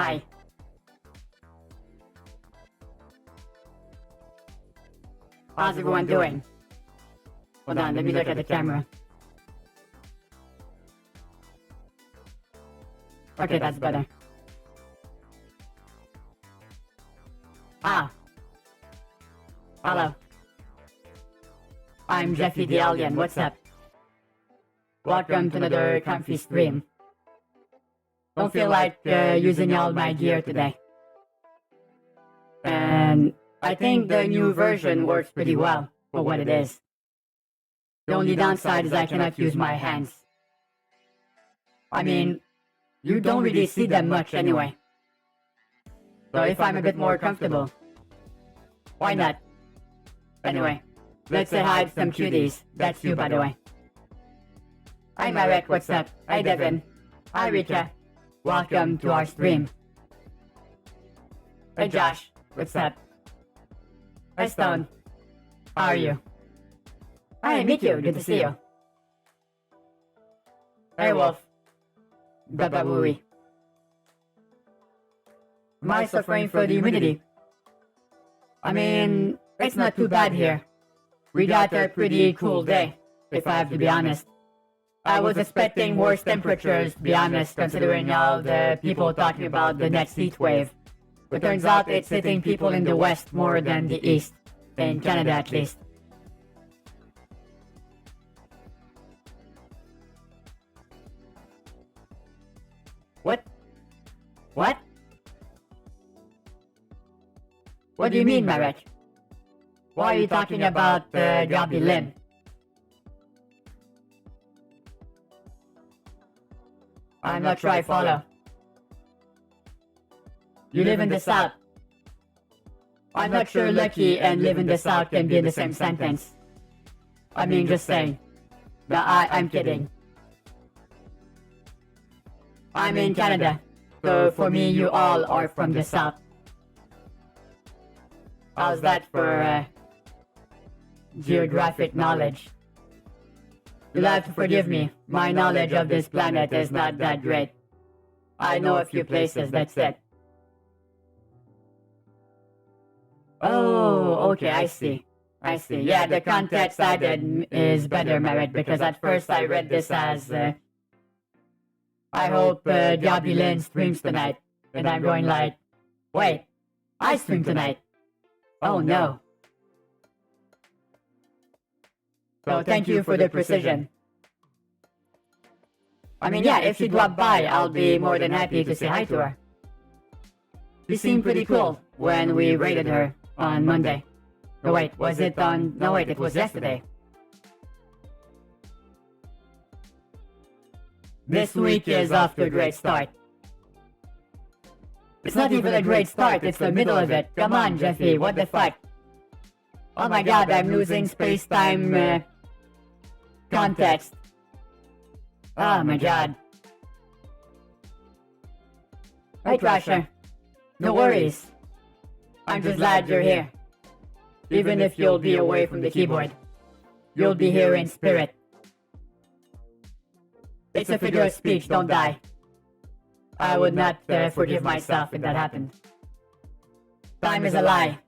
Hi. How's everyone doing? Hold on, let me look at the camera. Okay, that's better. Ah. Hello. I'm Jeffy the Alien, what's up? Welcome to another comfy stream. Don't feel like using all my gear today. And I think the new version works pretty well for what it is. The only downside is I cannot use my hands. I mean, you don't really see them much anyway. So if I'm a bit more comfortable, why not? Anyway, let's say hi to some cuties. That's you, by the way. Hi Marek, what's up? Hi Devin. Hi Rika. Welcome to our stream. Hey Josh, what's up? Hi Stone. How are you? Hi, meet you. Good to see you. Hey Wolf. Bababooey. Am I suffering for the humidity? I mean, it's not too bad here. We got a pretty cool day, if I have to be honest. I was expecting worse temperatures, to be honest, considering all the people talking about the next heat wave. But turns out it's hitting people in the west more than the east. In Canada, at least. What? What? What do you mean, Marek? Why are you talking about Gabby Lynn? I'm not sure I follow. You live in the South. I'm not sure lucky and live in the South can be in the same sentence. I mean, just saying. But I'm kidding. I'm in Canada, so for me you all are from the South. How's that for geographic knowledge? You'll have to forgive me, my knowledge of this planet is not that great. I know a few places, that's it. Oh, okay, I see. I see. Yeah, the context added is better, Merritt, because at first I read this as, I hope Gabby Lynn streams tonight. And I'm going like, wait, I stream tonight. Oh no. So thank you for the precision. I mean, yeah, if she dropped by, I'll be more than happy to say hi to her. She seemed pretty cool when we raided her on Monday. No wait, was it on... No wait, it was yesterday. This week is off to a great start. It's not even a great start, it's the middle of it. Come on, Jeffy, what the fuck? Oh my god, I'm losing space-time context. Oh my god. Hi, Crasher. No worries. I'm just glad you're here. Even if you'll be away from the keyboard, you'll be here in spirit. It's a figure of speech, don't die. I would not forgive myself if that happened. Time is a lie.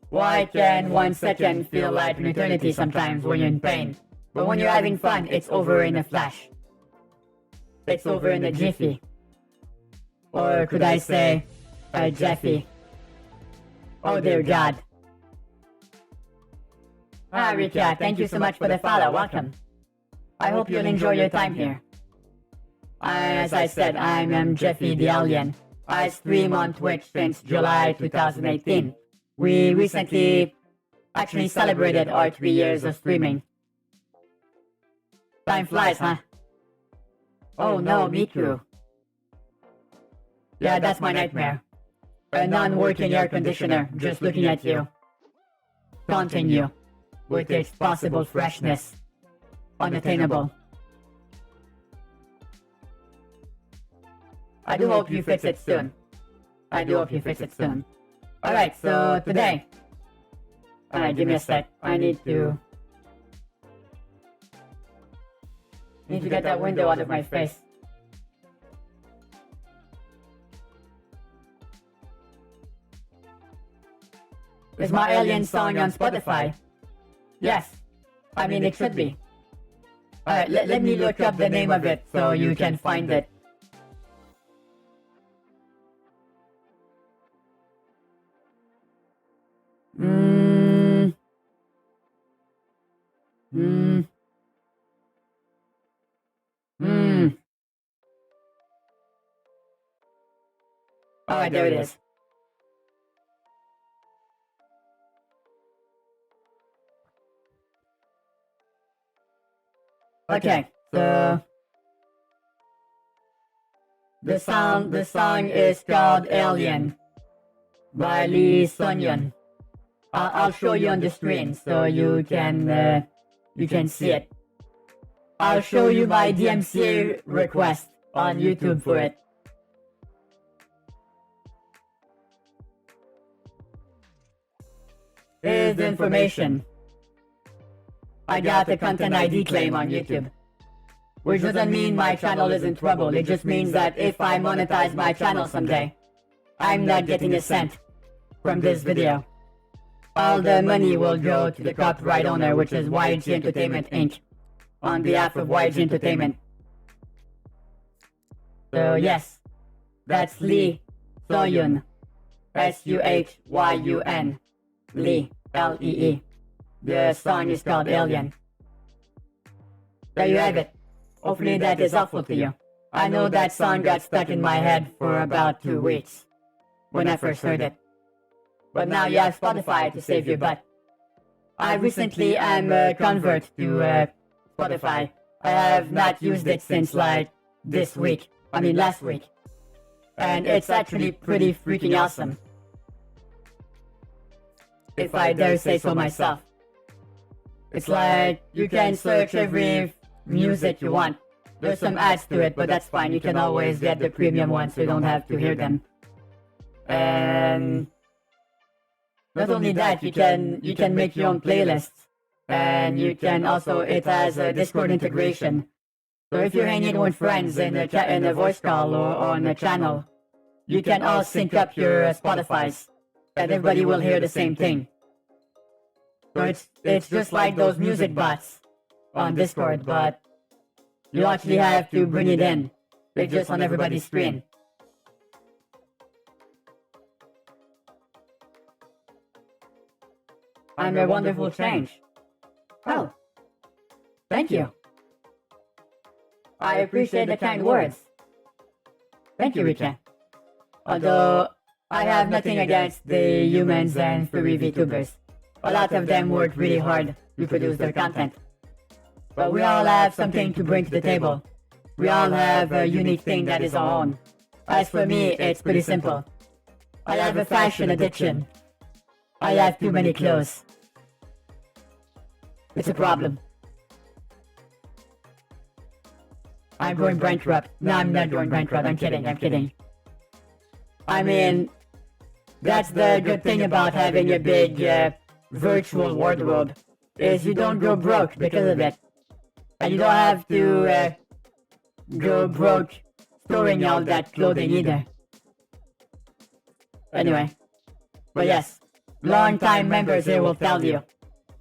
Why can 1 second feel like an eternity sometimes when you're in pain? But when you're having fun, it's over in a flash. It's over in a jiffy. Or could I say, a Jeffy? Oh dear God. Ah, Rika, thank you so much for the follow. Welcome. I hope you'll enjoy your time here. As I said, I'm Jeffy the Alien. I stream on Twitch since July 2018. We recently actually celebrated our 3 years of streaming. Time flies, huh? Oh no, me too. Yeah, that's my nightmare. A non-working air conditioner just looking at you. Taunting you with its possible freshness. Unattainable. I do hope you fix it soon. I do hope you fix it soon. Alright, so today... Alright, give me a sec. I need to get that window out of my face. Is my alien song on Spotify? Yes. I mean, it should be. Alright, let me look up the name of it so you can find it. Alright, there it is. Okay, so the song is called Alien by Lee Sunyon. I'll show you on the screen so you can see it. I'll show you my DMCA request on YouTube for it. Here's the information. I got a content ID claim on YouTube, which doesn't mean my channel is in trouble. It just means that if I monetize my channel someday, I'm not getting a cent from this video. All the money will go to the copyright owner, which is YG Entertainment Inc., on behalf of YG Entertainment. So yes, that's Lee Soyun, Suhyun, Lee, Lee. The song is called Alien. There you have it. Hopefully that is helpful to you. I know that song got stuck in my head for about 2 weeks when I first heard it. But now you have Spotify to save your butt. I recently am a convert to Spotify. I have not used it since like last week. And it's actually pretty freaking awesome, if I dare say so myself. It's like you can search every music you want. There's some ads to it, but that's fine. You can always get the premium ones so you don't have to hear them. And not only that, you can make your own playlists. And you can also, it has a Discord integration. So if you're hanging with friends in a voice call or on a channel, you can all sync up your Spotifys, and everybody will hear the same thing. So it's just like those music bots on Discord, but you actually have to bring it in. It's just on everybody's screen. I'm a wonderful change. Oh, thank you. I appreciate the kind words. Thank you, Rika. Although I have nothing against the humans and furry VTubers. A lot of them work really hard to produce their content. But we all have something to bring to the table. We all have a unique thing that is our own. As for me, it's pretty simple. I have a fashion addiction. I have too many clothes. It's a problem. I'm going bankrupt. No, I'm not going bankrupt. I'm kidding. I mean, that's the good thing about having a big virtual wardrobe, is you don't go broke because of it. And you don't have to go broke storing all that clothing either. Anyway, but yes, long-time members here will tell you,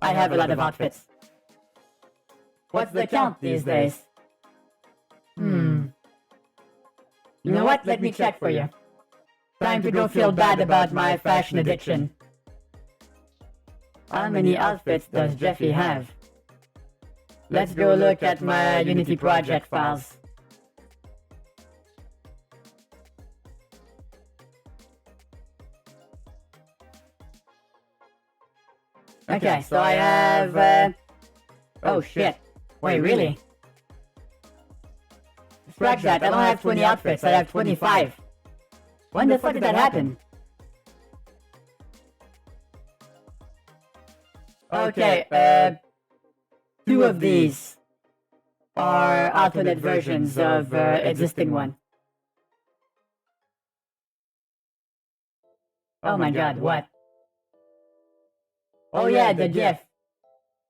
I have a lot of outfits. What's the count these days? You know what? Let me check for you. Time to go feel bad about my fashion addiction. How many outfits does Jeffy have? Let's go look at my Unity project files. Okay, so I have, oh shit. Wait, really? Scratch that, I don't have 20 outfits, I have 25. When the fuck did that happen? Okay, 2 of these are alternate versions of existing one. Oh my god, what? Oh yeah, the GIF.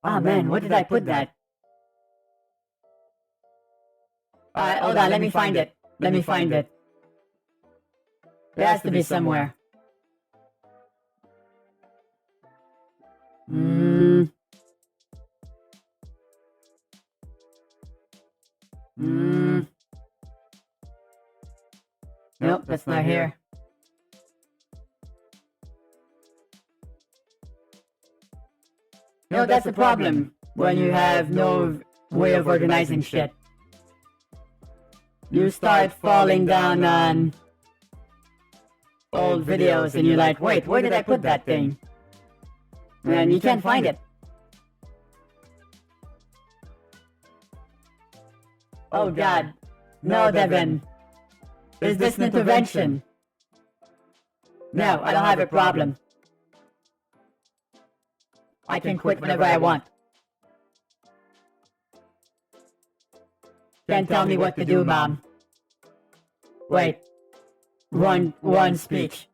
Oh man, where did I put that? Hold on, let me find it. It has to be somewhere. Nope, that's not here. No, that's the problem when you have no way of organizing shit. You start falling down on old videos and you're like, wait, where did I put that thing? And you can't find it. Oh god. No, Devin. Is this an intervention? No, I don't have a problem. I can quit whenever I want. Can't tell me what to do, Mom. Wait. One speech.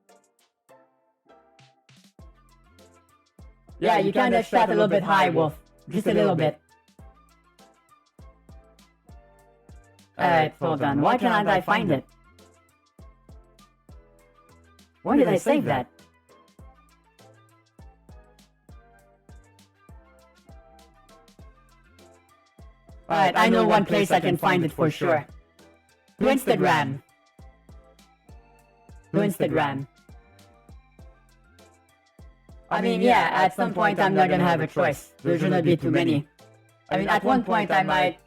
Yeah, you kinda shot a little bit high, Wolf. Just a little bit. Alright, hold on. Why can't I find it? When did I save that? Alright, I know one place I can find it for sure. To Instagram. To Instagram. I mean, yeah, at some point I'm not gonna have a choice. There shouldn't be too many. I mean, at one point I might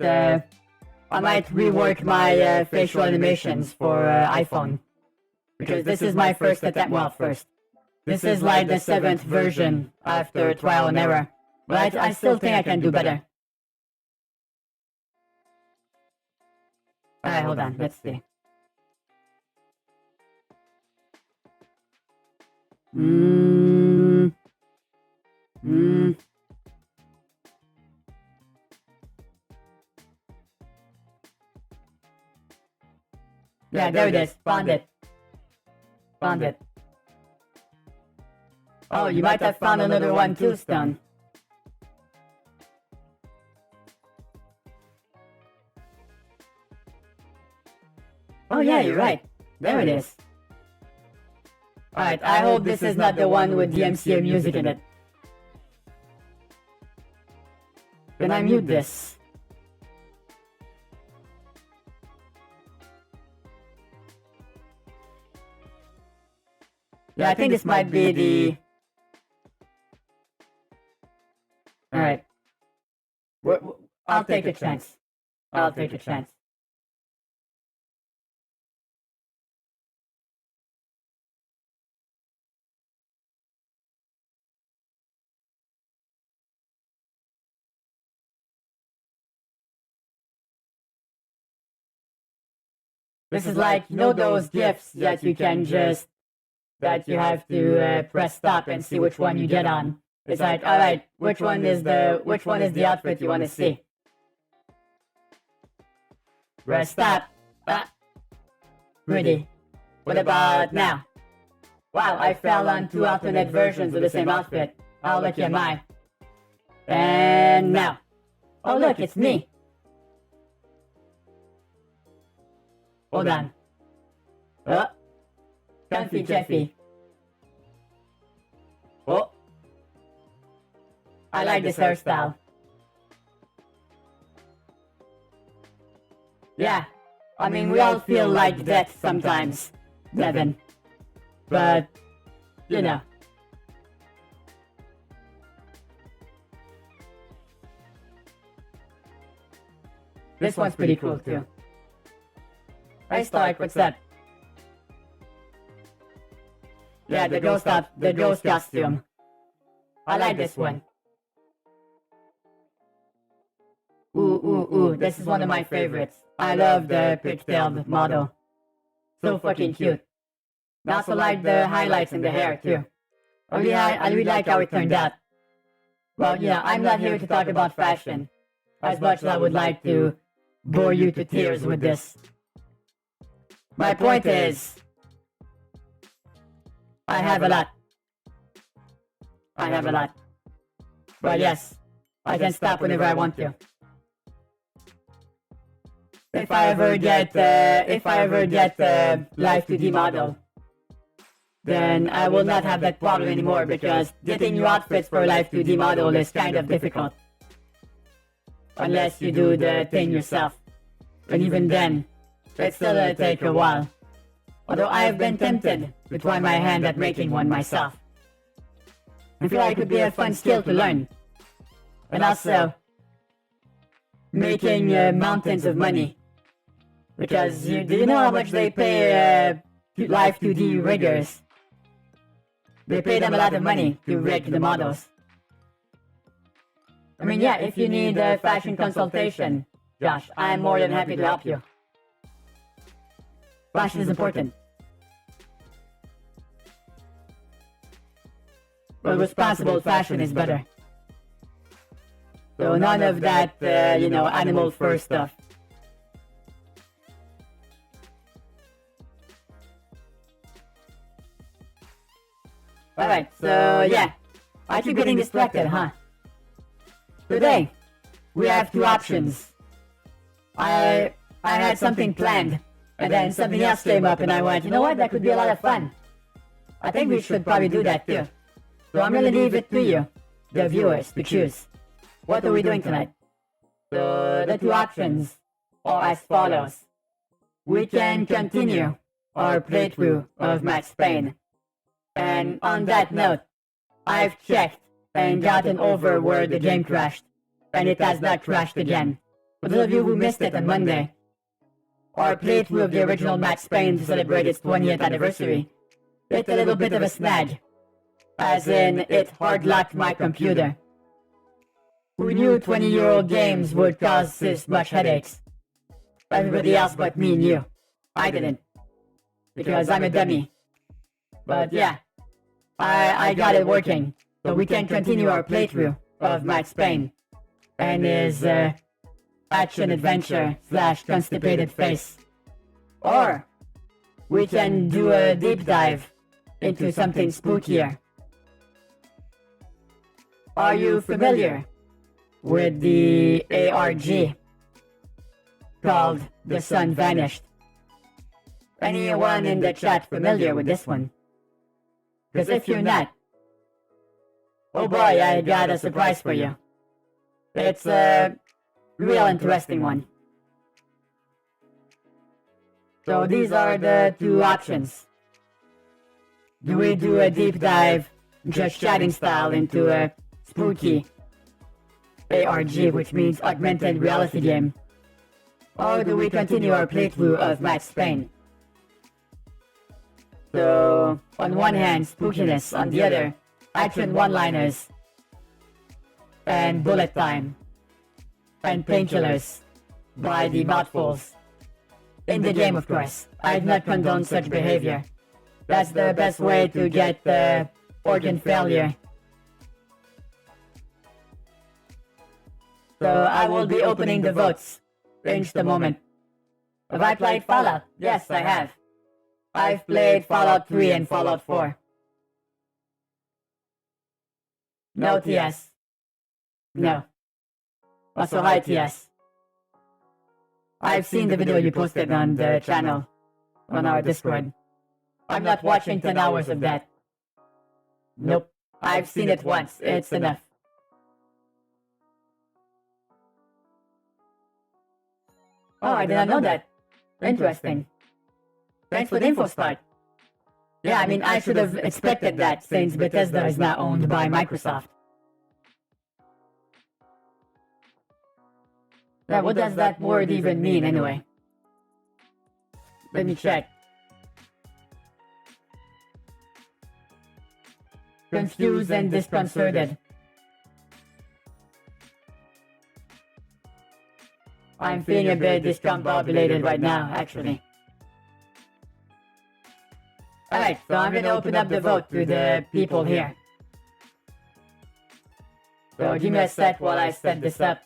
rework my facial animations for iPhone. Because this is my first attempt, well, first. This is like the 7th version after trial and error. But I still think I can do better. Alright, hold on, let's see. Yeah, there it is. Found it. Found it. Oh, you might have found another one too, Stone. Oh yeah, you're right. There it is. Alright, I hope this is not the one with DMCA music in it. Can I mute this? Yeah, I think this might be the... Alright. I'll take a chance. I'll take a chance. This is like, you know those GIFs that you can just... that you have to press stop and see which one you get on. It's like, alright, which one is the outfit you want to see? Press stop. Pretty. What about now? Wow, I fell on 2 alternate versions of the same outfit. How lucky am I? And now. Oh look, it's me. Hold on. Comfy Jeffy. Oh. I like this hairstyle. Yeah. I mean, we all feel like that sometimes, Devin. But, you know. This one's pretty cool too. Hey Stark, what's that? Yeah, the ghost costume. I like this one. Ooh, this is one of my favorites. I love the pigtailed model. So fucking cute. I also like the highlights in the hair too. Oh yeah, I really like how it turned out. Well, yeah, I'm not here to talk about fashion. As much as I would like to bore you to tears with this. My point is, I have a lot. I have a lot. But yes, I can stop whenever I want to. If I ever get Life 2D model, then I will not have that problem anymore because getting new outfits for Live 2D model is kind of difficult. Unless you do the thing yourself. And even then, it still take a while. Although I have been tempted to try my hand at making one myself. I feel like it could be a fun skill to learn. And also, making mountains of money. Because do you know how much they pay Live 2D riggers? They pay them a lot of money to rig the models. I mean, yeah, if you need a fashion consultation, Josh, I'm more than happy to help you. Fashion is important. But responsible fashion is better. So none of that, animal fur stuff. Alright, so yeah. I keep getting distracted, huh? Today, we have two options. I had something planned, and then something else came up and I went, you know what, that could be a lot of fun. I think we should probably do that too. So I'm gonna leave it to you, the viewers, to choose. What are we doing tonight? So the two options are as follows. We can continue our playthrough of Max Payne. And on that note, I've checked and gotten over where the game crashed, and it has not crashed again. For those of you who missed it on Monday, our playthrough of the original Max Payne to celebrate its 20th anniversary hit a little bit of a snag, as in it hard-locked my computer. Who knew 20-year-old games would cause this much headaches? Everybody else but me knew. I didn't, because I'm a dummy. But yeah, I got it working, so we can continue our playthrough of Max Payne and his action-adventure / constipated face. Or we can do a deep dive into something spookier. Are you familiar with the ARG called The Sun Vanished? Anyone in the chat familiar with this one? Because if you're not, oh boy, I got a surprise for you. It's a real interesting one. So these are the two options. Do we do a deep dive, just chatting style, into a spooky ARG, which means augmented reality game? Or do we continue our playthrough of Max Payne? So, on one hand, spookiness, on the other, action one-liners, and bullet time, and painkillers by the mouthfuls. In the game, of course. I do not condone such behavior. That's the best way to get organ failure. So I will be opening the votes in just a moment. Have I played Fallout? Yes, I have. I've played Fallout 3 and Fallout 4. No, TS. No. Also, hi, TS. I've seen the video you posted on the channel, on our Discord. I'm not watching 10 hours of that. Nope. I've seen it once. It's enough. Oh, I did not know that. Interesting. Thanks for the info, Start. Yeah, I mean, I should have expected that since Bethesda is now owned by Microsoft. Yeah, what does that word even mean, anyway? Let me check. Confused and disconcerted. I'm feeling a bit discombobulated right now, actually. Alright, so I'm gonna open up the vote to the people here. So give me a sec while I set this up.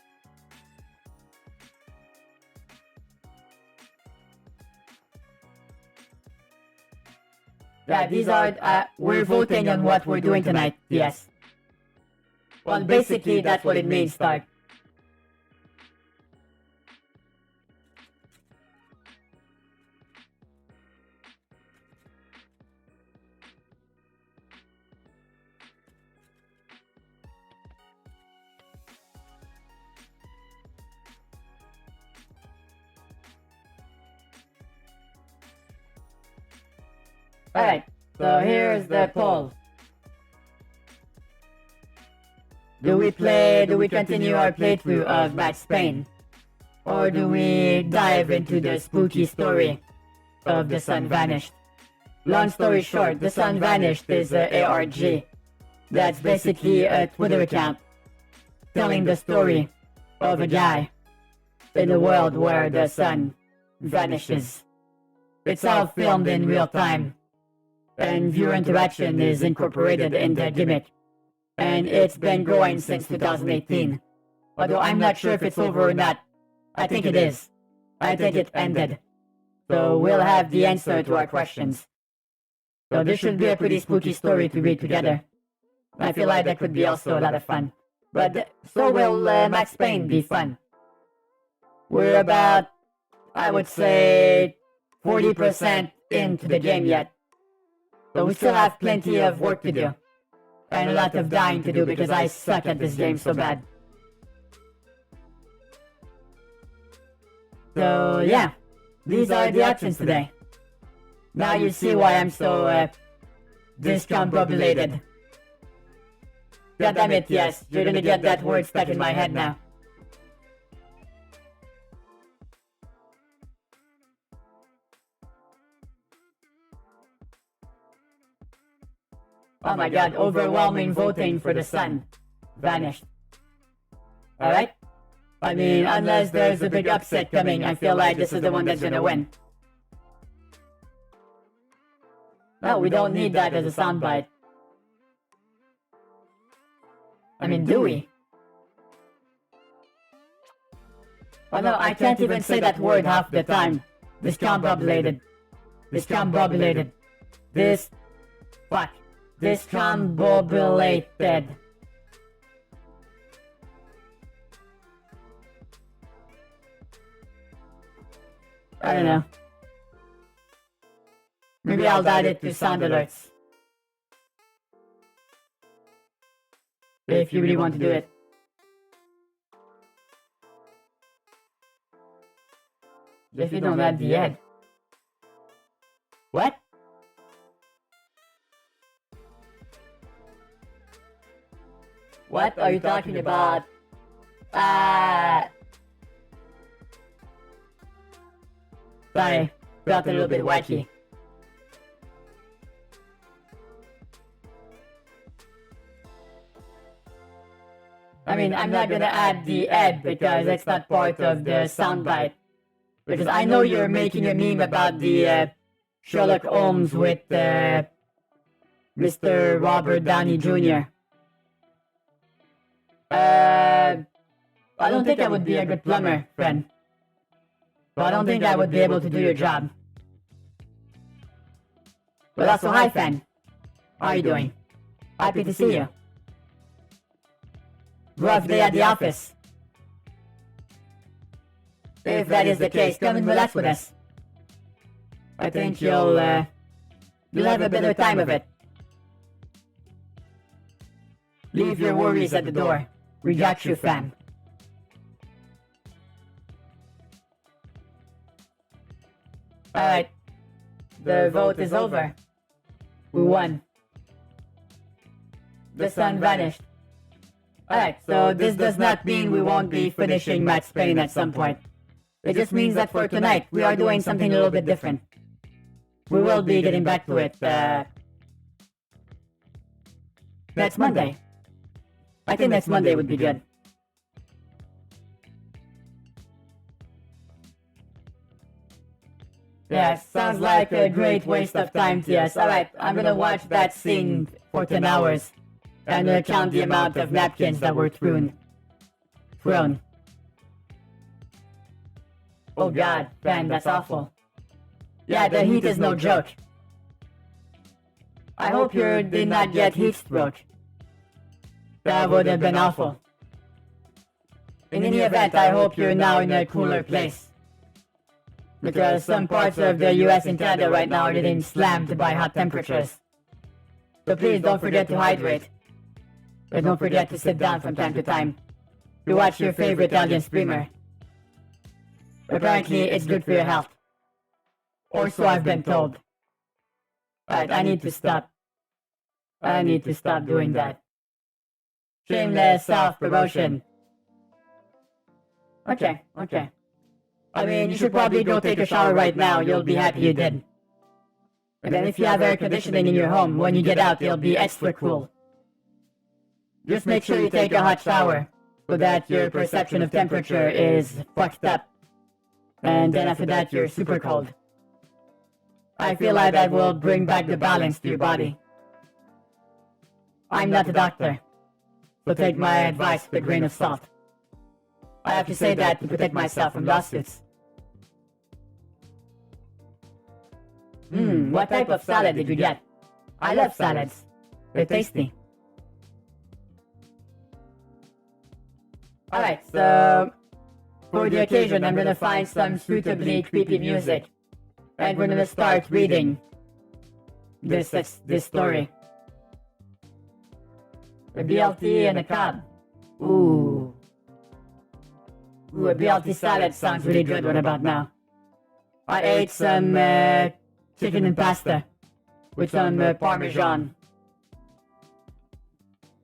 Yeah, these are, we're voting on what we're doing tonight, yes. Well, basically, that's what it means, Start. Alright, so here's the poll. Do we continue our playthrough of Max Payne? Or do we dive into the spooky story of The Sun Vanished? Long story short, The Sun Vanished is a ARG. That's basically a Twitter account telling the story of a guy in a world where the sun vanishes. It's all filmed in real time, and viewer interaction is incorporated in the gimmick. And it's been going since 2018. Although I'm not sure if it's over or not. I think it is. I think it ended. So we'll have the answer to our questions. So this should be a pretty spooky story to read together. I feel like that could be also a lot of fun. But so will Max Payne be fun. We're about, I would say, 40% into the game yet. So we still have plenty of work to do. And a lot of dying to do because I suck at this game so bad. So yeah, these are the options today. Now you see why I'm so discombobulated. God damn it, yes, you're gonna get that word stuck in my head now. Oh my god, overwhelming voting for The Sun Vanished. Alright? I mean, unless there's a big upset coming, I feel like this is the one that's gonna win. No, we don't need that as a soundbite. I mean, do we? Oh no, I can't even say that word half the time. Discombobulated. Discombobulated. Fuck. Discombobulated. I don't know. Maybe I'll add it to sound alerts. If you really want to do it. If you don't add the ad. What? What are you talking about? Sorry, felt a little bit wacky. I mean, I'm not gonna add the ad because it's not part of the soundbite. Because I know you're making a meme about the Sherlock Holmes with Mr. Robert Downey Jr. I don't think I would be a good plumber, friend. But I don't think I would be able to do your job. But also, hi, fan. How are you doing? Happy to see you. Rough day at the office. If that is the case, come and relax with us. I think you'll have a better time of it. Leave your worries at the door. We got you, fam. Alright. The vote is over. We won. The sun vanished. Alright, so this does not mean we won't be finishing Max Payne at some point. It just means that for tonight, we are doing something a little bit different. We will be getting back to it, next Monday. I think next Monday would be good. Yeah, sounds like a great waste of time, TS. Alright, I'm gonna watch that scene for 10 hours. And count the amount of napkins that were thrown. Oh god, man, that's awful. Yeah, the heat is no joke. I hope you did not get heat stroke. That would have been awful. In any event, I hope you're now in a cooler place. Because some parts of the US and Canada right now are getting slammed by hot temperatures. So please don't forget to hydrate. And don't forget to sit down from time to time to watch your favorite Italian streamer. Apparently, it's good for your health. Or so I've been told. Alright, I need to stop. I need to stop doing that. Shameless self-promotion. Okay. I mean, you should probably go take a shower right now. You'll be happy you did. And then if you have air conditioning in your home, when you get out, it'll be extra cool. Just make sure you take a hot shower, so that your perception of temperature is fucked up. And then after that, you're super cold. I feel like that will bring back the balance to your body. I'm not a doctor, so take my advice with a grain of salt. I have to say that to protect myself from lawsuits. What type of salad did you get? I love salads. They're tasty. Alright, so for the occasion, I'm gonna find some suitably creepy music. And we're gonna start reading this story. A BLT and a cab. Ooh, a BLT salad sounds really good right about now. I ate some chicken and pasta with some Parmesan.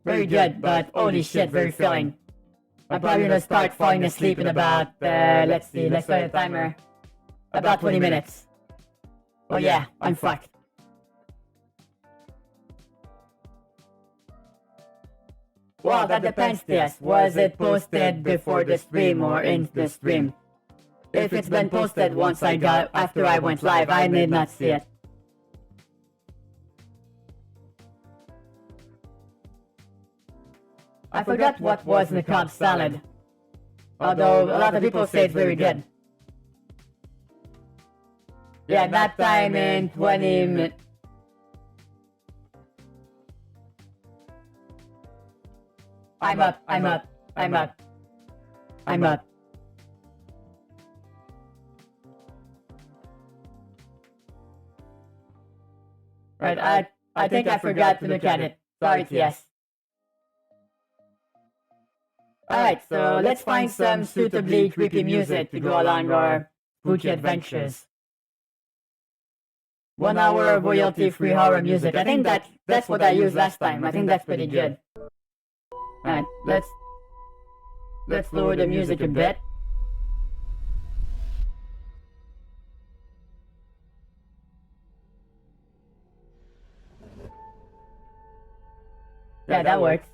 Very good, but holy shit, very filling. I'm probably gonna start falling asleep in about, let's start a timer. About 20 minutes. Oh yeah, I'm fucked. Well, that depends, yes. Was it posted before the stream or in the stream? If it's been posted after I went live, I did not see it. I forgot what was in the Cobb salad. Although a lot of people say it's very good. Yeah, that time in 20 minutes. I'm up. Right, I think I forgot to look at it. Sorry, TS. Alright, so let's find some suitably creepy music to go along our spooky adventures. 1 hour of royalty-free horror music. I think that's what I used last time. I think that's pretty good. Alright, let's lower the music a bit. Yeah, that works.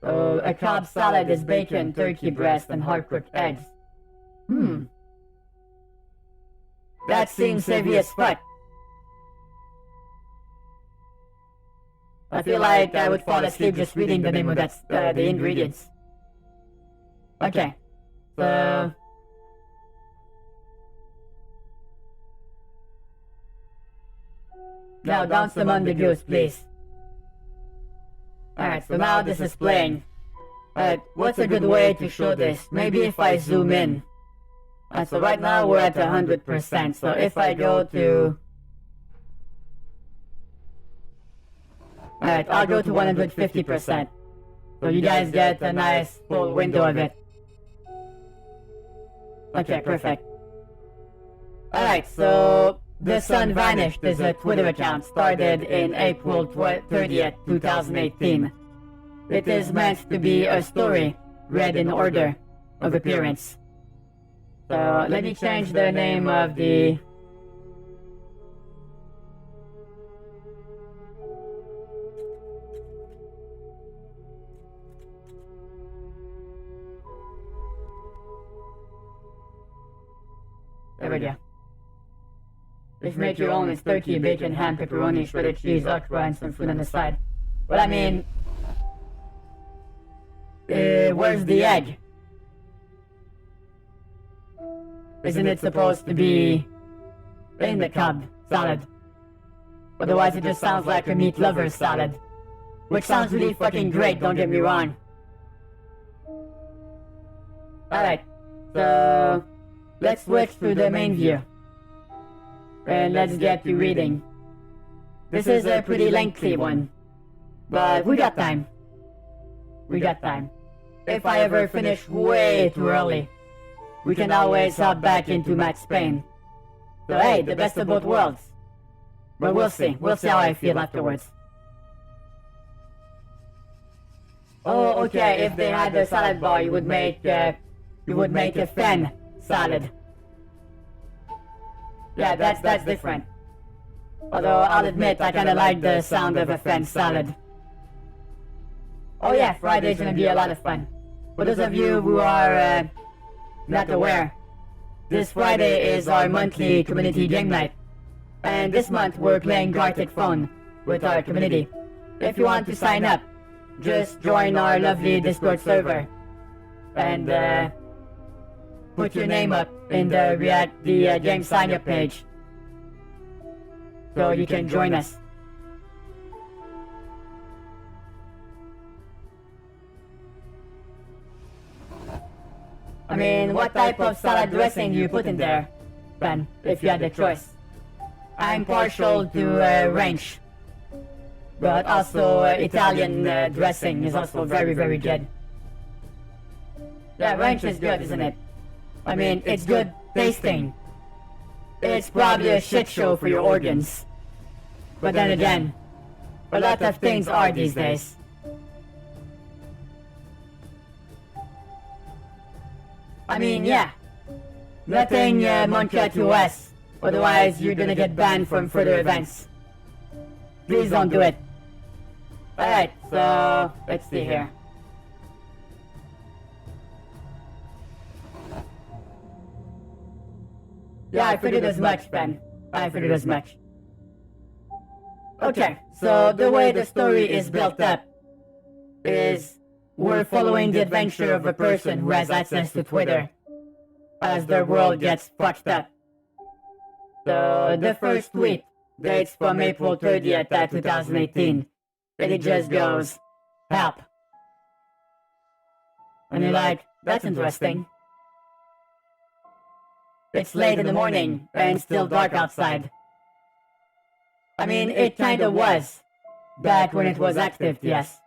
So, a Cobb salad is bacon, turkey breast, and hard-cooked eggs. That seems heavy as fuck. I feel like I would fall asleep just reading the name of the ingredients. Okay, so... Now down some on the goose, please. Alright, so now this is playing. Alright, what's a good way to show this? Maybe if I zoom in. So right now we're at 100%, so if I go to... Alright, I'll go to 150%. So you guys get a nice full window of it. Okay, perfect. Alright, so... The Sun Vanished is a Twitter account started in April 30th, 2018. It is meant to be a story, read in order of appearance. So, let me change the name of the... There we go. If you make your own, it's turkey, bacon, ham, pepperoni, shredded cheese, okra, and some fruit on the side. But I mean... where's the egg? Isn't it supposed to be... in the Cobb salad? Otherwise it just sounds like a meat lover's salad. Which sounds really fucking great, don't get me wrong. Alright, so... let's switch to the main view. And let's get to reading. This is a pretty lengthy one. But we got time. We got time. If I ever finish way too early, we can always hop back into Max Payne. So hey, the best of both worlds. But we'll see. We'll see how I feel afterwards. Oh, okay. If they had a salad bar, you would make a fen salad. Yeah, that's different. Although I'll admit I kinda like the sound of a fen salad. Oh yeah, Friday's gonna be a lot of fun. For those of you who are not aware, this Friday is our monthly community game night. And this month we're playing Gartic Phone with our community. If you want to sign up, just join our lovely Discord server and put your name up in the game sign up page so you can join us. I mean, what type of salad dressing do you put in there, Ben, if you had the choice? I'm partial to ranch, but also Italian dressing is also very, very good. Yeah, ranch is good, isn't it? I mean, it's good tasting. It's probably a shit show for your organs. But then again, a lot of things are these days. I mean, yeah. Nothing monkey at US. Otherwise, you're gonna get banned from further events. Please don't do it. Alright, so let's see here. Yeah, I figured as much, Ben. I figured as much. Okay, so the way the story is built up is we're following the adventure of a person who has access to Twitter as their world gets fucked up. So the first tweet dates from April 30th, 2018, and it just goes, "Help." And you're like, that's interesting. It's late in the morning and still dark outside. I mean, it kinda was back when it was active, yes.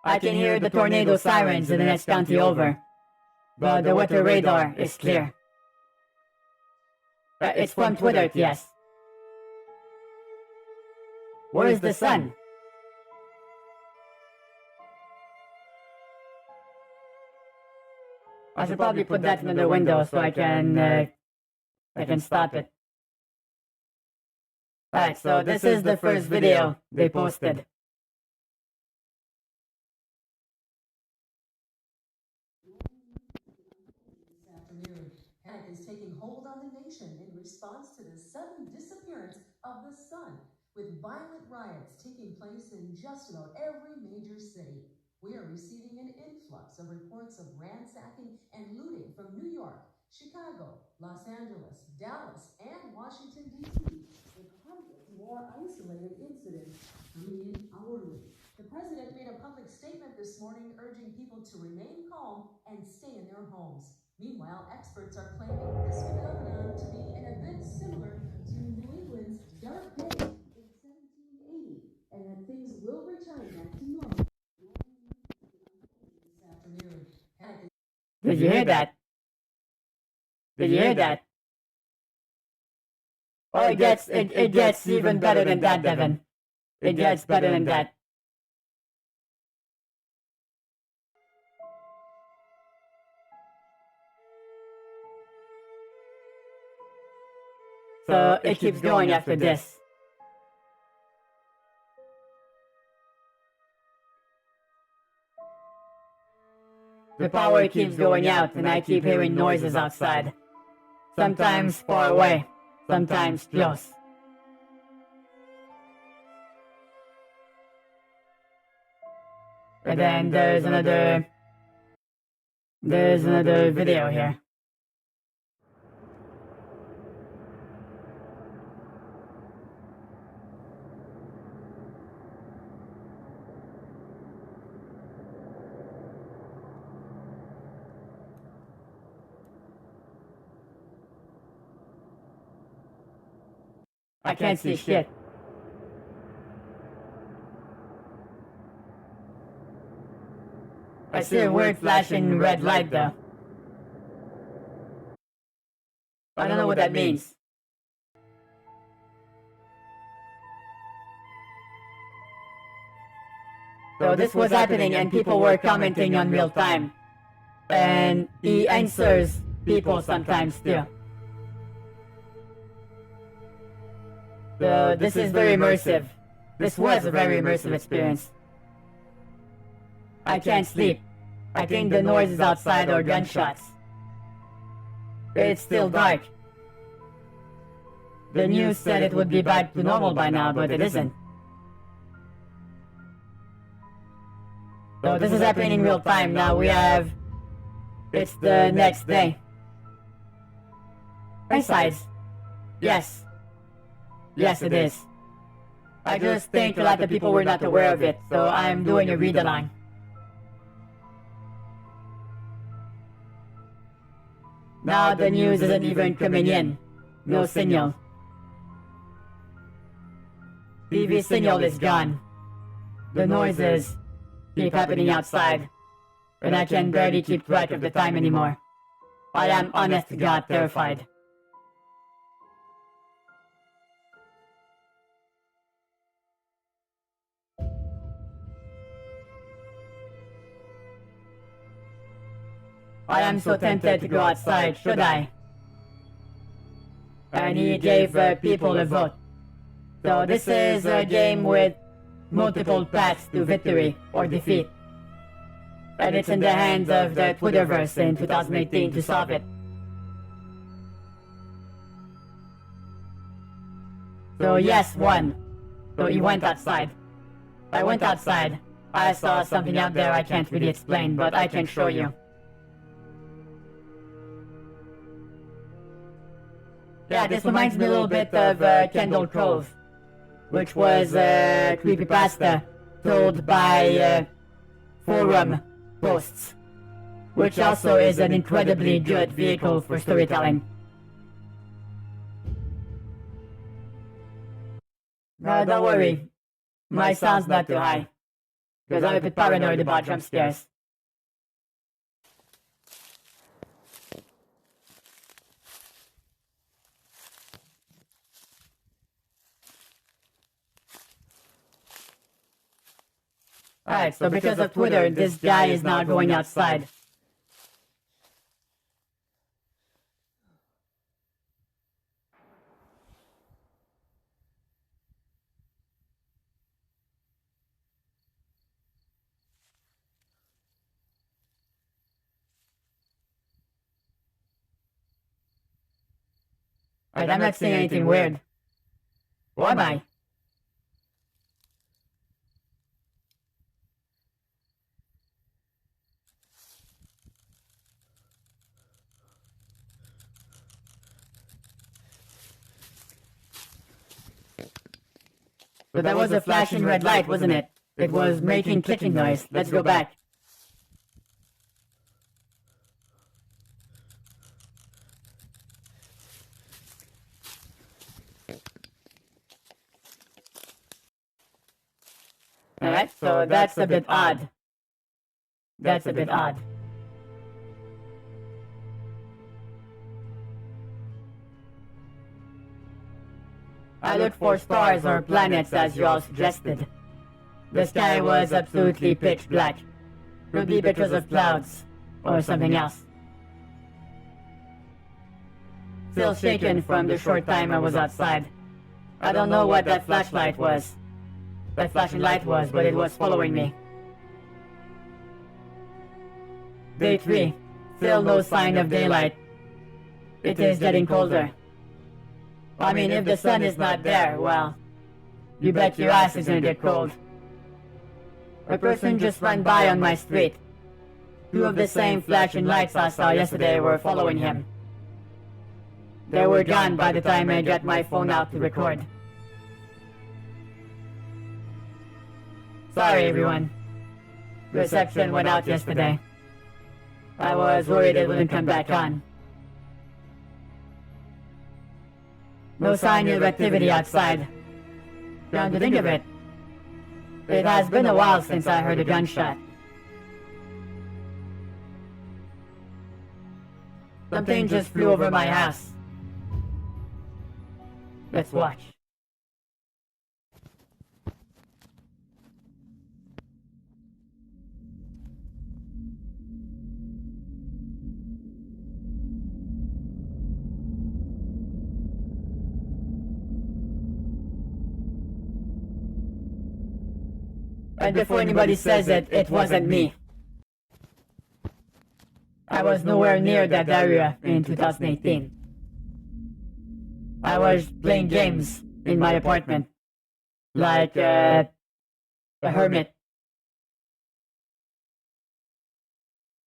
I can hear the tornado sirens in the next county over, but the weather radar is clear. It's from Twitter, yes. Where is the sun? I should probably put that in the window so I can stop it. Alright, so this is the first video they posted. Panic is taking hold on the nation in response to the sudden disappearance of the sun, with violent riots taking place in just about every major city. We are receiving an influx of reports of ransacking and looting from New York, Chicago, Los Angeles, Dallas, and Washington, D.C., with hundreds more isolated incidents coming in hourly. The president made a public statement this morning urging people to remain calm and stay in their homes. Meanwhile, experts are claiming this phenomenon to be an event similar to New England's Dark Day in 1780, and that things will return back to normal this afternoon. Did you hear that? Did you hear that? Oh, it gets even better than that, Devin. It gets better than that. So it keeps going after this. The power keeps going out and I keep hearing noises outside. Sometimes far away, sometimes close. And then there's another video here. I can't see shit. I see a weird flashing red light though. I don't know what that means. So this was happening and people were commenting on real time. And he answers people sometimes too. So this is very immersive. This was a very immersive experience. I can't sleep. I think the noises outside are gunshots. It's still dark. The news said it would be back to normal by now, but it isn't. So this is happening in real time. Now we have... It's the next day. Besides, yes. Yes, it is. I just think a lot of people were not aware of it, so I'm doing a read-along. Now the news isn't even coming in. No signal. TV signal is gone. The noises keep happening outside, and I can barely keep track of the time anymore. I am honest to God terrified. I am so tempted to go outside, should I? And he gave people a vote. So this is a game with multiple paths to victory or defeat. And it's in the hands of the Twitterverse in 2018 to solve it. So yes, won. So he went outside. I went outside. I saw something out there I can't really explain, but I can show you. Yeah, this reminds me a little bit of Kendall Cove, which was a creepypasta told by forum posts, which also is an incredibly good vehicle for storytelling. No, don't worry. My sound's not too high, because I'm a bit paranoid about jump scares. Alright, so because of Twitter, this guy is now going outside. Alright, I'm not seeing anything weird. Or am I? So that was a flashing red light, wasn't it? It was making clicking noise. Let's go back. Alright, so that's a bit odd. That's a bit odd. I looked for stars or planets as you all suggested. The sky was absolutely pitch black. Could be because of clouds, or something else. Still shaken from the short time I was outside. I don't know what that flashing light was, but it was following me. Day 3. Still no sign of daylight. It is getting colder. I mean, if the sun is not there, well, you bet your ass it's gonna get cold. A person just ran by on my street. 2 of the same flashing lights I saw yesterday were following him. They were gone by the time I got my phone out to record. Sorry, everyone. Reception went out yesterday. I was worried it wouldn't come back on. No sign of activity outside. Come to think of it, it has been a while since I heard a gunshot. Something just flew over my house. Let's watch. And before anybody says it, it wasn't me. I was nowhere near that area in 2018. I was playing games in my apartment, like a hermit.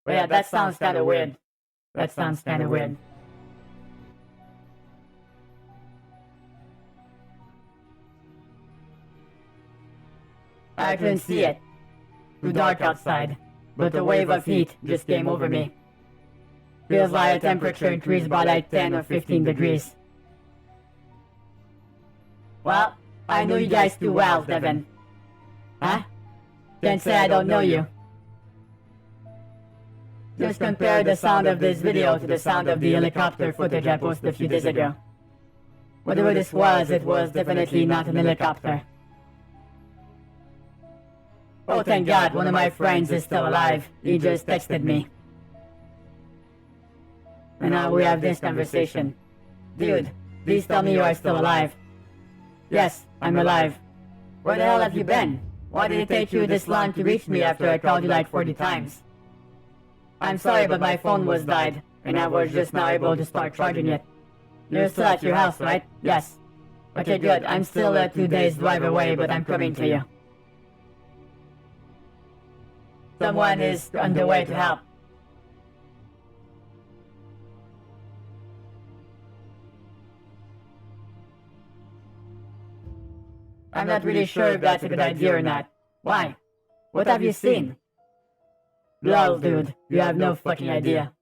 But yeah, that sounds kinda weird. That sounds kinda weird. I couldn't see it. Too dark outside, but a wave of heat just came over me. Feels like the temperature increased by like 10 or 15 degrees. Well, I know you guys too well, Devin. Huh? Can't say I don't know you. Just compare the sound of this video to the sound of the helicopter footage I posted a few days ago. Whatever this was, it was definitely not an helicopter. Oh, thank God, one of my friends is still alive. He just texted me. And now we have this conversation. Dude, please tell me you are still alive. Yes, I'm alive. Where the hell have you been? Why did it take you this long to reach me after I called you like 40 times? I'm sorry, but my phone was died, and I was just now able to start charging it. You're still at your house, right? Yes. Okay, good. I'm still a 2 days drive away, but I'm coming to you. Someone is on the way to help. I'm not really sure if that's a good idea or not. Why? What have you seen? Lol, dude, you have no fucking idea.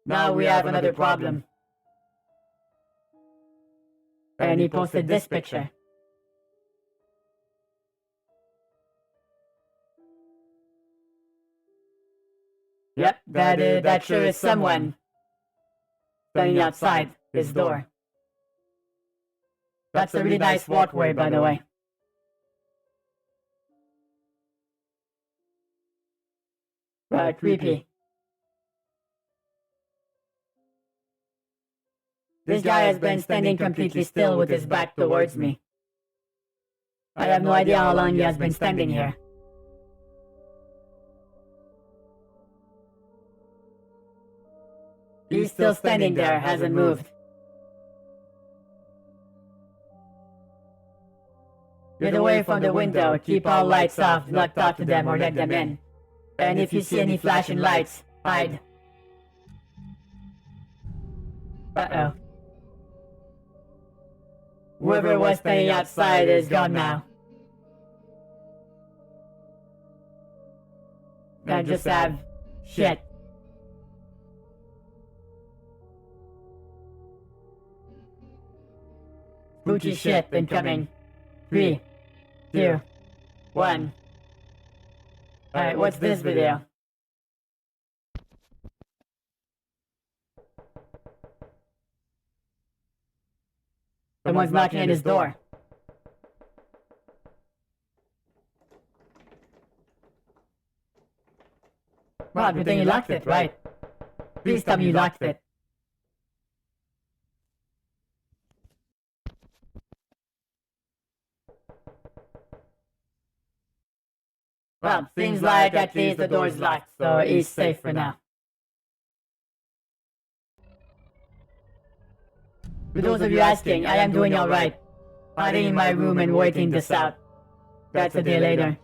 Now we have another problem. And he posted this picture. Yep, that sure is someone standing outside his door. That's a really nice walkway, by the way. Creepy. This guy has been standing completely still with his back towards me. I have no idea how long he has been standing here. He's still standing there, hasn't moved. Get away from the window, keep all lights off, do not talk to them or let them in. And if you see any flashing lights, hide. Uh-oh. Whoever was standing outside is gone now. I just have shit. Spooky shit incoming. 3, 2, 1. Alright, what's this video? Someone's knocking at his door. Well, good thing you locked it, right? Please tell me you locked it. Well, seems like at least the door's locked, so he's safe for now. For those of you asking, I am doing alright. Hiding in my room and waiting this out. That's a day later.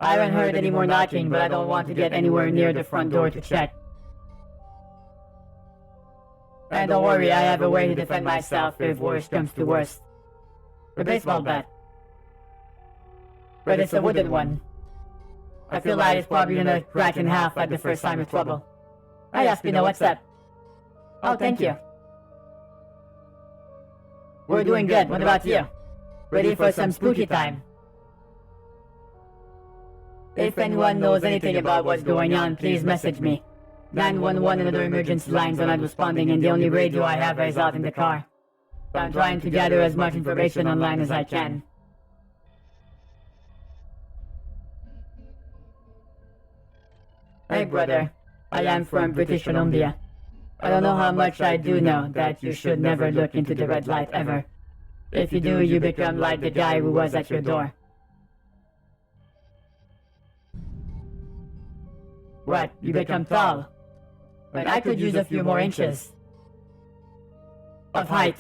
I haven't heard any more knocking, but I don't want to get anywhere near the front door to check. And don't worry, I have a way to defend myself if worst comes to worst. The baseball bat. But it's a wooden one. I feel like it's probably gonna crack in half like the first time of trouble. Hey, Aspino, what's up? Oh, thank you. We're doing good, what about you? Ready for some spooky time? If anyone knows anything about what's going on, please message me. 911 and other emergency lines are not responding, and the only radio I have is out in the car. So I'm trying to gather as much information online as I can. Hey brother, I am from British Columbia. I don't know how much I do know that you should never look into the red light ever. If you do, you become like the guy who was at your door. What? You become tall? But I could use a few more inches. Of height.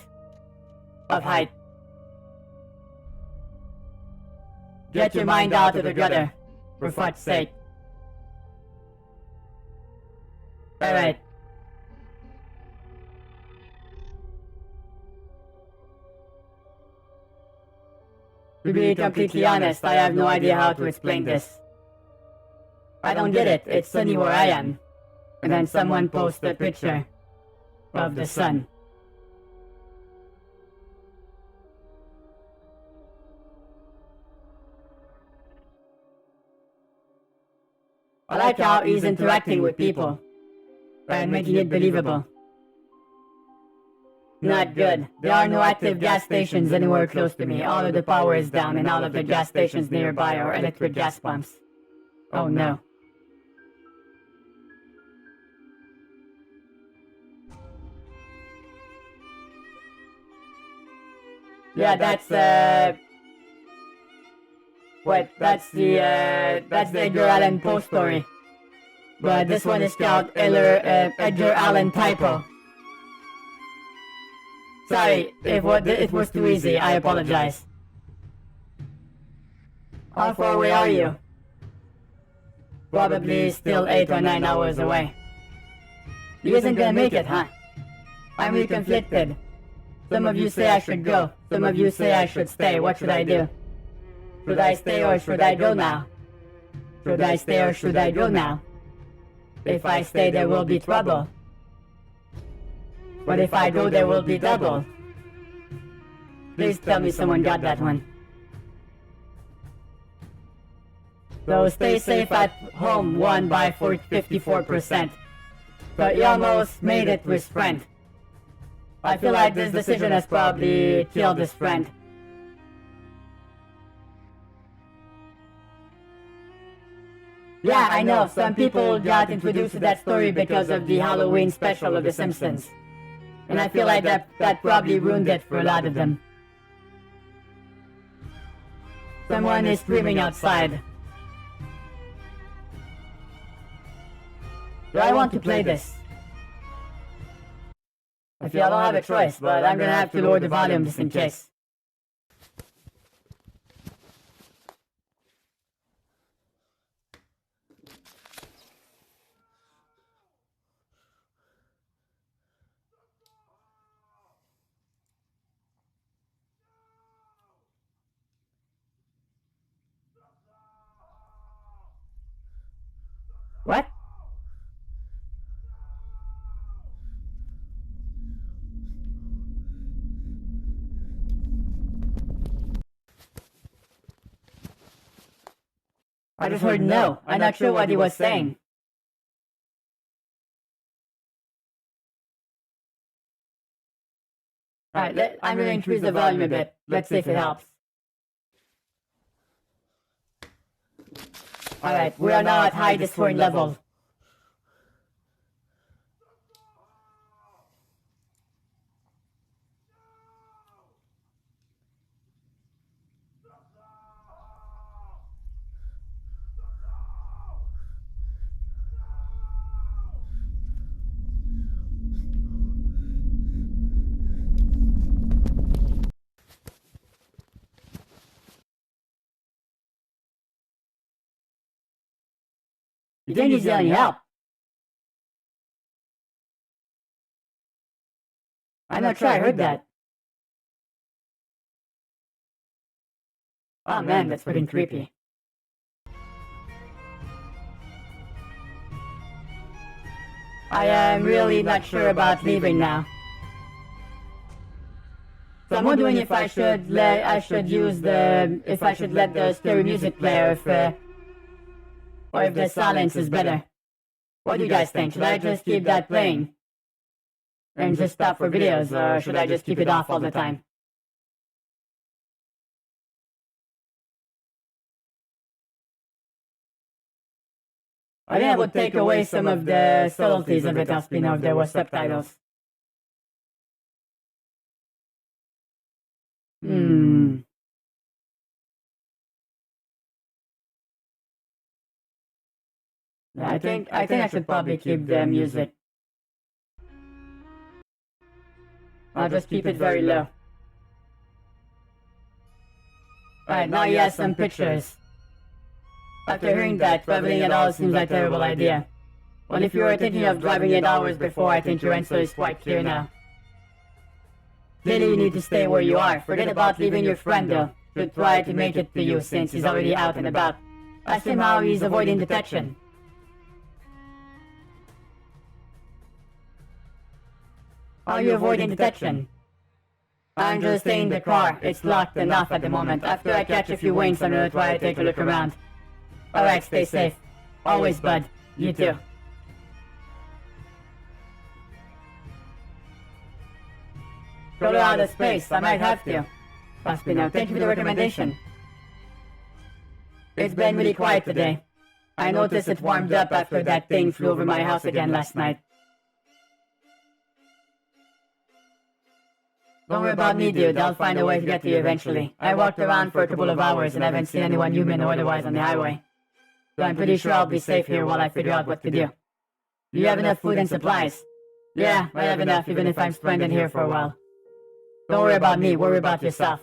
Of height. Get your mind out of the gutter. For fuck's sake. Alright. To be completely honest, I have no idea how to explain this. I don't get it. It's sunny where I am. And then someone posts a picture of the sun. I like how he's interacting with people and making it believable. Not good. There are no active gas stations anywhere close to me. All of the power is down and all of the gas stations nearby are electric gas pumps. Oh no. Yeah, that's that's the Edgar Allan Poe story. But this one is called Edgar Allan Typo. Sorry, it was too easy, I apologize. How far away are you? Probably still 8 or 9 hours away. He isn't gonna make it, huh? I'm really conflicted. Some of you say I should go, some of you say I should stay. What should I do? Should I stay or should I go now? Should I stay or should I go now? If I stay, there will be trouble. But if I go, there will be double. Please tell me someone got that one. So stay safe at home won by 54%. But he almost made it to his friend. I feel like this decision has probably killed his friend. Yeah, I know, some people got introduced to that story because of the Halloween special of The Simpsons. And I feel like that probably ruined it for a lot of them. Someone is screaming outside. Do I want to play this? I feel I don't have a choice, but I'm gonna have to lower the volume just in case. What? I just heard no. I'm not sure what he was saying. Alright, I'm gonna increase the volume a bit. Let's see if it helps. Alright, we are now at high dysphoria level. You think he's yelling help? I'm not sure I heard that. Oh man, that's freaking creepy. I am really not sure about leaving now. So I'm wondering if I should let the stereo music play or if the silence is better. What do you guys think? Should I just keep that playing and just stop for videos, or should I just keep it off all the time? I think I would take away some of the subtleties of it, Aspino, if there were subtitles. Yeah, I think I should probably keep the music. I'll just keep it very low. Alright, now he has some pictures. After hearing that, traveling at all seems like a terrible idea. Well, if you were thinking of driving 8 hours before, I think your answer is quite clear now. Clearly you need to stay where you are. Forget about leaving your friend though. Should try to make it to you since he's already out and about. Ask him how he's avoiding detection. How are you avoiding detection? I'm just staying in the car. It's locked and off at the moment. After I catch a few wings, I'm gonna try to take a look around. Alright, stay safe. Always, bud. You too. Go to outer space. I might have to. Aspino, thank you for the recommendation. It's been really quiet today. I noticed it warmed up after that thing flew over my house again last night. Don't worry about me, dude. I'll find a way to get to you eventually. I walked around for a couple of hours and haven't seen anyone human or otherwise on the highway. So I'm pretty sure I'll be safe here while I figure out what to do. Do you have enough food and supplies? Yeah, I have enough even if I'm stranded here for a while. Don't worry about me, worry about yourself.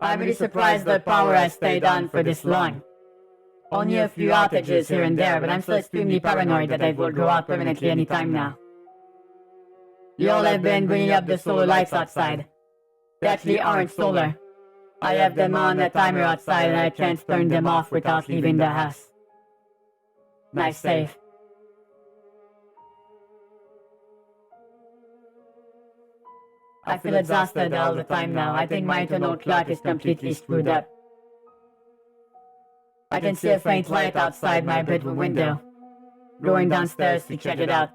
I'm really surprised the power has stayed on for this long. Only a few outages here and there, but I'm still extremely paranoid that they will go out permanently any time now. You all have been bringing up the solar lights outside. They actually aren't solar. I have them on a timer outside and I can't turn them off without leaving the house. Nice save. I feel exhausted all the time now. I think my internal clock is completely screwed up. I can see a faint light outside my bedroom window. Going downstairs to check it out.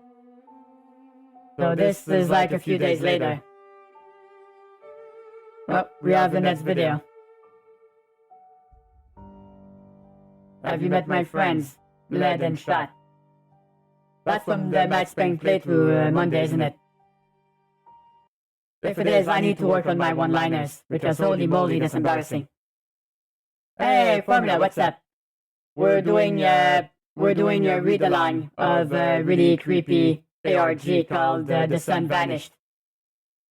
So this is like a few days later. Well, we have the next video. Have you met my friends? Led and shot. That's from the Max Payne playthrough Monday, isn't it? If it is, I need to work on my one-liners, because holy moly, that's embarrassing. Hey, Formula, what's up? We're doing a read-along of a really creepy ARG called The Sun Vanished.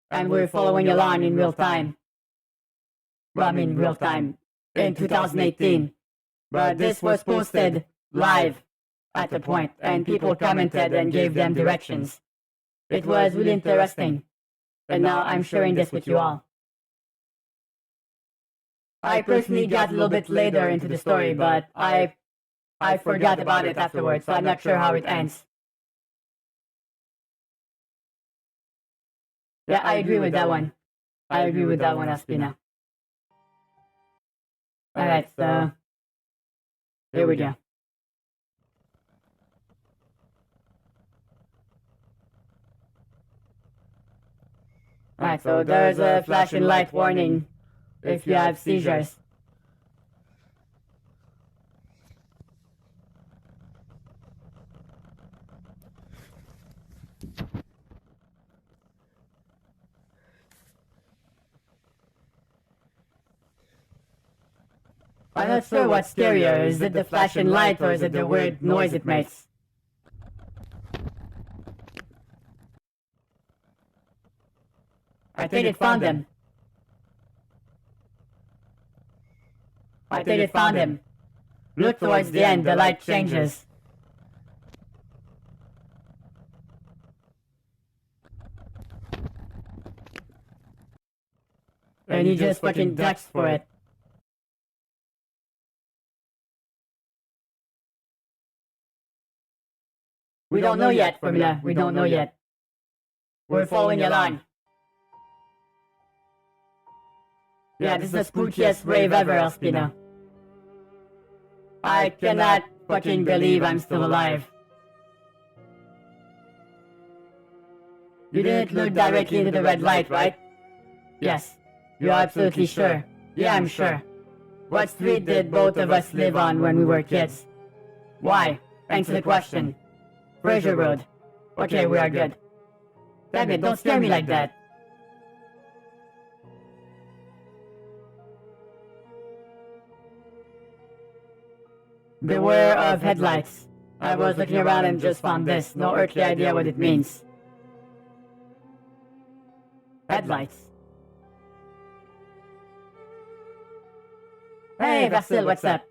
And we're following along in real time. Well, I mean real time, in 2018. But this was posted live at the point, and people commented and gave them directions. It was really interesting. And now I'm sharing this with you all. I personally got a little bit later into the story, but I forgot about it afterwards, so I'm not sure how it ends. Yeah, I agree with that one. I agree with that one, Aspina. Alright, so here we go. Alright, so there's a flashing light warning if you have seizures. I'm not sure what's scarier, is it the flashing light or is it the weird noise it makes? I think it found him. I think it found him. Look towards the end, the light changes. And he just fucking ducks for it. We don't know yet, Formula. We don't know yet. We're following along. Yeah, this is the spookiest rave ever, Aspina. I cannot fucking believe I'm still alive. You didn't look directly into the red light, right? Yes. You're absolutely sure? Yeah, I'm sure. What street did both of us live on when we were kids? Why? Answer the question. Fraser Road. Okay, we are good. Damn it, don't scare me like that. Beware of headlights. I was looking around and just found this. No earthly idea what it means. Headlights. Hey, Vasil, what's up?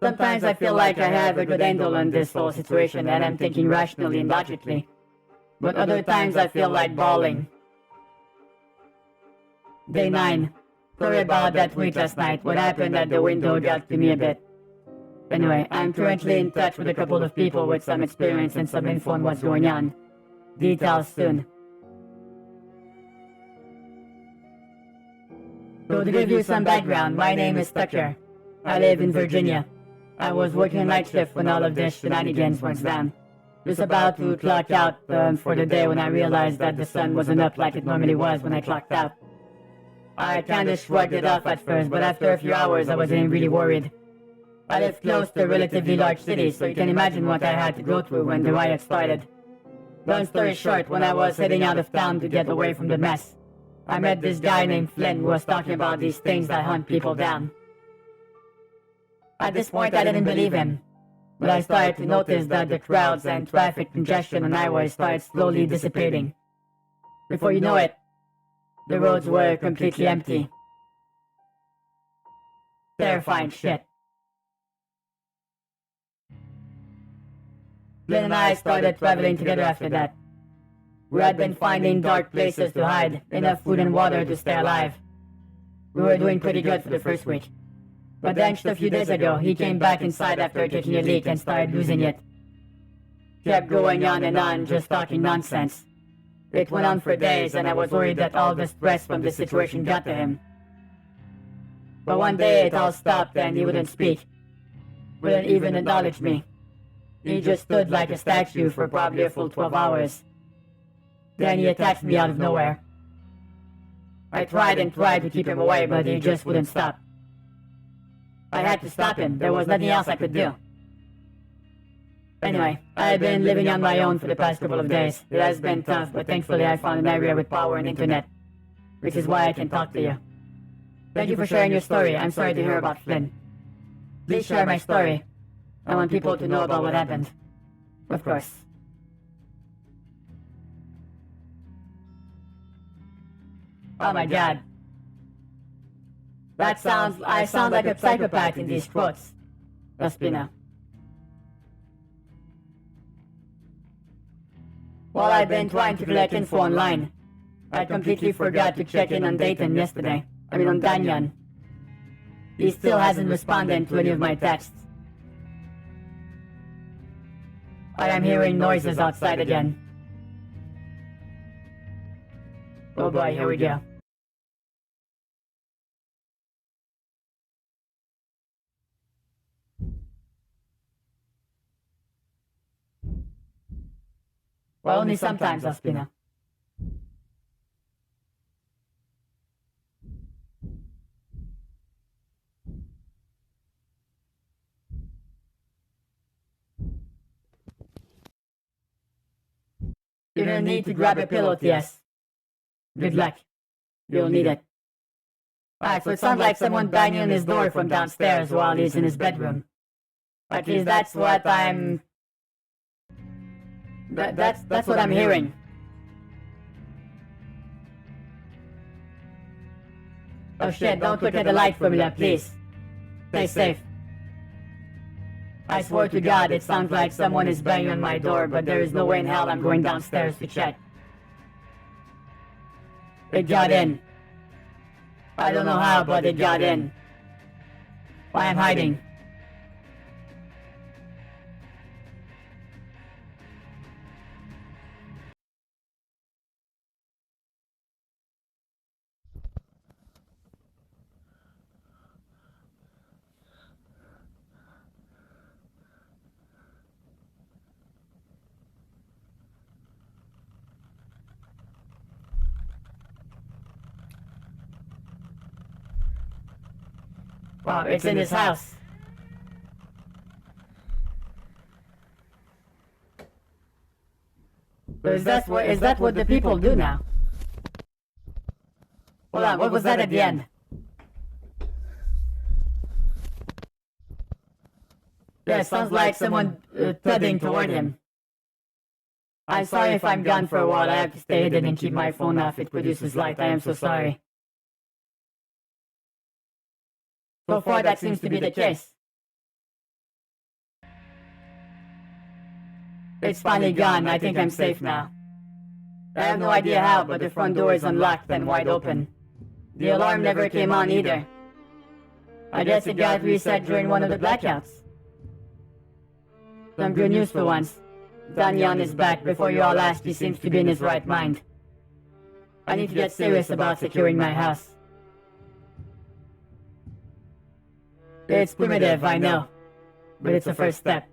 Sometimes I feel like I have a good handle on this whole situation and I'm thinking rationally and logically. But other times I feel like bawling. Day 9. Sorry about that week last night. What happened at the window got to me a bit. Anyway, I'm currently in touch with a couple of people with some experience and some info on what's going on. Details soon. So to give you some background, my name is Tucker. I live in Virginia. I was working night shift when all of this shenanigans went down. Just about to clock out for the day when I realized that the sun wasn't up like it normally was when I clocked out. I kinda shrugged it off at first, but after a few hours I was getting really worried. I live close to a relatively large city, so you can imagine what I had to go through when the riot started. Long story short, when I was heading out of town to get away from the mess, I met this guy named Flynn who was talking about these things that hunt people down. At this point I didn't believe him, but I started to notice that the crowds and traffic congestion on highways started slowly dissipating. Before you know it, the roads were completely empty. Terrifying shit. Flynn and I started traveling together after that. We had been finding dark places to hide, enough food and water to stay alive. We were doing pretty good for the first week. But then just a few days ago, he came back inside after taking a leak and started losing it. Kept going on and on, just talking nonsense. It went on for days and I was worried that all the stress from the situation got to him. But one day it all stopped and he wouldn't speak. Wouldn't even acknowledge me. He just stood like a statue for probably a full 12 hours. Then he attacked me out of nowhere. I tried and tried to keep him away, but he just wouldn't stop. I had to stop him. There was nothing else I could do. Anyway, I've been living on my own for the past couple of days. It has been tough, but thankfully I found an area with power and internet, which is why I can talk to you. Thank you for sharing your story. I'm sorry to hear about Flynn. Please share my story. I want people to know about what happened. Of course. Oh my god. I sound like a psychopath in these quotes. Ospina. While I've been trying to collect info online, I completely forgot to check in on Dayton yesterday. On Danyan. He still hasn't responded to any of my texts. I am hearing noises outside again. Oh boy, here we go. Well, only sometimes, Ospina. You're gonna need to grab a pillow, TS. Good luck. You'll need it. Alright, so it sounds like someone banging on his door from downstairs while he's in his bedroom. At least that's what I'm... That's what I'm hearing. Oh shit, don't look at the light formula, please. Stay safe. I swear to God, it sounds like someone is banging on my door, but there is no way in hell I'm going downstairs to check. It got in. I don't know how, but it got in. I am hiding. Wow, it's in his house. Is that what the people do now? Hold on, what was that at the end? Yeah, it sounds like someone thudding toward him. I'm sorry if I'm gone for a while. I have to stay hidden and keep my phone off. It produces light. I am so sorry. So far, that seems to be the case. It's finally gone. I think I'm safe now. I have no idea how, but the front door is unlocked and wide open. The alarm never came on either. I guess it got reset during one of the blackouts. Some good news for once. Danyan is back. Before you all ask, he seems to be in his right mind. I need to get serious about securing my house. It's primitive, I know, but it's a first step.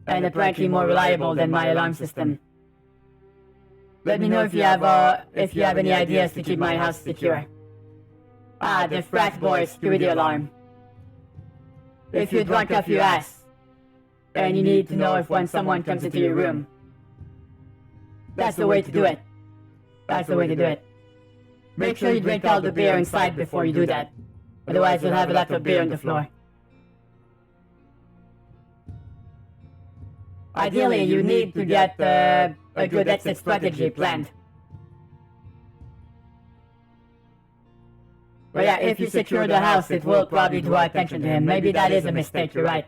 And apparently more reliable than my alarm system. Let me know if you have any ideas to keep my house secure. Ah, the frat boy security alarm. If you're drunk off your ass, and you need to know if when someone comes into your room. That's the way to do it. That's the way to do it. Make sure you drink all the beer inside before you do that. Otherwise you'll have a lot of beer on the floor. Ideally, you need to get a good exit strategy planned. But yeah, if you secure the house, it will probably draw attention to him. Maybe that is a mistake, you're right.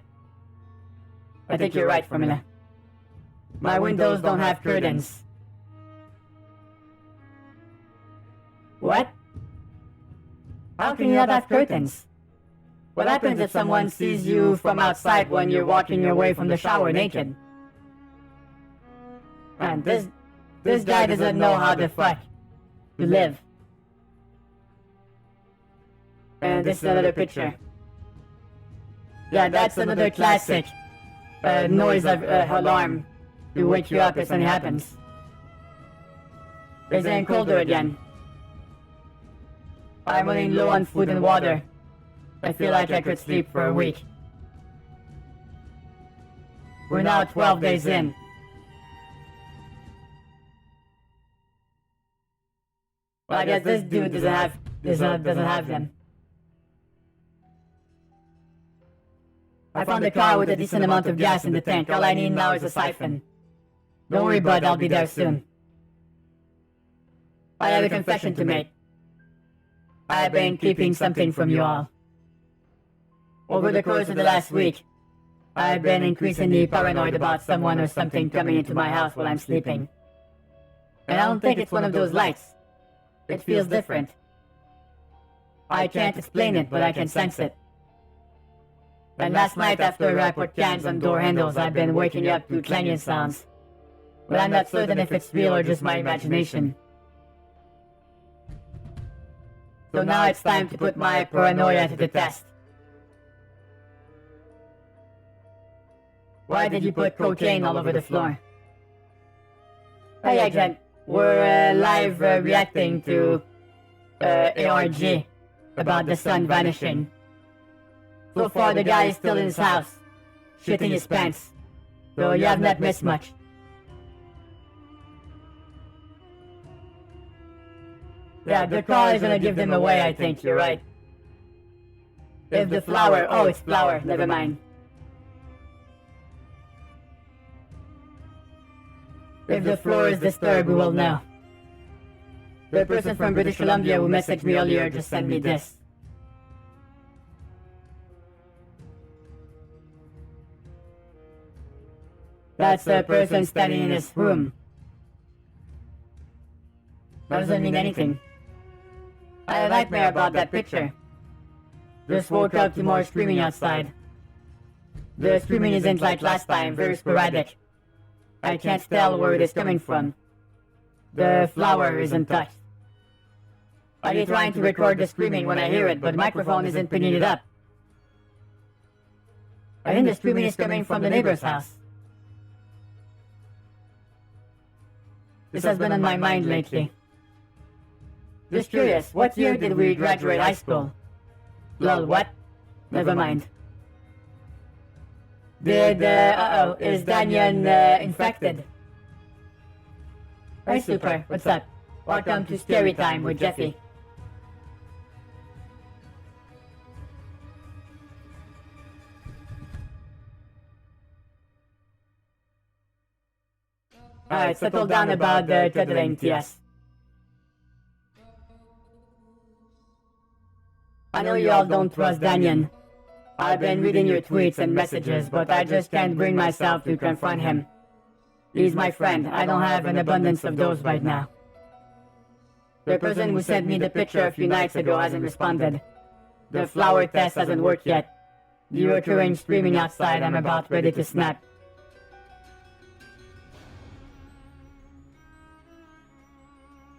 I think you're right, Formula. My windows don't have curtains. What? How can you not have curtains? What happens if someone sees you from outside when you're walking your way from the shower naked? Man, this guy doesn't know how the fuck to live. And this is another picture. Yeah, that's another classic. Noise of alarm to wake you up if something happens. It's getting colder again. I'm running low on food and water. I feel like I could sleep for a week. We're now 12 days in. Well, I guess this dude doesn't have them. I found a car with a decent amount of gas in the tank. All I need now is a siphon. Don't worry, bud, I'll be there soon. I have a confession to make. I have been keeping something from you all. Over the course of the last week, I have been increasingly paranoid about someone or something coming into my house while I'm sleeping. And I don't think it's one of those lights. It feels different. I can't explain it, but I can sense it. And last night after I put cans on door handles, I've been waking up to clanging sounds. But I'm not certain if it's real or just my imagination. So now it's time to put my paranoia to the test. Why did you put cocaine all over the floor? Hey agent, we're live reacting to ARG about the sun vanishing. So far the guy is still in his house, shitting his pants, so you have not missed much. Yeah, the car is gonna give them away, I think, you're right. If the flower, oh it's flower, never mind. If the floor is disturbed, we will know. The person from British Columbia who messaged me earlier just sent me this. That's the person standing in his room. That doesn't mean anything. I had a nightmare about that picture. Just woke up to more screaming outside. The screaming isn't like last time, very sporadic. I can't tell where it is coming from. The flower isn't touched. I'll be trying to record the screaming when I hear it, but the microphone isn't picking it up. I think the screaming is coming from the neighbor's house. This has been on my mind lately. Just curious, what year did we graduate high school? Lol, what? Never mind. Is Danyan infected? Hey Super, what's up? Welcome to Scary Time with Jeffy. Alright, settle down about the tethering, TS. I know you all don't trust Danyan. I've been reading your tweets and messages, but I just can't bring myself to confront him. He's my friend. I don't have an abundance of those right now. The person who sent me the picture a few nights ago hasn't responded. The flower test hasn't worked yet. The recurring screaming outside, I'm about ready to snap.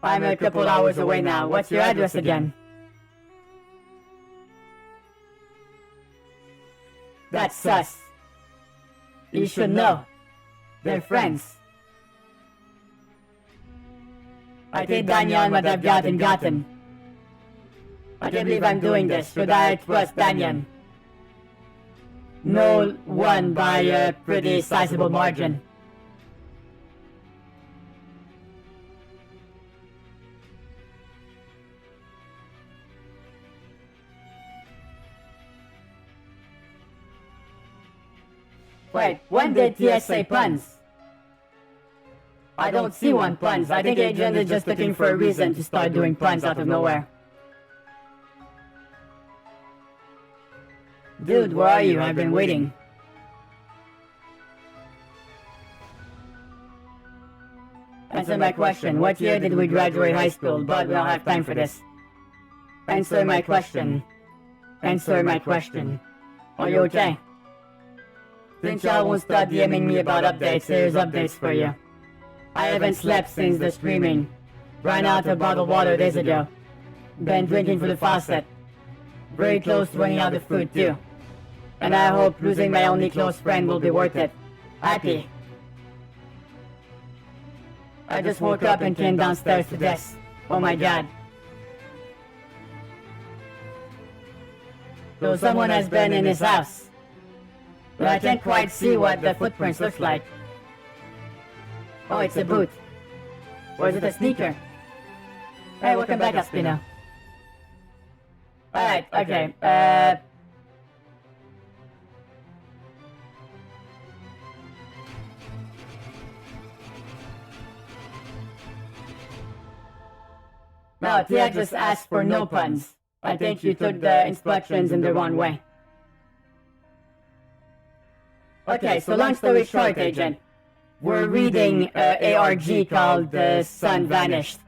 I'm a couple hours away now. What's your address again? That's sus. You should know. They're friends. I think Danyan might have gotten. I can't believe I'm doing this. Should I trust Danyan? No one by a pretty sizable margin. Wait, when did TS say puns? I don't see one puns. I think Agent is just looking for a reason to start doing puns out of nowhere. Dude, where are you? I've been waiting. Answer my question. What year did we graduate high school? But we don't have time for this. Answer my question. Answer my question. Are you okay? Since y'all won't start DMing me about updates, here's updates for you. I haven't slept since the streaming. Ran out of bottled water days ago. Been drinking from the faucet. Very close to running out of food too. And I hope losing my only close friend will be worth it. Happy. I just woke up and came downstairs to this. Oh my god. So someone has been in his house. But I can't quite see what the footprints look like. Oh, it's a boot. Or is it a sneaker? Hey, welcome back, Aspino. Alright, okay, No, Tia just asked for no puns. I think you took the instructions in the wrong way. Okay, so long story short, Agent. We're reading a ARG called The Sun Vanished.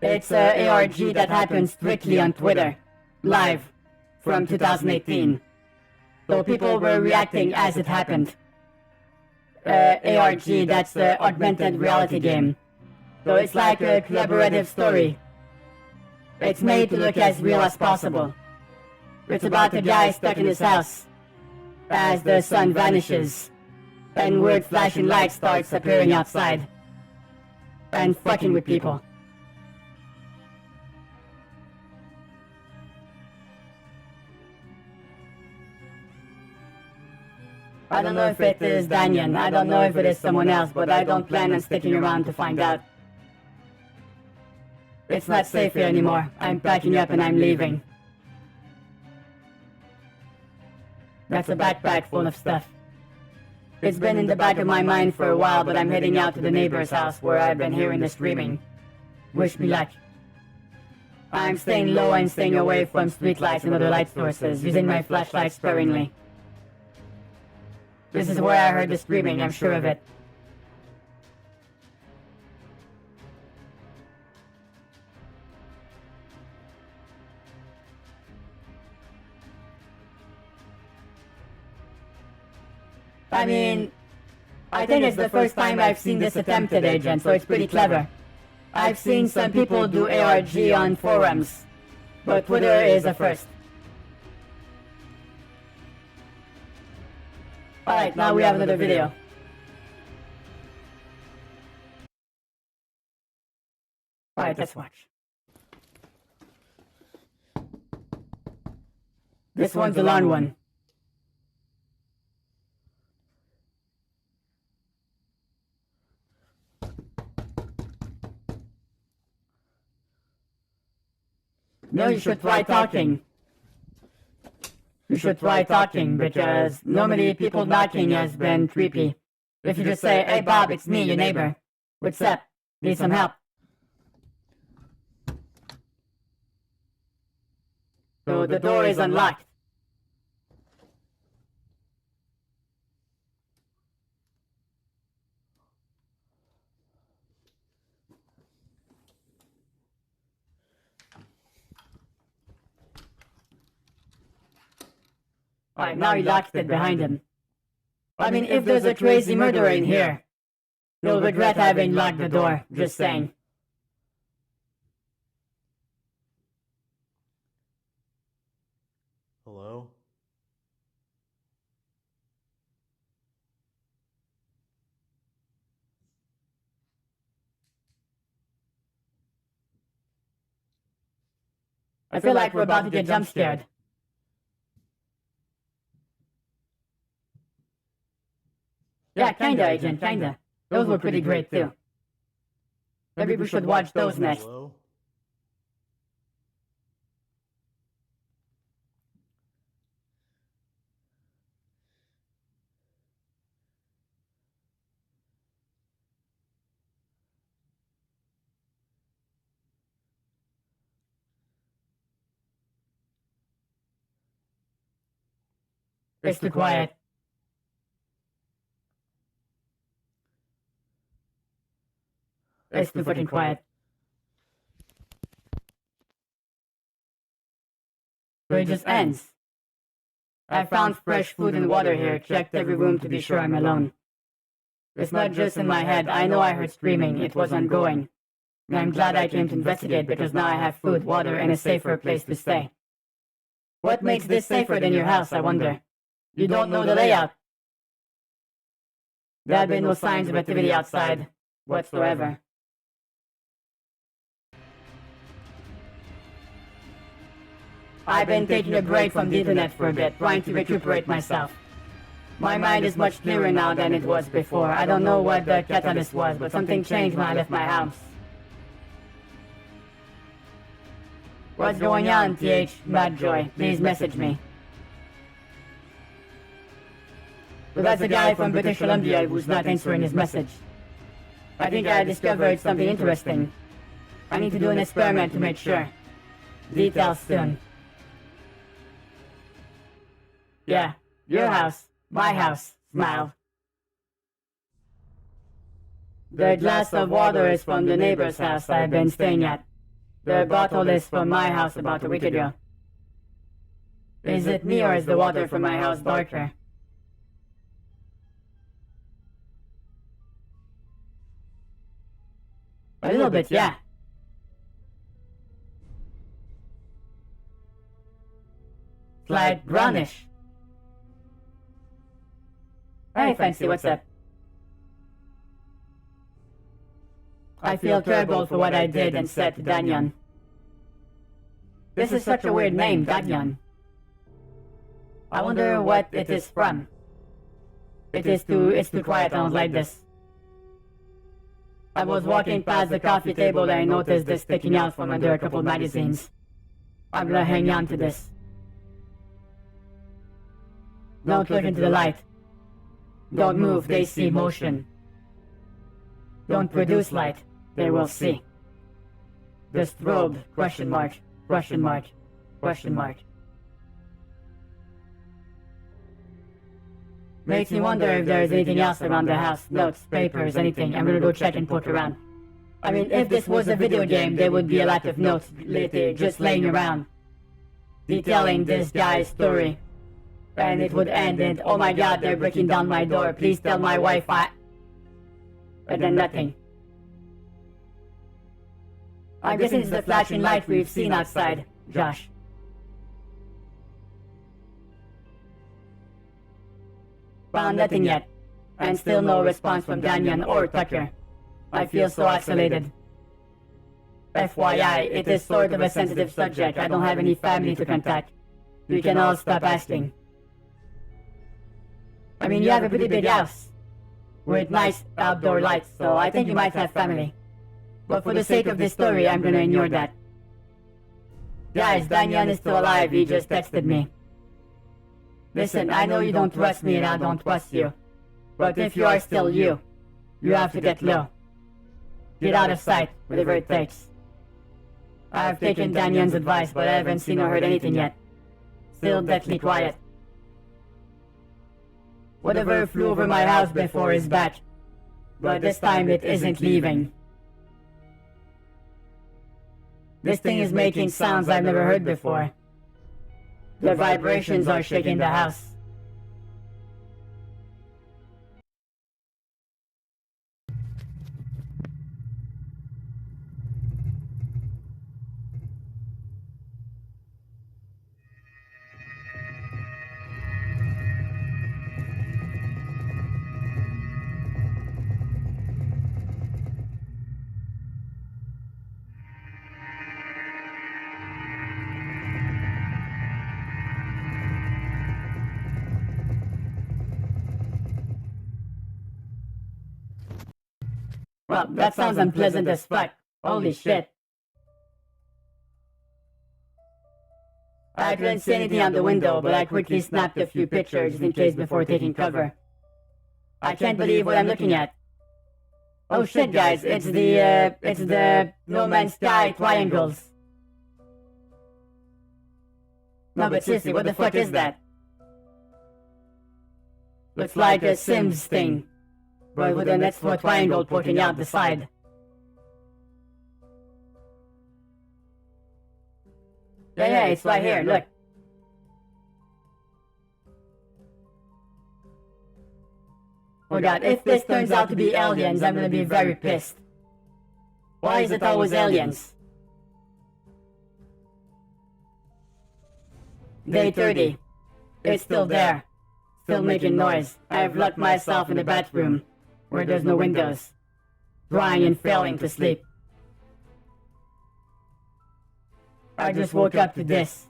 It's a ARG that happened strictly on Twitter. Live. From 2018. So people were reacting as it happened. ARG, that's the augmented reality game. So it's like a collaborative story. It's made to look as real as possible. It's about a guy stuck in his house as the sun vanishes and weird flashing lights starts appearing outside and fucking with people. I don't know if it is Danyan, I don't know if it is someone else, but I don't plan on sticking around to find out. It's not safe here anymore. I'm packing up and I'm leaving. That's a backpack full of stuff. It's been in the back of my mind for a while, but I'm heading out to the neighbor's house where I've been hearing the screaming. Wish me luck. I'm staying low and staying away from streetlights and other light sources, using my flashlight sparingly. This is where I heard the screaming, I'm sure of it. I mean, I think it's the first time I've seen this attempted, Agent, so it's pretty clever. I've seen some people do ARG on forums, but Twitter is a first. Alright, now we have another video. Alright, let's watch. This one's a long one. No, you should try talking. You should try talking, because normally people knocking has been creepy. If you just say, "Hey Bob, it's me, your neighbor. What's up? Need some help?" So the door is unlocked. Alright, now he locked it behind him. I mean, if there's a crazy murderer in here, you'll regret having locked the door, just saying. Hello? I feel like we're about to get jump scared. Yeah, kinda, Agent, kinda. Those were pretty great, too. Maybe we should watch those next. Hello? It's too quiet. It's too fucking quiet. So it just ends. I found fresh food and water here, checked every room to be sure I'm alone. It's not just in my head, I know I heard screaming, it was ongoing. And I'm glad I came to investigate because now I have food, water, and a safer place to stay. What makes this safer than your house, I wonder? You don't know the layout. There have been no signs of activity outside, whatsoever. I've been taking a break from the internet for a bit, trying to recuperate myself. My mind is much clearer now than it was before. I don't know what the catalyst was, but something changed when I left my house. What's going on, TH? Bad Joy? Please message me. So that's the guy from British Columbia who's not answering his message. I think I discovered something interesting. I need to do an experiment to make sure. Details soon. Yeah, your house, my house, smile. The glass of water is from the neighbor's house I've been staying at. The bottle is from my house about a week ago. Is it me or is the water from my house darker? A little bit, yeah. Slight brownish. Hey, Fancy, what's up? I feel terrible for what I did and said to Danyan. This is such a weird name, Danyan. I wonder what it is from. It's too quiet, I don't like this. I was walking past the coffee table and I noticed this sticking out from under a couple magazines. I'm gonna hang on to this. Don't look into the light. Don't move, they see motion. Don't produce light, they will see. The strobe, question mark, question mark, question mark. Makes me wonder if there's anything else around the house, notes, papers, anything. I'm gonna go check and poke around. I mean, if this was a video game, there would be a lot of notes just laying around, detailing this guy's story. And it would end in, "Oh my god, they're breaking down my door, please tell my wife I..." And then nothing. I'm guessing it's the flashing light we've seen outside, Josh. Found nothing yet, and still no response from Danyan or Tucker. I feel so isolated. FYI, it is sort of a sensitive subject. I don't have any family to contact. you can all stop asking. I mean, you have a pretty big house with nice outdoor lights, so I think you might have family. But for the sake of this story, I'm gonna ignore that. Guys, Danyan is still alive, he just texted me. Listen, I know you don't trust me and I don't trust you. But if you are still you, you have to get low. Get out of sight, whatever it takes. I've taken Danyan's advice, but I haven't seen or heard anything yet. Still deathly quiet. Whatever flew over my house before is back. But this time it isn't leaving. This thing is making sounds I've never heard before. The vibrations are shaking the house. Well, that sounds unpleasant as fuck. Holy shit. I couldn't see anything out the window, but I quickly snapped a few pictures just in case before taking cover. I can't believe what I'm looking at. Oh shit, guys, it's the No Man's Sky triangles. No, but seriously, what the fuck is that? Looks like a Sims thing, but with an extra triangle poking out the side. Yeah, it's right here, look. Oh god, if this turns out to be aliens, I'm gonna be very pissed. Why is it always aliens? Day 30. It's still there. Still making noise. I've locked myself in the bathroom, where there's no windows. Trying and failing to sleep. I just woke up to this.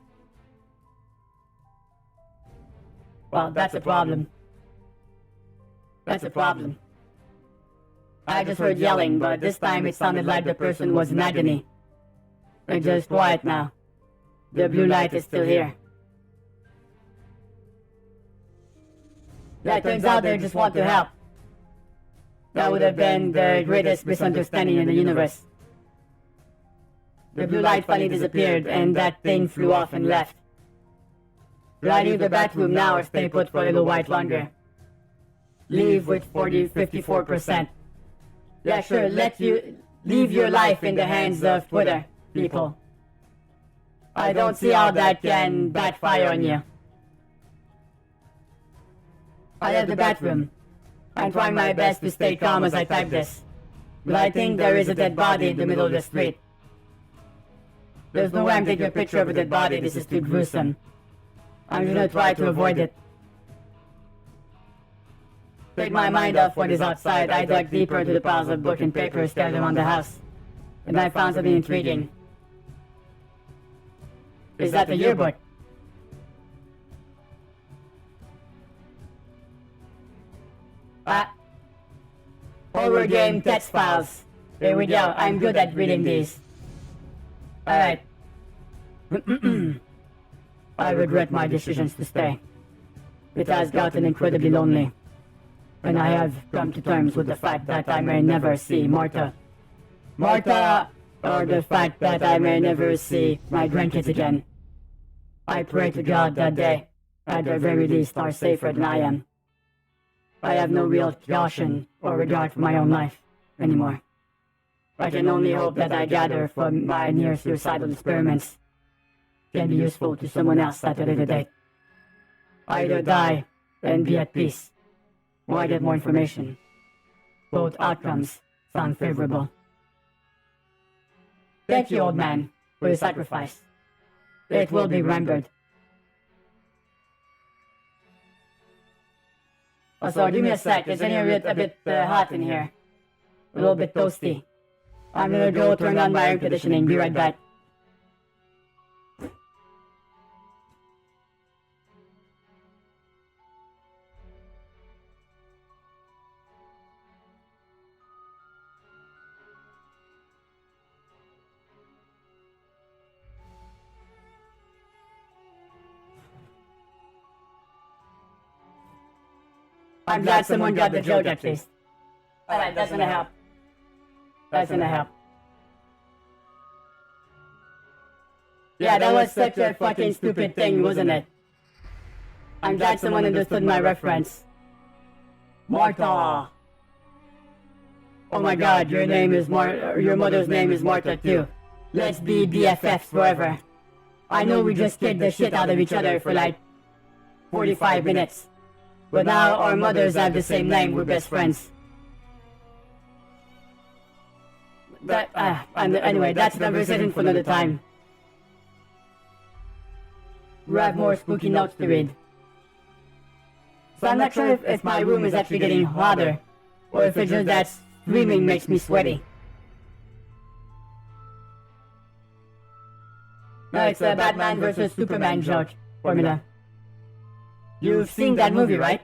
Well, that's a problem. That's a problem. I just heard yelling, but this time it sounded like the person was in agony. They're just quiet now. The blue light is still here. Yeah, it turns out they just want to help. That would have been the greatest misunderstanding in the universe. The blue light finally disappeared, and that thing flew off and left. Will I leave the bathroom now or stay put for a little while longer? Leave with 54%. Yeah, sure, leave your life in the hands of Twitter, people. I don't see how that can backfire on you. I left the bathroom. I'm trying my best to stay calm as I type this, but I think there is a dead body in the middle of the street. There's no way I'm taking a picture of a dead body, this is too gruesome. I'm gonna try to avoid it. Take my mind off what is outside, I dug deeper into the piles of book and papers scattered around the house, and I found something intriguing. Is that a yearbook? Horror game text files. Here we go, I'm good at reading these. Alright. I regret my decisions to stay. It has gotten incredibly lonely. And I have come to terms with the fact that I may never see Marta. Or the fact that I may never see my grandkids again. I pray to God that they, at the very least, are safer than I am. I have no real caution or regard for my own life anymore. I can only hope that I gather from my near-suicidal experiments can be useful to someone else at a later date. Either die and be at peace, or I get more information. Both outcomes sound favorable. Thank you, old man, for your sacrifice. It will be remembered. Also, give me a sec, it's getting a bit hot in here. A little bit toasty. I'm gonna go turn on my air conditioning, be right back. I'm glad someone got the joke at least. Alright, that's gonna help. That's gonna help. Yeah, that was such a fucking stupid thing, wasn't it? I'm glad someone understood my reference. Martha! Oh my god, your mother's name is Martha too. Let's be BFFs forever. I know we just kicked the shit out of each other for like 45 minutes. But now our mothers have the same name, we're best friends. Anyway, that's a conversation for another time. We have more spooky notes to read. So I'm not sure if my room is actually getting hotter, or if it's just that streaming makes me sweaty. No, it's a Batman versus Superman joke formula. You've seen that movie, right?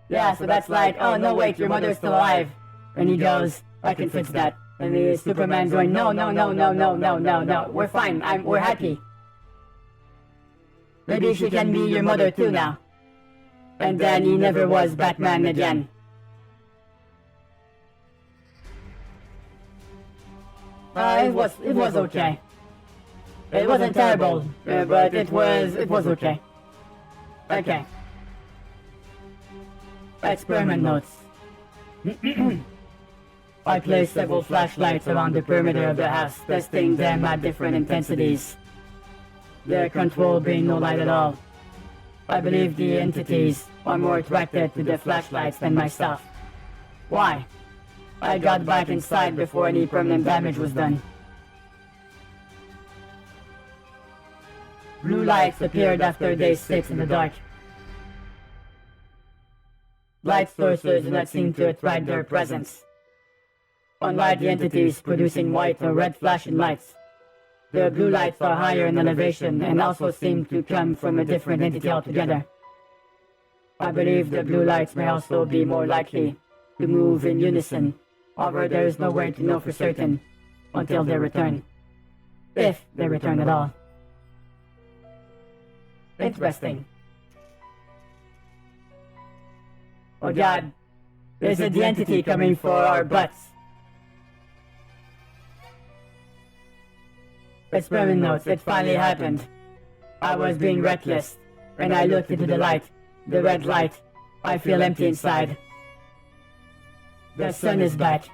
Yeah, so that's like, oh no wait, your mother's still alive. And he goes, I can fix that. And the Superman's going, no, we're fine, we're happy. Maybe she can be your mother too now. And then he never was Batman again. It was okay. It wasn't terrible, but it was okay. Okay. Experiment notes. I placed several flashlights around the perimeter of the house, testing them at different intensities. Their control being no light at all. I believe the entities are more attracted to the flashlights than myself. Why? I got back inside before any permanent damage was done. Blue lights appeared after day 6 in the dark. Light sources do not seem to attract their presence. Unlike the entities producing white or red flashing lights, the blue lights are higher in elevation and also seem to come from a different entity altogether. I believe the blue lights may also be more likely to move in unison, however there is no way to know for certain until they return. If they return at all. Interesting. Oh god, there's a entity coming for our butts. Experiment notes, it finally happened. I was being reckless. When I looked into the light, the red light, I feel empty inside. The sun is back.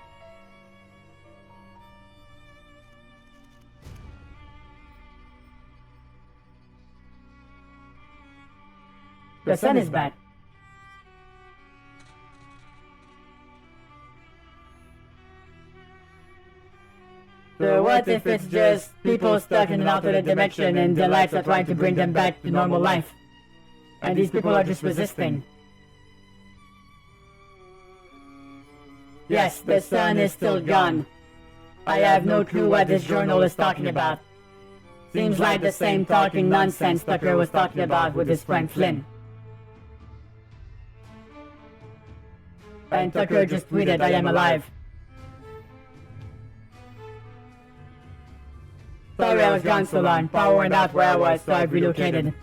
The sun is back. So what if it's just people stuck in an alternate dimension and the lights are trying to bring them back to normal life? And these people are just resisting. Yes, the sun is still gone. I have no clue what this journal is talking about. Seems like the same talking nonsense Tucker was talking about with his friend Flynn. And Tucker just tweeted, I am alive. Sorry I was gone so long, power went out where I was, so I've relocated.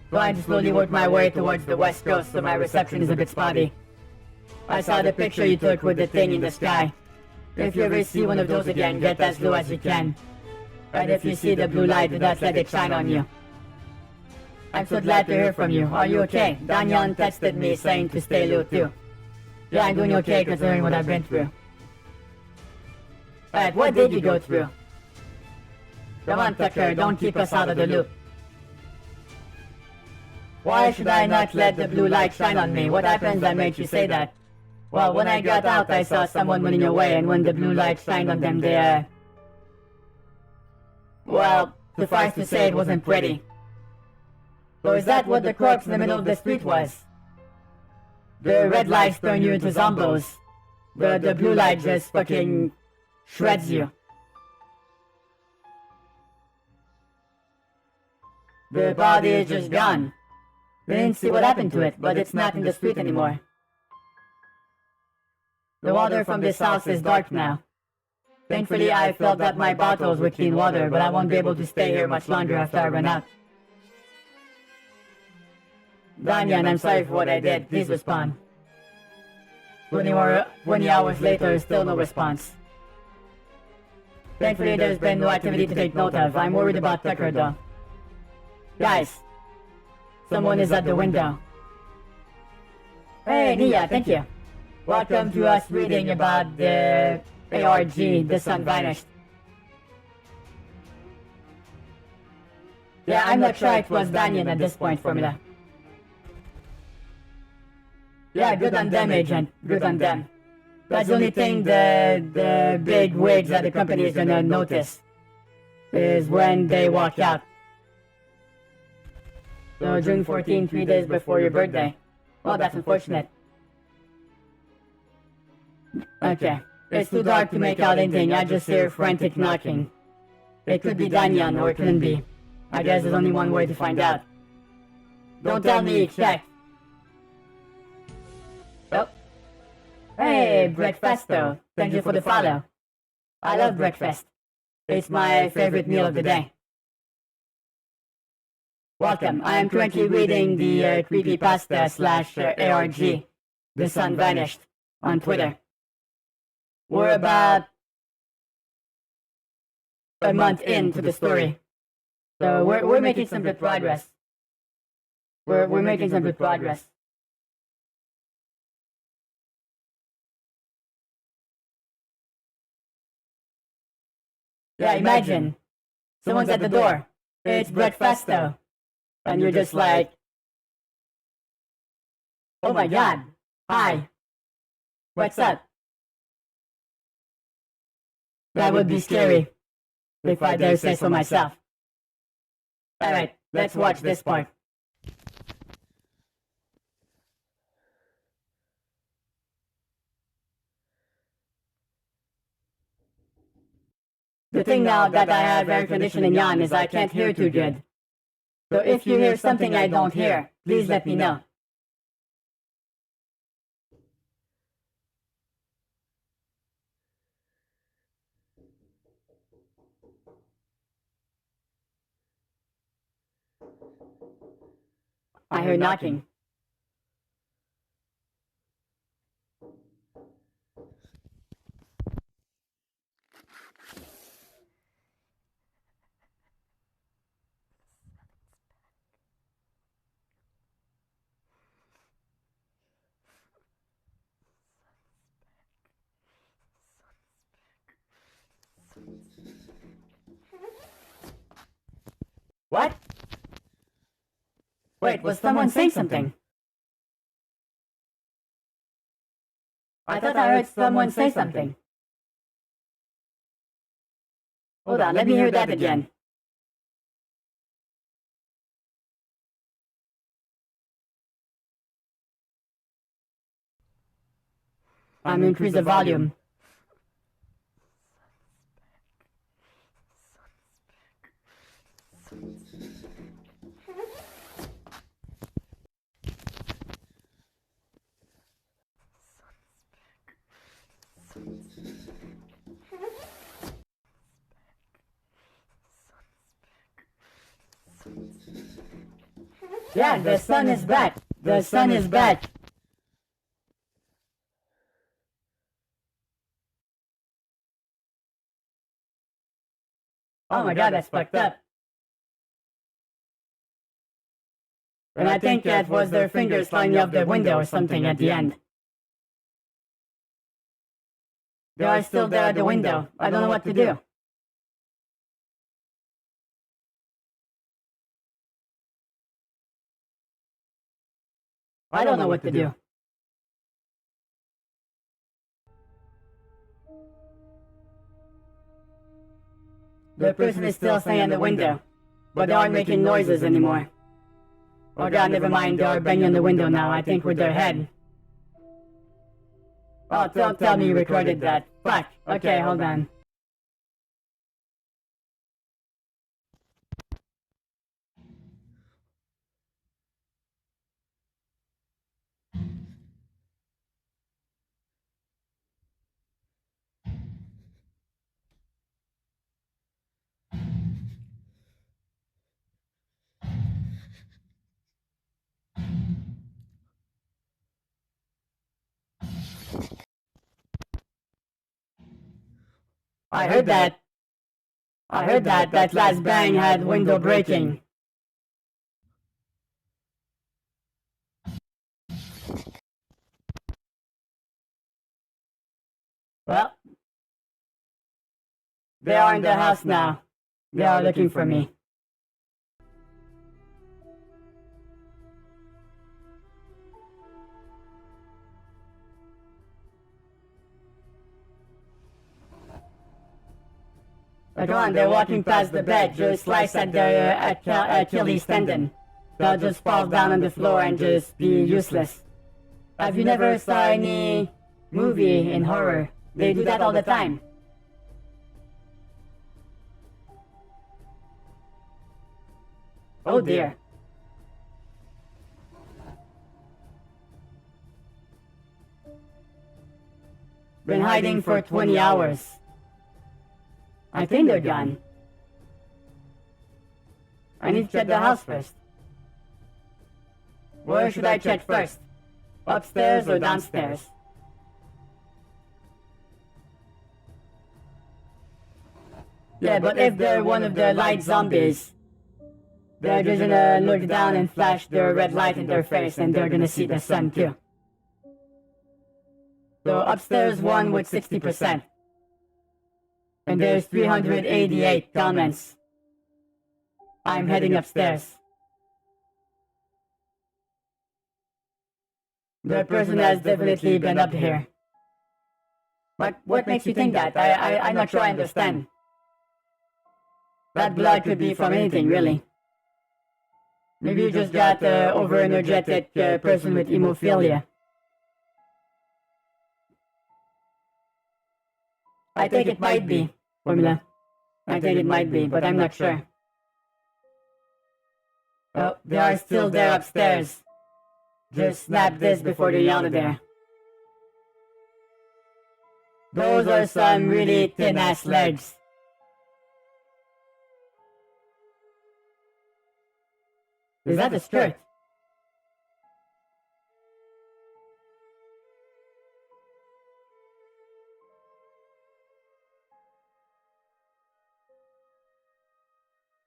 Trying to slowly work my way towards the west coast so my reception is a bit spotty. I saw the picture you took with the thing in the sky. If you ever see one of those again, get as low as you can. And if you see the blue light, do not let it shine on you. I'm so glad to hear from you. Are you okay? Danyon texted me saying to stay low too. Yeah, I'm doing okay considering what I've been through. Alright, what did you go through? Come on, Tucker, don't keep us out of the loop. Why should I not let the blue light shine on me? What happened that made you say that? Well, when I got out, I saw someone running away, and when the blue light shined on them, they, well, suffice to say it wasn't pretty. So is that what the corpse in the middle of the street was? The red lights turn you into zombos. The blue light just fucking shreds you. The body is just gone. We didn't see what happened to it, but it's not in the street anymore. The water from this house is dark now. Thankfully, I filled up my bottles with clean water, but I won't be able to stay here much longer after I run out. Danyan, I'm sorry for what I did. Please respond. 20 hours later, still no response. Thankfully, there's been no activity to take note of. I'm worried about Tucker, though. Guys, someone is at the window. Hey, Nia, thank you. Welcome to us reading about the ARG, The Sun Vanished. Yeah, I'm not sure it was Danyan at this point, Formula. Yeah, good on them, Agent. Good on them. That's the only thing the big wigs at the company is gonna notice, is when they walk out. So June 14, 3 days before your birthday. Well, that's unfortunate. Okay. It's too dark to make out anything. I just hear frantic knocking. It could be Danyan, or it couldn't be. I guess there's only one way to find out. Don't tell me, check. Oh. Hey, Breakfasto. Thank you for the follow. I love breakfast. It's my favorite meal of the day. Welcome. I am currently reading the creepypasta/ARG, The Sun Vanished, on Twitter. We're about a month into the story, so we're making some good progress. We're making some good progress. Yeah, imagine someone's at the door. It's Breakfasto, and you're just like, "Oh my God, hi, what's up?" That would be scary, if I dare say so myself. Alright, let's watch this part. The thing now that I have air conditioning on is I can't hear too good. So if you hear something I don't hear, please let me know. I hear knocking. What? Wait, was someone saying something? I thought I heard someone say something. Hold on, let me hear that again. I'm increase the volume. Yeah, the sun is back. The sun is back. Oh my God, that's fucked up. And I think that was their fingers sliding off the window or something at the end. They are still there at the window. I don't know what to do. I don't know what to do. The person is still staying at the window, but they aren't making noises anymore. Oh God, never mind, they are banging on the window now. I think with their head. Oh, don't tell me you recorded that. Fuck. Okay, hold on. I heard that. I heard that last bang had window breaking. Well, they are in the house now. They are looking for me. But on, they're walking past the bed, just slice at their Achilles tendon. They'll just fall down on the floor and just be useless. Have you never saw any movie in horror? They do that all the time. Oh dear. Been hiding for 20 hours. I think they're gone. I need to check the house first. Where should I check first? Upstairs or downstairs? Yeah, but if they're one of the light zombies, they're just gonna look down and flash their red light in their face and they're gonna see the sun too. So upstairs one with 60%. And there's 388 comments. I'm heading upstairs. The person has definitely been up here. But what makes you think that? I'm not sure I understand. That blood could be from anything, really. Maybe you just got an over-energetic person with hemophilia. I think it might be, Formula. I think it might be, but I'm not sure. Oh, they are still there upstairs. Just snap this before they're out of there. Those are some really thin-ass legs. Is that a skirt?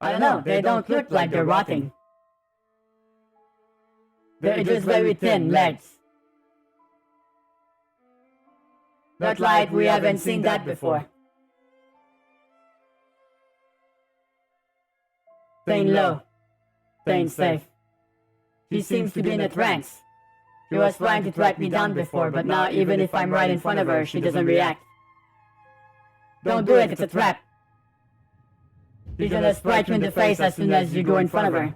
I don't know, they don't look like they're rotting. They're just very thin legs. Look like we haven't seen that before. Staying low. Staying safe. She seems to be in a trance. She was trying to track me down before, but now even if I'm right in front of her, she doesn't react. Don't do it, it's a trap. She's gonna strike you in the face as soon as you go in front of her.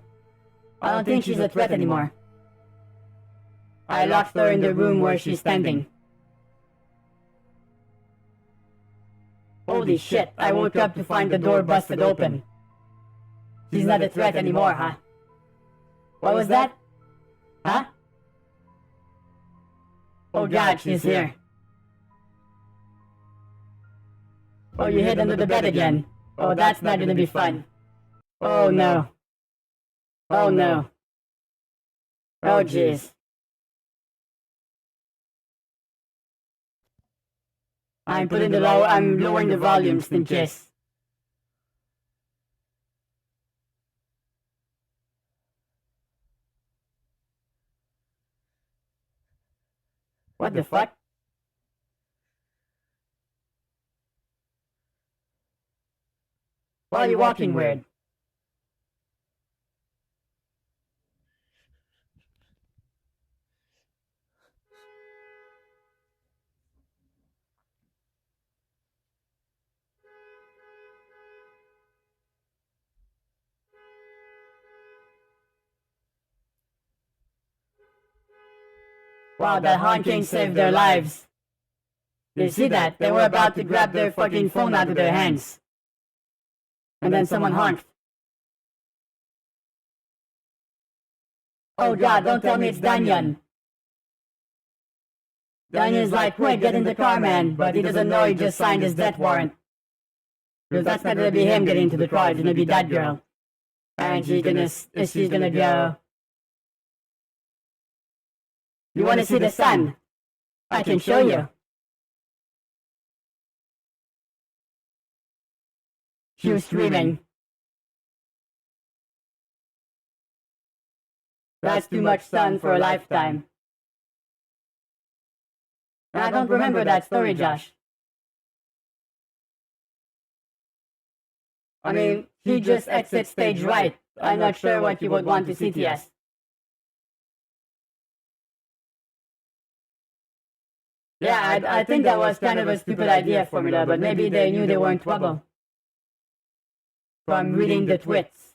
I don't think she's a threat anymore. I locked her in the room where she's standing. Holy shit, I woke up to find the door busted open. She's not a threat anymore, huh? What was that? Huh? Oh god, she's here. Oh, you hid under the bed again. Oh, that's not gonna be fun. Oh no. Oh no. Oh jeez. I'm lowering the volumes in case. What the fuck? Why are you walking weird? Wow, that honking saved their lives. You see that? They were about to grab their fucking phone out of their hands. And then someone honked. Oh god, don't tell me it's Danyan. Danyan's like, quick, get in the car, man. But he doesn't know he just signed his death warrant. Because that's not gonna be him getting into the car, it's gonna be that girl. And she's gonna go. You wanna see the sun? I can show you. Cue streaming. That's too much sun for a lifetime. I don't remember that story, Josh. I mean, he just exits stage right. I'm not sure what you would want to see, TS. Yeah, I think that was kind of a stupid idea, Formula, but maybe they knew they were in trouble. From reading the tweets.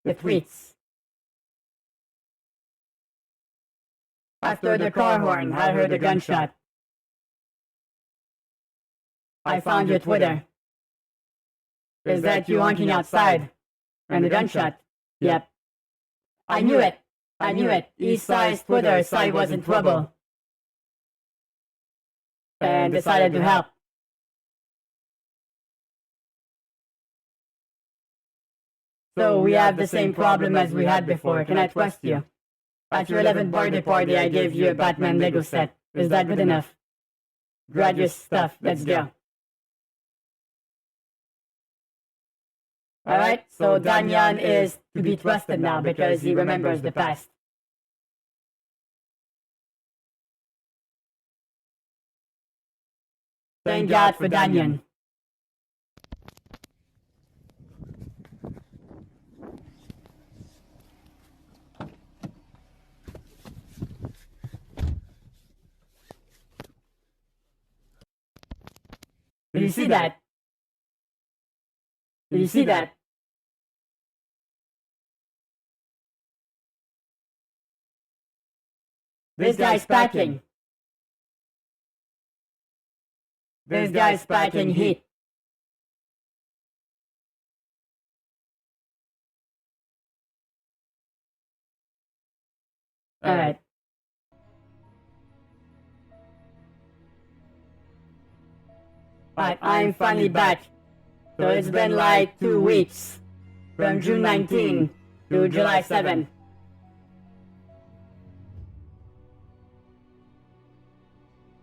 The tweets. After the car horn, I heard a gunshot. I found your Twitter. Is that you honking outside? And the gunshot? Yep. I knew it. I knew it. East Side's Twitter side was in trouble. And decided to help. So we have the same problem as we had before. Can I trust you? At your 11th birthday party, I gave you a Batman Lego set. Is that good enough? Grab your stuff. Let's go. Alright, so Danyan is to be trusted now because he remembers the past. Thank God for Danyan. Did you see that? Did you see that? This guy's packing. This guy's packing heat. Alright. But I'm finally back. So it's been like 2 weeks. From June 19 to July 7.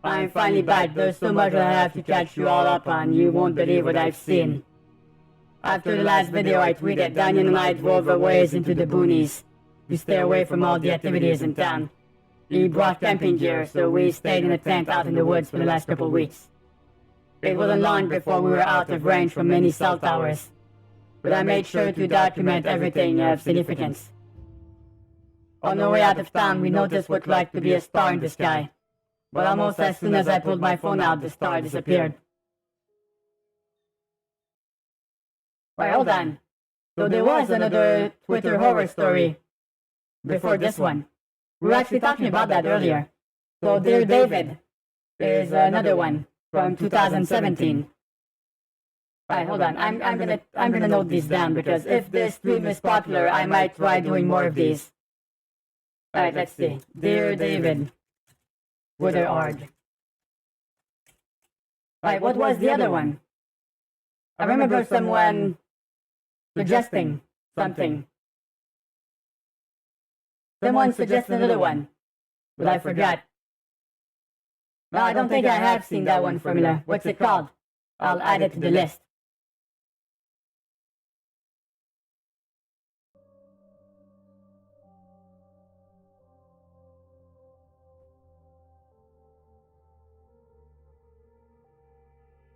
I'm finally back. There's so much I have to catch you all up on. You won't believe what I've seen. After the last video I tweeted, Daniel and I drove a ways into the boonies to stay away from all the activities in town. He brought camping gear, so we stayed in a tent out in the woods for the last couple weeks. It wasn't long before we were out of range from many cell towers, but I made sure to document everything of significance. On the way out of town, we noticed what looked like to be a star in the sky, but almost as soon as I pulled my phone out, the star disappeared. Wait, hold on. So there was another Twitter horror story before this one. We were actually talking about that earlier. So Dear David is another one from 2017. Alright, hold on. I'm gonna note these down because if this stream is popular, I might try doing more of these. Alright, let's see. Dear David. Wither Ard. Alright, what was the other one? I remember someone suggesting something. Someone suggested another one, but I forgot. No, I don't think I have seen that one, Formula. What's it called? I'll add it to the list.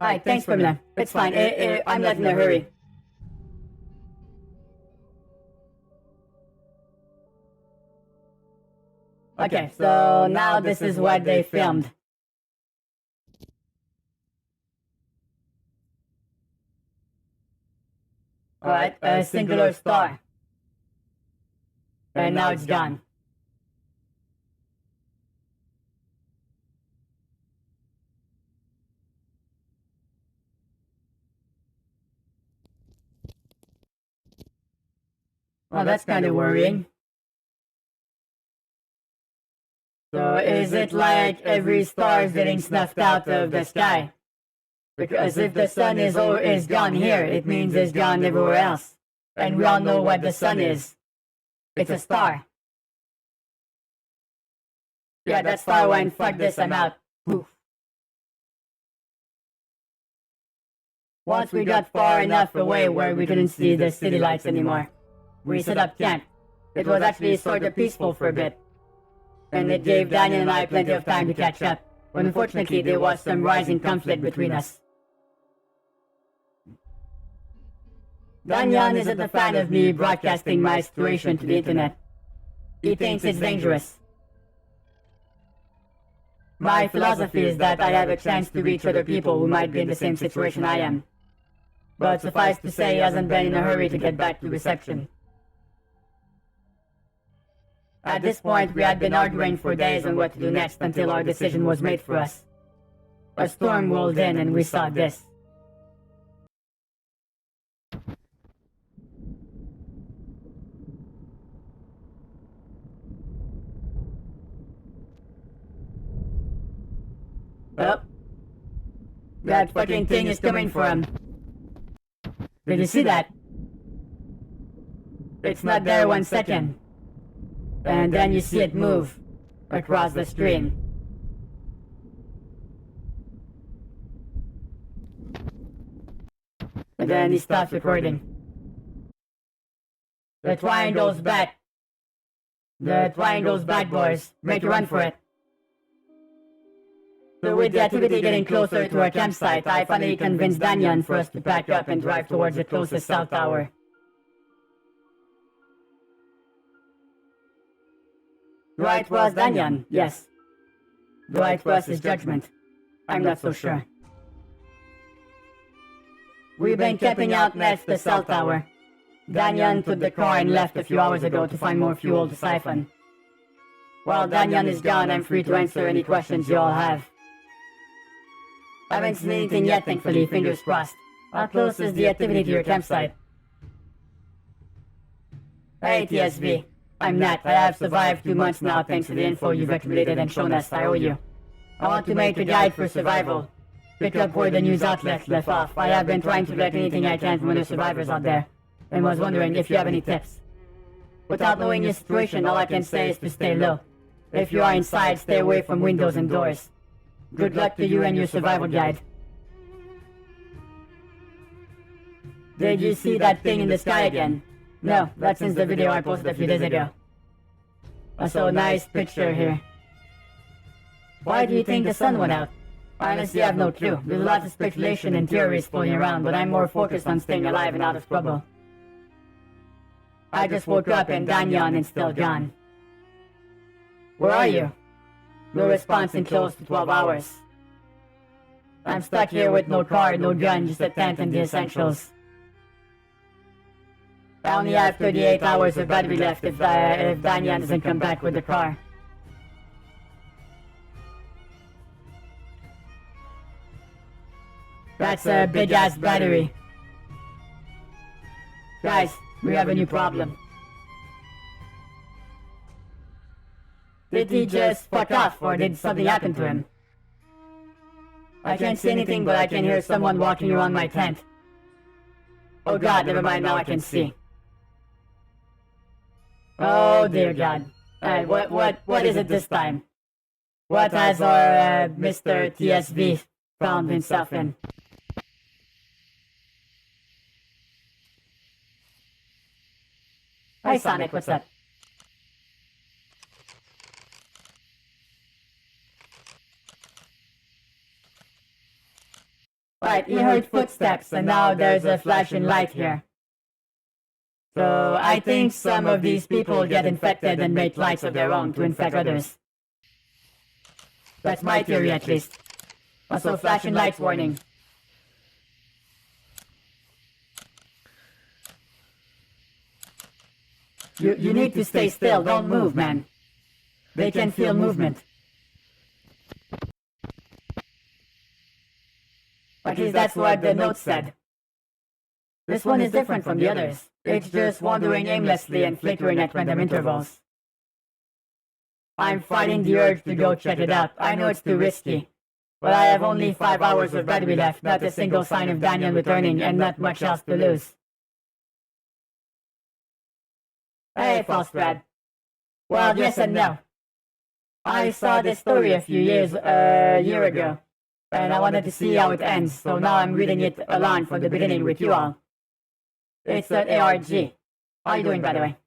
Alright, thanks, Formula. It's fine. I'm not in a hurry. Okay, so now this is what they filmed. Alright, a singular star. And now it's gone. Well, that's kind of worrying. So is it like every star is getting snuffed out of the sky? Because if the sun is gone here, it means it's gone everywhere else. And we all know what the sun is. It's a star. Yeah, that star went, fuck this, I'm out. Poof. Once we got far enough away where we couldn't see the city lights anymore, we set up camp. It was actually sort of peaceful for a bit, and it gave Daniel and I plenty of time to catch up. But unfortunately, there was some rising conflict between us. Daniel isn't a fan of me broadcasting my situation to the internet. He thinks it's dangerous. My philosophy is that I have a chance to reach other people who might be in the same situation I am. But suffice to say, he hasn't been in a hurry to get back to reception. At this point, we had been arguing for days on what to do next until our decision was made for us. A storm rolled in and we saw this. Oh. That fucking thing is coming for him. Did you see that? It's not there 1 second. And then you see it move across the stream. And then he stops recording. The triangle's back. The triangle's back, boys. Make a run for it. So with the activity getting closer to our campsite, I finally convinced Danyan for us to pack up and drive towards the closest cell tower. Do I trust Danyan? Yes. Do I trust his judgment? I'm not so sure. We've been camping out next to the cell tower. Danyan took the car and left a few hours ago to find more fuel to siphon. While Danyan is gone, I'm free to answer any questions you all have. I haven't seen anything yet, thankfully, fingers crossed. How close is the activity to your campsite? Hey, TSV. I'm Nat. I have survived 2 months now thanks to the info you've accumulated and shown us. I owe you. I want to make a guide for survival. Pick up where the news outlet left off. I have been trying to get anything I can from other survivors out there, and was wondering if you have any tips. Without knowing your situation, all I can say is to stay low. If you are inside, stay away from windows and doors. Good luck to you and your survival guide. Did you see that thing in the sky again? No, that's since the video I posted a few days ago. I saw a nice picture here. Why do you think the sun went out? I honestly have no clue. There's a lot of speculation and theories floating around, but I'm more focused on staying alive and out of trouble. I just woke up and Danyan is still gone. Where are you? No response in close to 12 hours. I'm stuck here with no car, no gun, just a tent and the essentials. I only have 38 hours of battery left if Danyan doesn't come back with the car. That's a big-ass battery. Guys, we have a new problem. Did he just fuck off, or did something happen to him? I can't see anything, but I can hear someone walking around my tent. Oh god, never mind, now I can see. Oh dear god. Alright, what is it this time? What has our, Mr. TSV found himself in? Hi Sonic, what's up? Right, he heard footsteps and now there's a flashing light here. So I think some of these people get infected and make lights of their own to infect others. That's my theory at least. Also flashing lights warning. You need to stay still, don't move, man. They can feel movement. At least that's what the note said. This one is different from the others. It's just wandering aimlessly and flickering at random intervals. I'm fighting the urge to go check it out. I know it's too risky. But I have only 5 hours of battery left, not a single sign of Daniel returning, and not much else to lose. Hey, Falstrad. Well, yes and no. I saw this story a year ago. and I wanted to see how it ends, so now I'm reading it along from the beginning with you all. It's an ARG. How are you doing, by the way?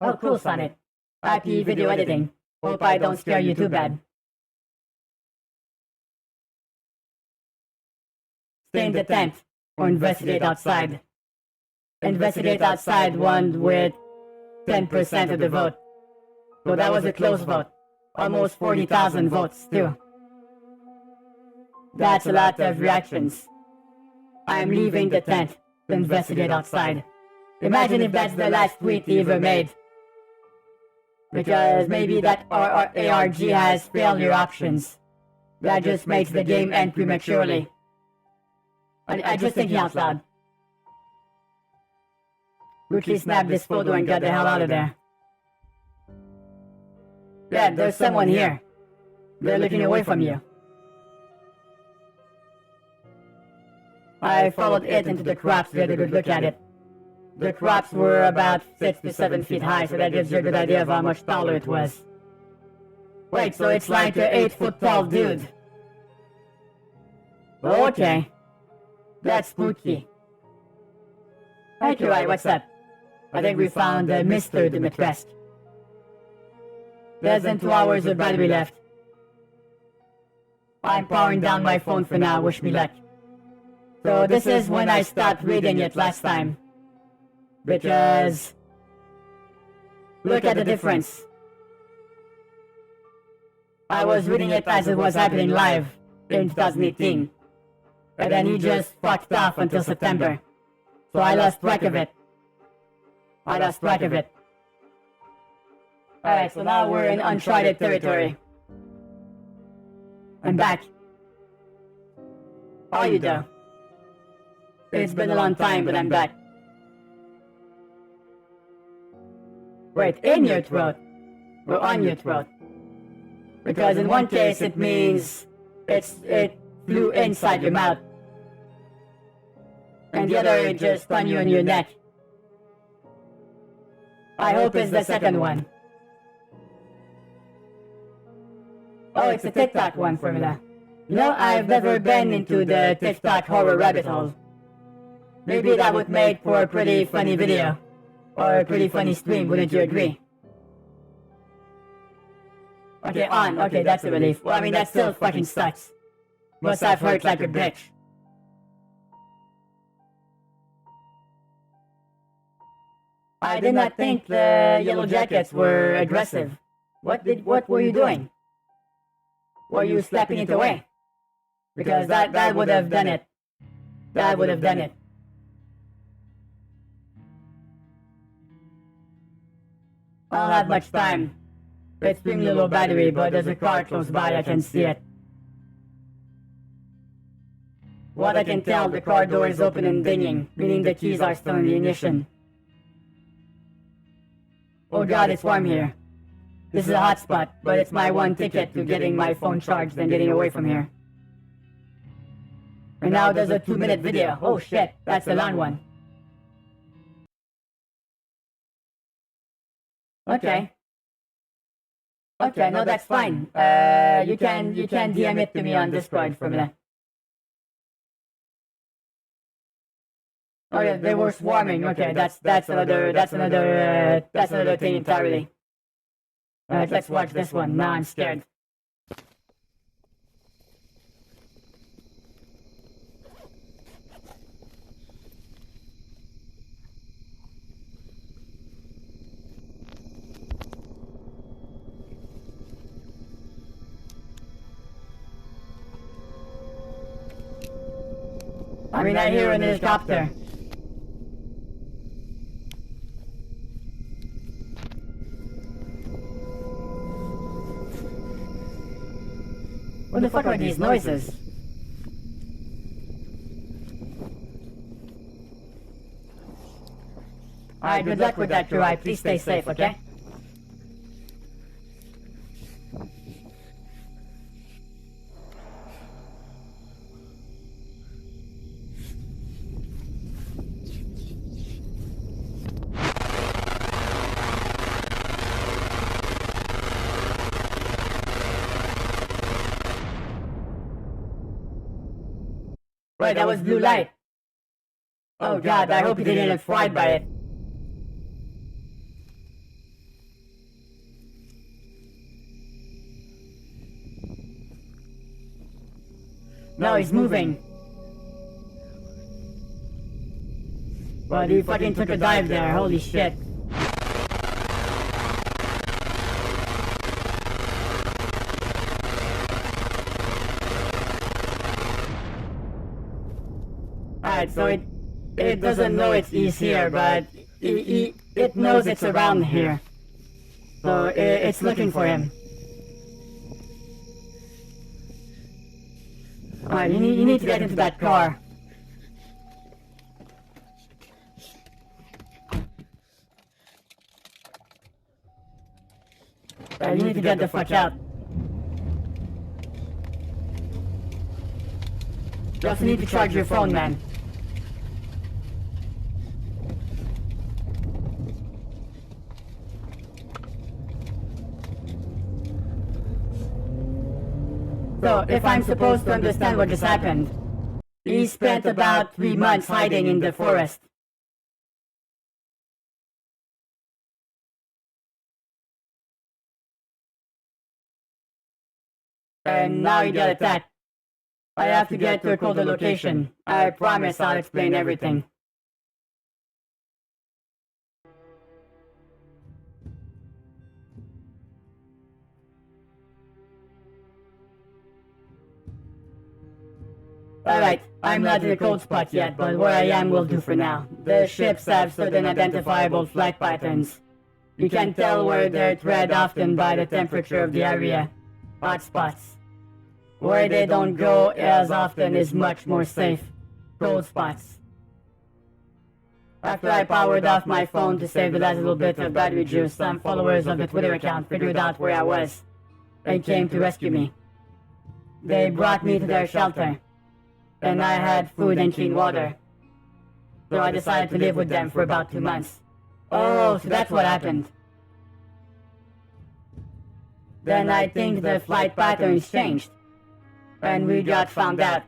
Oh, cool, Sonnet. Happy video editing. Hope I don't scare you too bad. Stay in the tent, or investigate outside. Investigate outside won with 10% of the vote. So that was a close vote. Almost 40,000 votes, too. That's a lot of reactions. I'm leaving the tent to investigate outside. Imagine if that's the last tweet he ever made. Because maybe that ARG has failure options. That just makes the game end prematurely. I just thinking out loud. Quickly snap this photo and get the hell out of there. Yeah, there's someone here. They're looking away from you. I followed it into the crops to get a good look at it. The crops were about 6 to 7 feet high, so that gives you a good idea of how much taller it was. Wait, so it's like an 8-foot tall dude. Okay. That's spooky. Hey, Kirai, what's up? I think we found Mr. Dimitrescu. Less than 2 hours of battery left. I'm powering down my phone for now, wish me luck. So this is when I stopped reading it last time. Because... look at the difference. I was reading it as it was happening live in 2018. And then he just fucked off until September. So I lost track of it. Alright, so now we're in uncharted territory. I'm back. How are you, though? It's been a long time, but I'm back. Wait, in your throat? Or on your throat? Because in one case it means it flew inside your mouth. And the other it just on you on your neck. I hope it's the second one. Oh, it's a TikTok one, Formula. You know, I've never been into the TikTok horror rabbit hole. Maybe that would make for a pretty funny video. Or a pretty funny stream, wouldn't you agree? Okay, on. Okay, that's a relief. Well, I mean, that still fucking sucks. Must have hurt like a bitch. I did not think the Yellow Jackets were aggressive. What were you doing? Were you slapping it away? Because that would have done it. That would have done it. I don't have much time. It's extremely low battery, but there's a car close by, I can see it. What I can tell, the car door is open and dinging, meaning the keys are still in the ignition. Oh god, it's warm here. This is a hot spot, but it's my one ticket to getting my phone charged and getting away from here. And now there's a 2-minute video. Oh shit, that's a long one. Okay. Okay, no, that's fine. You can DM it to me on Discord for a minute. Oh yeah, they were swarming. Okay, that's another thing entirely. Alright, let's watch this one. Now I'm scared. I mean, I hear an helicopter. What the fuck are these noises? Alright, good luck with that, Kurai. Please stay safe, okay? Wait, that was blue light. Oh god, I hope he didn't get fried by it. No, he's moving. But he fucking took a dive there, holy shit. Alright, so it doesn't know it's here, but it knows it's around here. So it's looking for him. Alright, you need to get into that car. You need to get the fuck out. You also need to charge your phone, man. So, if I'm supposed to understand what just happened, he spent about 3 months hiding in the forest. And now he got attacked. I have to get to a colder location. I promise I'll explain everything. Alright, I'm not in a cold spot yet, but where I am will do for now. The ships have certain identifiable flight patterns. You can tell where they're tread often by the temperature of the area. Hot spots. Where they don't go as often is much more safe. Cold spots. After I powered off my phone to save the last little bit of battery juice, some followers of the Twitter account figured out where I was and came to rescue me. They brought me to their shelter, and I had food and clean water. So I decided to live with them for about 2 months. Oh, so that's what happened. Then I think the flight patterns changed, and we got found out,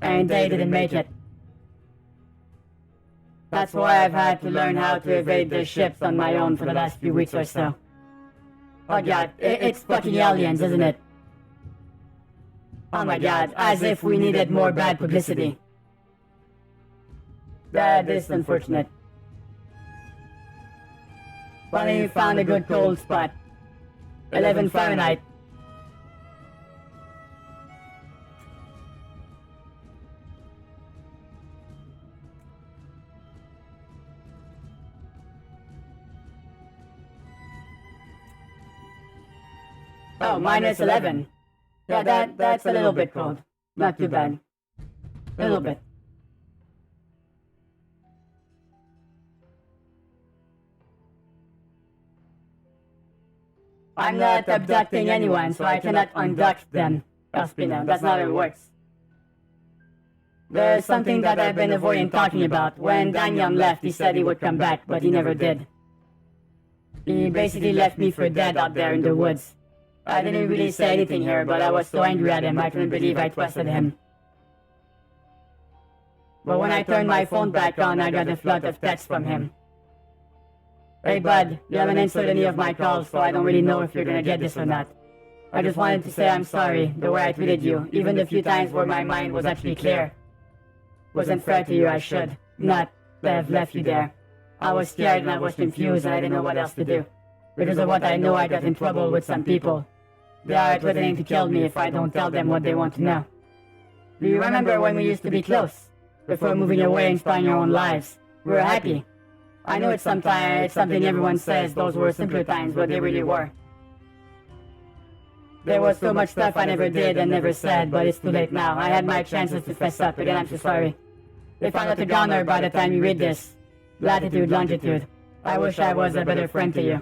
and they didn't make it. That's why I've had to learn how to evade the ships on my own for the last few weeks or so. Oh god, it's fucking aliens, isn't it? Oh my god, as if we needed more bad publicity. That is unfortunate. Finally found a good cold spot. 11 Fahrenheit. Oh, minus 11. Yeah, that's a little bit cold. Not too bad. A little bit. I'm not abducting anyone, so I cannot unduct them. Espino, that's not how it works. There's something that I've been avoiding talking about. When Daniel left, he said he would come back, but he never did. He basically left me for dead out there in the woods. I didn't really say anything here, but I was so angry at him I couldn't believe I trusted him. But when I turned my phone back on, I got a flood of texts from him. Hey bud, you haven't answered any of my calls, so I don't really know if you're gonna get this or not. I just wanted to say I'm sorry, the way I treated you, even the few times where my mind was actually clear. Wasn't fair to you, I should not have left you there. I was scared and I was confused and I didn't know what else to do. Because of what I know, I got in trouble with some people. They are threatening to kill me if I don't tell them what they want to know. Do you remember when we used to be close? Before moving away and starting our own lives. We were happy. I know it's something everyone says those were simpler times, but they really were. There was so much stuff I never did and never said, but it's too late now. I had my chances to fess up, again I'm so sorry. If I'm not a goner by the time you read this, latitude, longitude, I wish I was a better friend to you.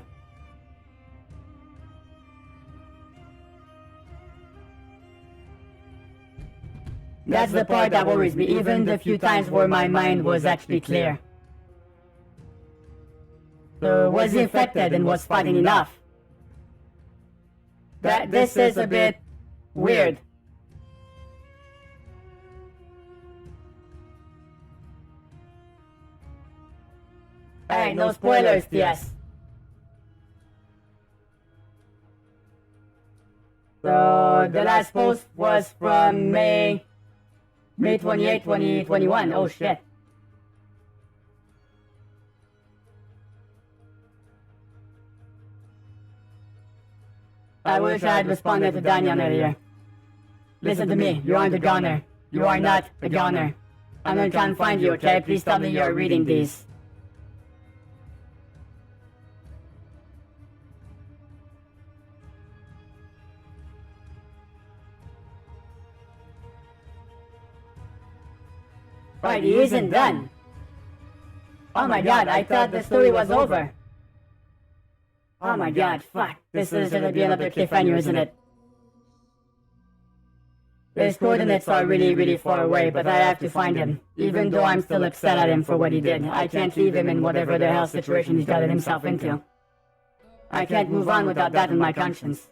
That's the part that worries me, even the few times where my mind was actually clear. So, was he infected and was fighting enough? This is a bit weird. Alright, no spoilers, TS. So, the last post was from May 28, 2021. Oh shit. I wish I had responded to Daniel earlier. Listen to me, you aren't a goner. You are not a goner. I'm gonna try and find you, okay? Please tell me you're reading these. Right, he isn't done. Oh my god, I thought the story was over. Oh my god, fuck. This is gonna be another cliffhanger, isn't it? His coordinates are really far away, but I have to find him. Even though I'm still upset at him for what he did, I can't leave him in whatever the hell situation he's gotten himself into. I can't move on without that in my conscience.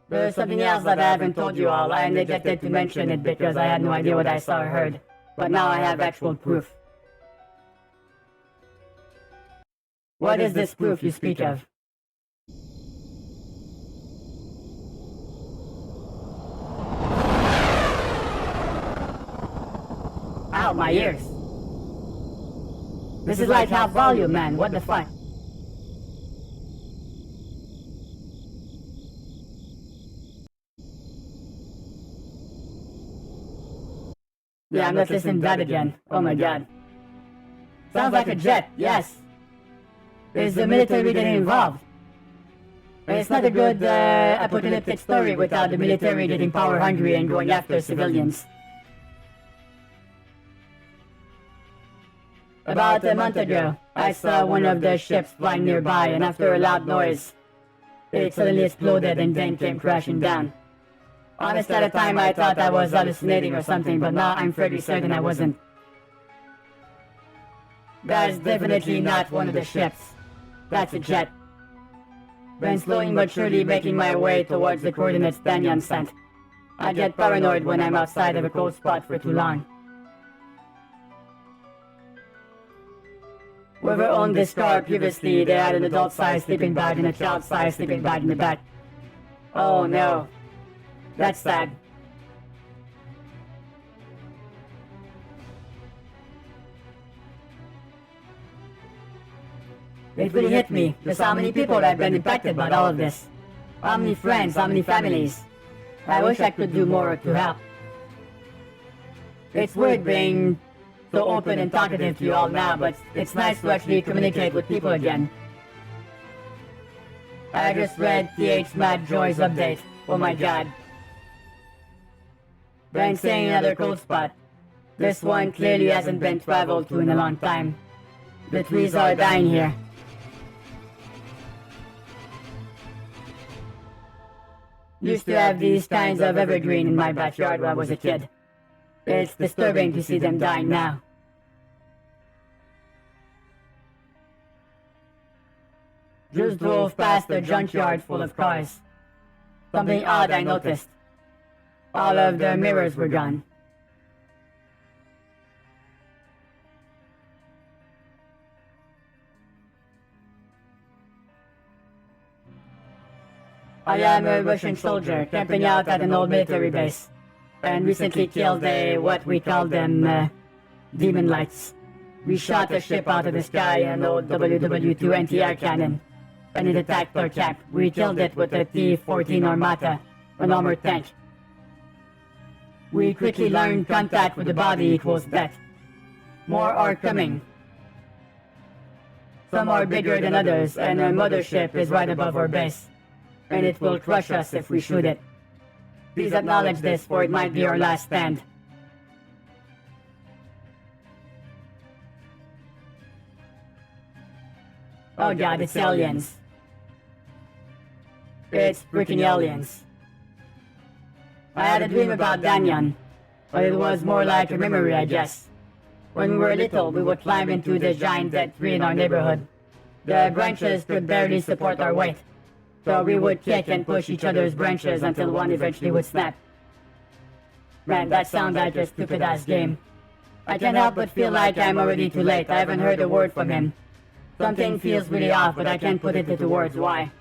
There's something else that I haven't told you all. I neglected to mention it because I had no idea what I saw or heard. But now I have actual proof. What is this proof you speak of? Ow, my ears. This is like half volume, man. What the fuck? Yeah, I'm not listening to that again. Oh my god. Sounds like a jet, yes. Is the military getting involved? It's not a good apocalyptic story without the military getting power hungry and going after civilians. About a month ago, I saw one of the ships flying nearby, and after a loud noise, it suddenly exploded and then came crashing down. Honestly, at the time I thought I was hallucinating or something, but now I'm fairly certain I wasn't. That's definitely not one of the ships. That's a jet. Been slowly but surely making my way towards the coordinates Danyan sent. I get paranoid when I'm outside of a cold spot for too long. Whoever owned this car previously, they had an adult-sized sleeping bag and a child-sized sleeping bag in the back. Oh no. That's sad. It really hit me, just how many people have been impacted by all of this. How many friends, how many families. I wish I could do more to help. It's weird being so open and talkative to you all now, but it's nice to actually communicate with people again. I just read TH Mad Joy's update. Oh my god. Been saying another cold spot. This one clearly hasn't been traveled to in a long time. The trees are dying here. Used to have these kinds of evergreen in my backyard when I was a kid. It's disturbing to see them dying now. Just drove past a junkyard full of cars. Something odd I noticed. All of the mirrors were gone. I am a Russian soldier camping out at an old military base, and recently killed what we call them, demon lights. We shot a ship out of the sky, an old WW2 anti-air cannon, and it attacked our camp. We killed it with a T-14 Armata, an armored tank. We quickly learned contact with the body equals death. More are coming. Some are bigger than others, and a mothership is right above our base. And it will crush us if we shoot it. Please acknowledge this, for it might be our last stand. Oh god, it's aliens. It's freaking aliens. I had a dream about Danyan, but it was more like a memory, I guess. When we were little, we would climb into the giant dead tree in our neighborhood. The branches could barely support our weight, so we would kick and push each other's branches until one eventually would snap. Man, that sounds like a stupid-ass game. I can't help but feel like I'm already too late. I haven't heard a word from him. Something feels really off, but I can't put it into words. Why?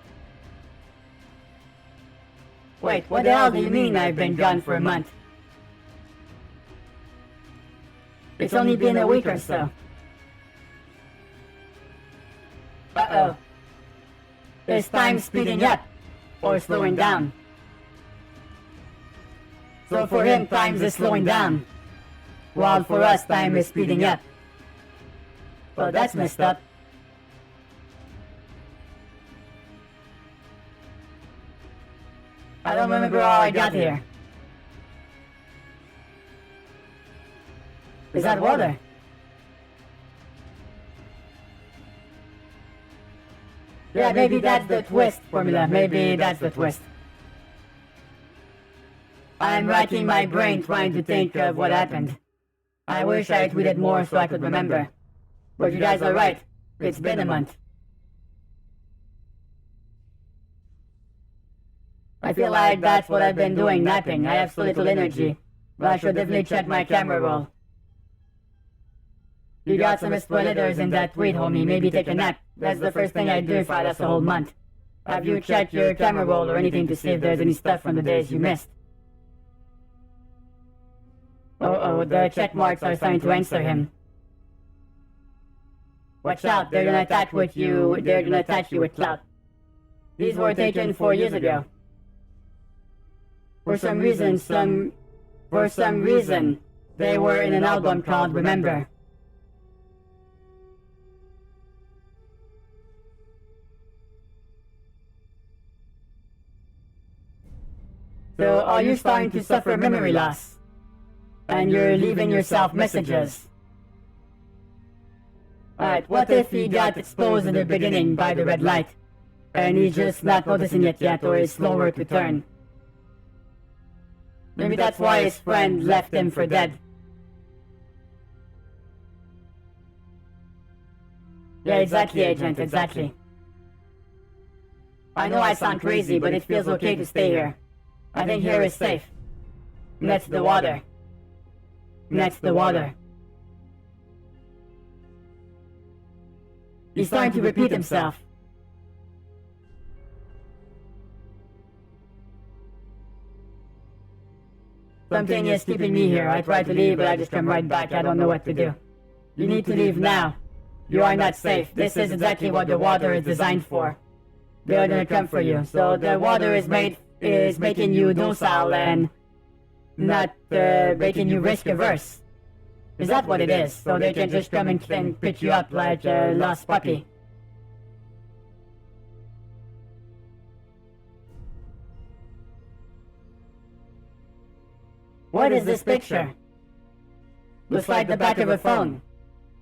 Wait, what the hell do you mean I've been gone for a month? It's only been a week or so. Uh-oh. Is time speeding up? Or slowing down? So for him, time is slowing down, while for us, time is speeding up. Well, that's messed up. I don't remember how I got here. Is that water? Yeah, maybe that's the twist formula. Maybe that's the twist. I'm racking my brain trying to think of what happened. I wish I tweeted more so I could remember. But you guys are right. It's been a month. I feel like that's what I've been doing, napping. I have so little energy. But I should definitely check my camera roll. You got some spoilers in that tweet, homie. Maybe take a nap. That's the first thing I do if I last a whole month. Have you checked your camera roll or anything to see if there's any stuff from the days you missed? Uh-oh, the check marks are starting to answer him. Watch out, they're gonna attack with you. They're gonna attack you with clout. These were taken 4 years ago. For some reason, they were in an album called Remember. So are you starting to suffer memory loss? And you're leaving yourself messages? Alright, what if he got exposed in the beginning by the red light, and he's just not noticing it yet, or is slower to turn? Maybe that's why his friend left him for dead. Yeah, exactly, Agent, exactly. I know I sound crazy, but it feels okay to stay here. I think here is safe. Next to the water. Next to the water. He's starting to repeat himself. Something is keeping me here. I tried to leave, but I just come right back. I don't know what to do. You need to leave now. You are not safe. This is exactly what the water is designed for. They are gonna come for you. So the water is making you docile and not making you risk averse. Is that what it is? So they can just come and pick you up like a lost puppy. What is this picture? Looks like the back of a phone,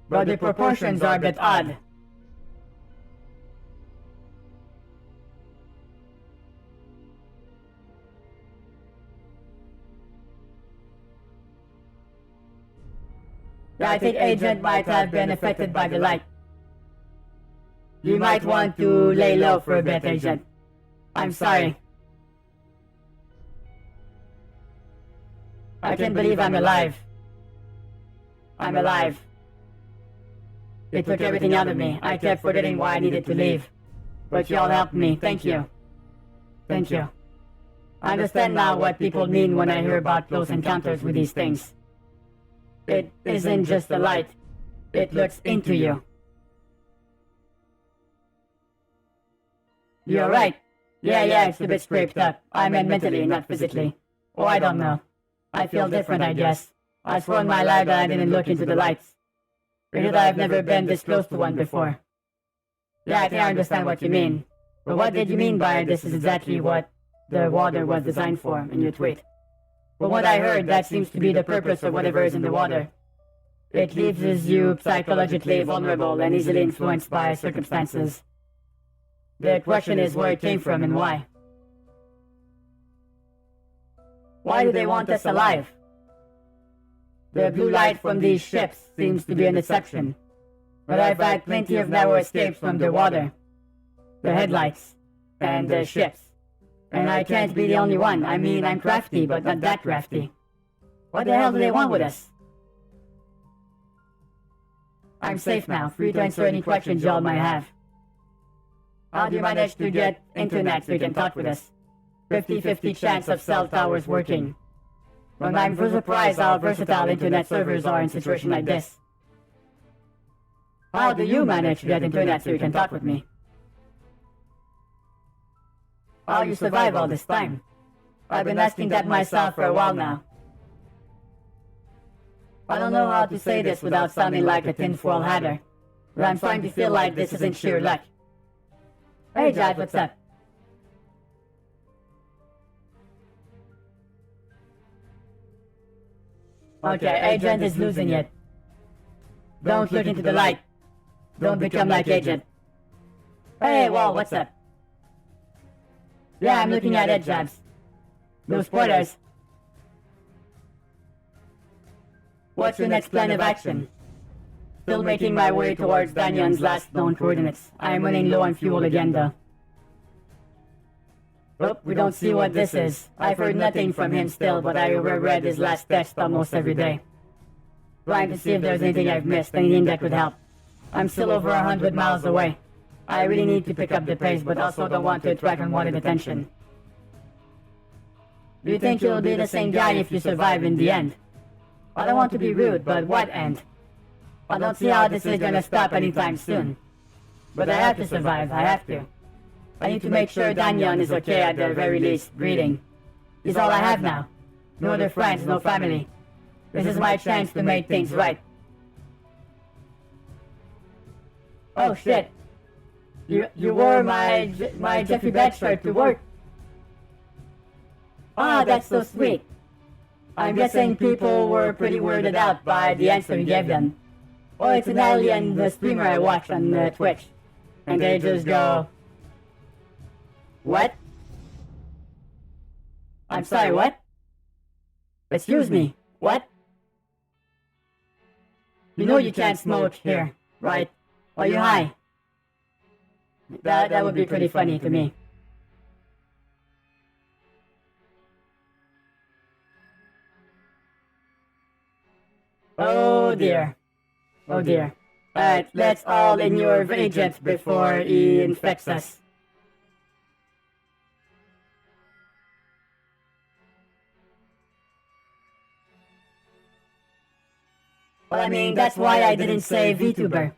but the proportions are a bit odd. Yeah, I think Agent might have been affected by the light. You might want to lay low for a bit, Agent. I'm sorry. I can't believe I'm alive. I'm alive. They took everything out of me. I kept forgetting why I needed to leave. But y'all helped me. Thank you. Thank you. I understand now what people mean when I hear about close encounters with these things. It isn't just a light. It looks into you. You're right. Yeah, it's a bit scraped up. I meant mentally, not physically. Oh, I don't know. I feel different, I guess. I swore in my life that I didn't look into the lights. Because I've never been this close to one before. Yeah, I think I understand what you mean. But what did you mean by this is exactly what the water was designed for in your tweet? From what I heard, that seems to be the purpose of whatever is in the water. It leaves you psychologically vulnerable and easily influenced by circumstances. The question is where it came from and why. Why do they want us alive? The blue light from these ships seems to be an exception, but I've had plenty of narrow escapes from the water, the headlights, and the ships. And I can't be the only one. I mean, I'm crafty, but not that crafty. What the hell do they want with us? I'm safe now, free to answer any questions y'all might have. How do you manage to get internet so you can talk with us? 50-50 chance of cell towers working. But I'm surprised how versatile internet servers are in a situation like this. How do you manage to get internet so you can talk with me? How you survive all this time? I've been asking that myself for a while now. I don't know how to say this without sounding like a tinfoil hatter, but I'm starting to feel like this isn't sheer luck. Hey Jad, what's up? Okay, Agent is losing it. Don't look into the light. Don't become like Agent. Hey, Wall, what's up? Yeah, I'm looking at it, Jabs. No spoilers. What's your next plan of action? Still making my way towards Danyan's last known coordinates. I am running low on fuel again, though. Oh, we don't see what this is. I've heard nothing from him still, but I reread his last text almost every day. Trying to see if there's anything I've missed, anything that could help. I'm still over 100 miles away. I really need to pick up the pace, but also don't want to attract unwanted attention. Do you think you'll be the same guy if you survive in the end? I don't want to be rude, but what end? I don't see how this is gonna stop anytime soon. But I have to survive, I have to. I need to make sure Danyan is okay at the very least, breathing. He's all I have now. No other friends, no family. This is my chance to make things right. Oh shit. You wore my JeffyBed shirt to work. Ah, that's so sweet. I'm guessing people were pretty weirded out by the answer you gave them. Oh, it's an alien, the streamer I watch on Twitch. And they just go... What? I'm sorry, what? Excuse me, what? You know you can't smoke here, right? Are you high? That would be pretty funny to me. Oh dear. Oh dear. Alright, let's all ignore Agent before he infects us. Well, I mean, that's why I didn't say Vtuber.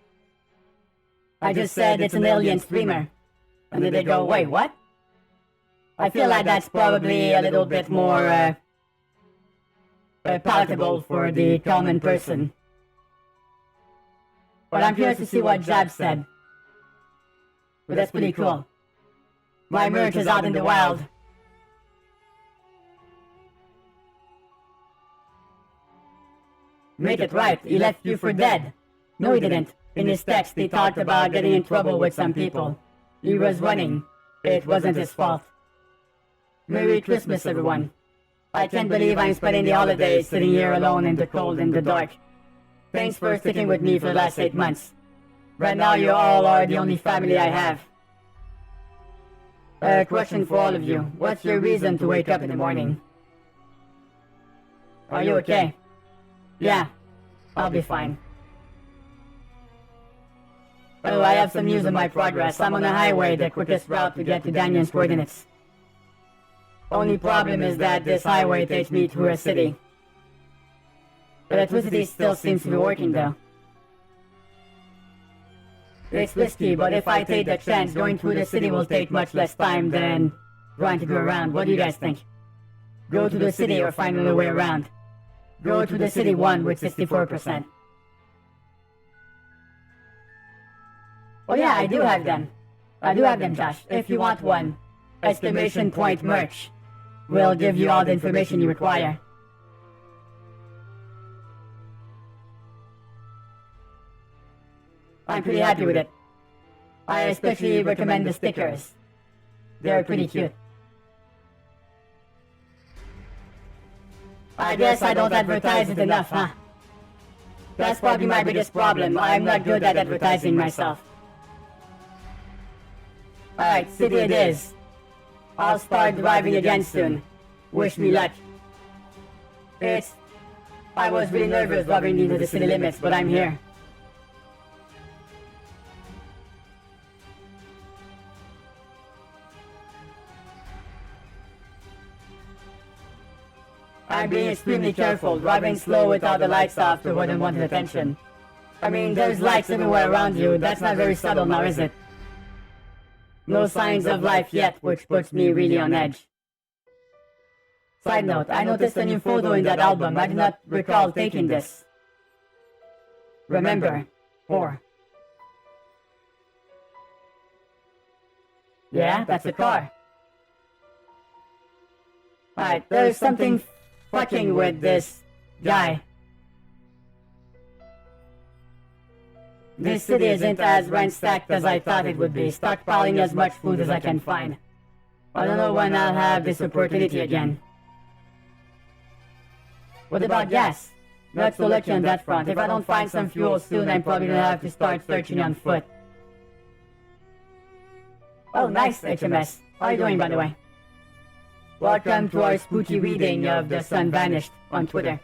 I just said it's an alien streamer. And then they go, wait, what? I feel like that's probably a little bit more, palatable for the common person. But I'm curious to see what Jab said. But that's pretty cool. My merch is out in the wild. Make it right, he left you for dead. No, he didn't. In his text, he talked about getting in trouble with some people. He was running. It wasn't his fault. Merry Christmas, everyone. I can't believe I'm spending the holidays sitting here alone in the cold and the dark. Thanks for sticking with me for the last 8 months. Right now, you all are the only family I have. A question for all of you. What's your reason to wake up in the morning? Are you okay? Yeah, I'll be fine. Oh, I have some news on my progress. I'm on the highway, the quickest route to get to Danyan's coordinates. Only problem is that this highway takes me through a city. Electricity still seems to be working though. It's risky, but if I take the chance, going through the city will take much less time than trying to go around. What do you guys think? Go to the city or find another way around? Go to the city one with 64%. Oh yeah, I do have them. I do have them, Josh. If you want one, exclamation point merch. We'll give you all the information you require. I'm pretty happy with it. I especially recommend the stickers. They're pretty cute. I guess I don't advertise it enough, huh? That's probably my biggest problem. I'm not good at advertising myself. Alright, city it is. I'll start driving again soon. Wish me luck. I was really nervous driving into the city limits, but I'm here. I'm being extremely careful, driving slow without the lights off to avoid unwanted attention. I mean, there's lights everywhere around you, that's not very subtle now, is it? No signs of life yet, which puts me really on edge. Side note, I noticed a new photo in that album. I do not recall taking this. Remember, or... Yeah, that's a car. Alright, there's something fucking with this guy. This city isn't as rent-stacked as I thought it would be, stockpiling as much food as I can find. I don't know when I'll have this opportunity again. What about gas? Not so lucky on that front. If I don't find some fuel soon, I'm probably gonna have to start searching on foot. Oh, nice, HMS. How are you doing, by the way? Welcome to our spooky reading of The Sun Vanished on Twitter.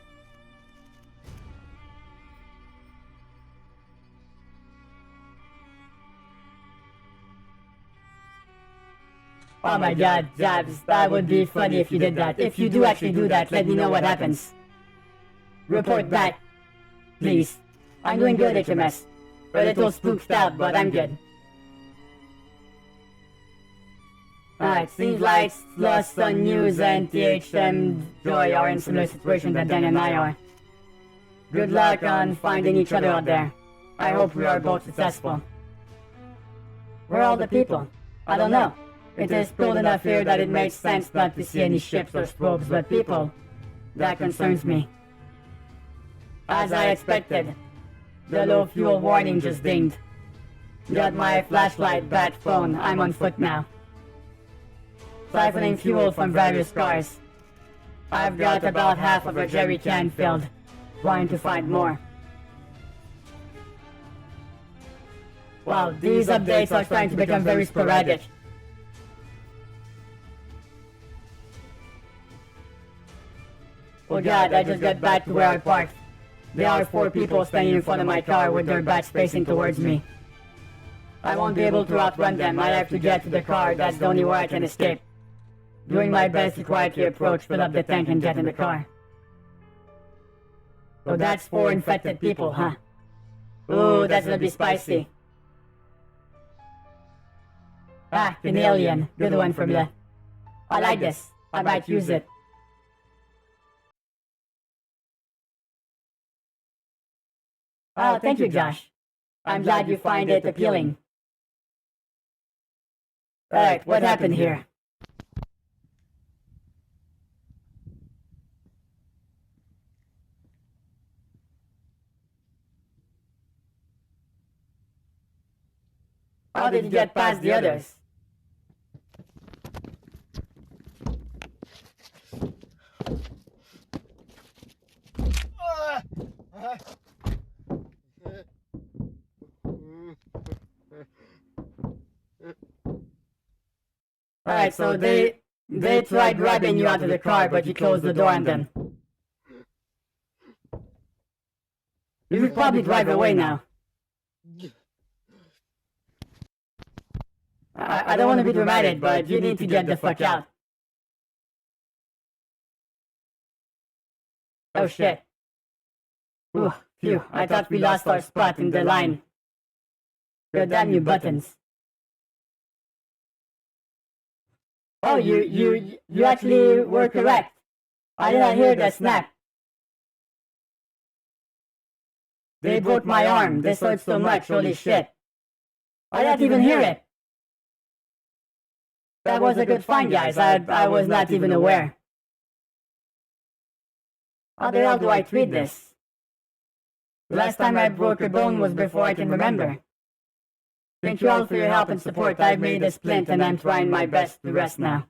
Oh my god, Jabs, that would be funny if you did that. If you do actually do that, let me know what happens. Report back, please. I'm doing good, HMS. A little spooked out, but I'm good. Alright, seems like Lost Sun News and THM Joy are in similar situation than Dan and I are. Good luck on finding each other out there. I hope we are both successful. Where are all the people? I don't know. It is cold enough here that it makes sense not to see any ships or strobes, but people, that concerns me. As I expected, the low fuel warning just dinged. Got my flashlight, bat, phone, I'm on foot now. Siphoning fuel from various cars. I've got about half of a jerry can filled, trying to find more. Wow, these updates are starting to become very sporadic. Oh god, I just got back to where I parked. There are 4 people standing in front of my car with their backs facing towards me. I won't be able to outrun them. I have to get to the car, that's the only way I can escape. Doing my best to quietly approach, fill up the tank and get in the car. So that's 4 infected people, huh? Ooh, that's gonna be spicy. Ah, Canadian, good one from you. I like this, I might use it. Oh, thank you, Josh. I'm glad you find it appealing. Alright, what happened here? How did you get past the others? Alright, so they tried grabbing you out of the car, but you closed the door on them. You should probably drive away now. I don't want to be dramatic, but you need to get the fuck out. Oh shit. Ooh, phew, I thought we lost our spot in the line. God damn you buttons. Oh, you actually were correct. I did not hear the snap. They broke my arm. This hurts so much, holy shit. I didn't even hear it. That was a good find, guys. I was not even aware. How the hell do I treat this? The last time I broke a bone was before I can remember. Thank you all for your help and support. I've made a splint and I'm trying my best to rest now.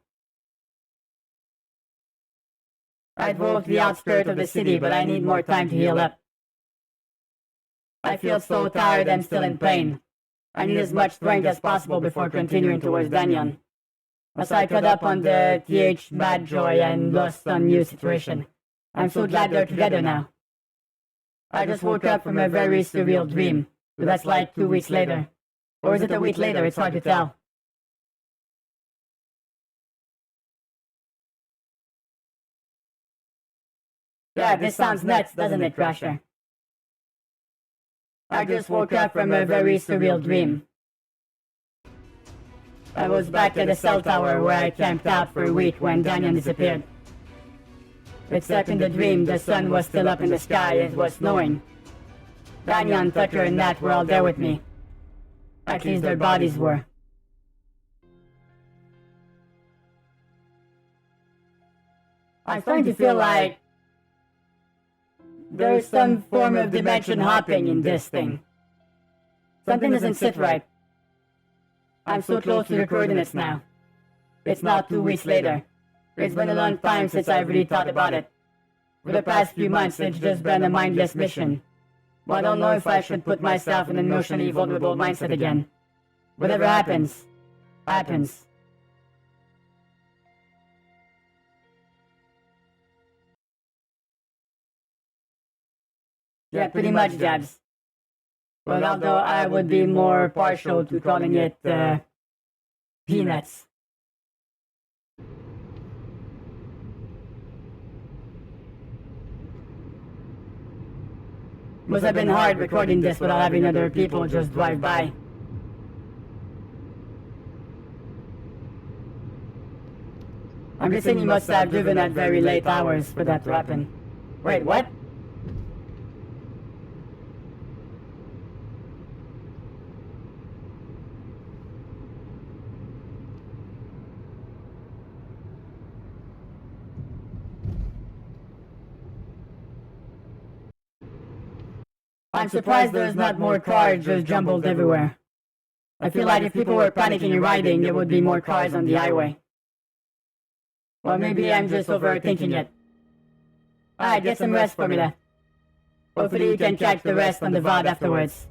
I drove to the outskirts of the city, but I need more time to heal up. I feel so tired and still in pain. I need as much strength as possible before continuing towards Danyon. As I caught up on the THM Joy and Lost Sun News situation, I'm so glad they're together now. I just woke up from a very surreal dream, but that's like 2 weeks later. Or is it a week later? It's hard to tell. Yeah, this sounds nuts, doesn't it, Crusher? I just woke up from a very surreal dream. I was back at the cell tower where I camped out for a week when Danyan disappeared. Except in the dream, the sun was still up in the sky, it was snowing. Danyan, Tucker, and Nat were all there with me. At least their bodies were. I'm starting to feel like there's some form of dimension hopping in this thing. Something doesn't sit right. I'm so close to the coordinates now. It's now 2 weeks later. It's been a long time since I've really thought about it. For the past few months, it's just been a mindless mission. But I don't know if I should put myself in an emotionally vulnerable mindset again. Whatever happens, happens. Yeah, pretty much, Jabs. Well, although I would be more partial to calling it, peanuts. Must have been hard recording this without having other people just drive by. I'm guessing you must have driven at very late hours for that to happen. Wait, what? I'm surprised there's not more cars just jumbled everywhere. I feel like if people were panicking and riding, there would be more cars on the highway. Or maybe I'm just overthinking it. Alright, get some rest, Formula. Hopefully you can catch the rest on the VOD afterwards.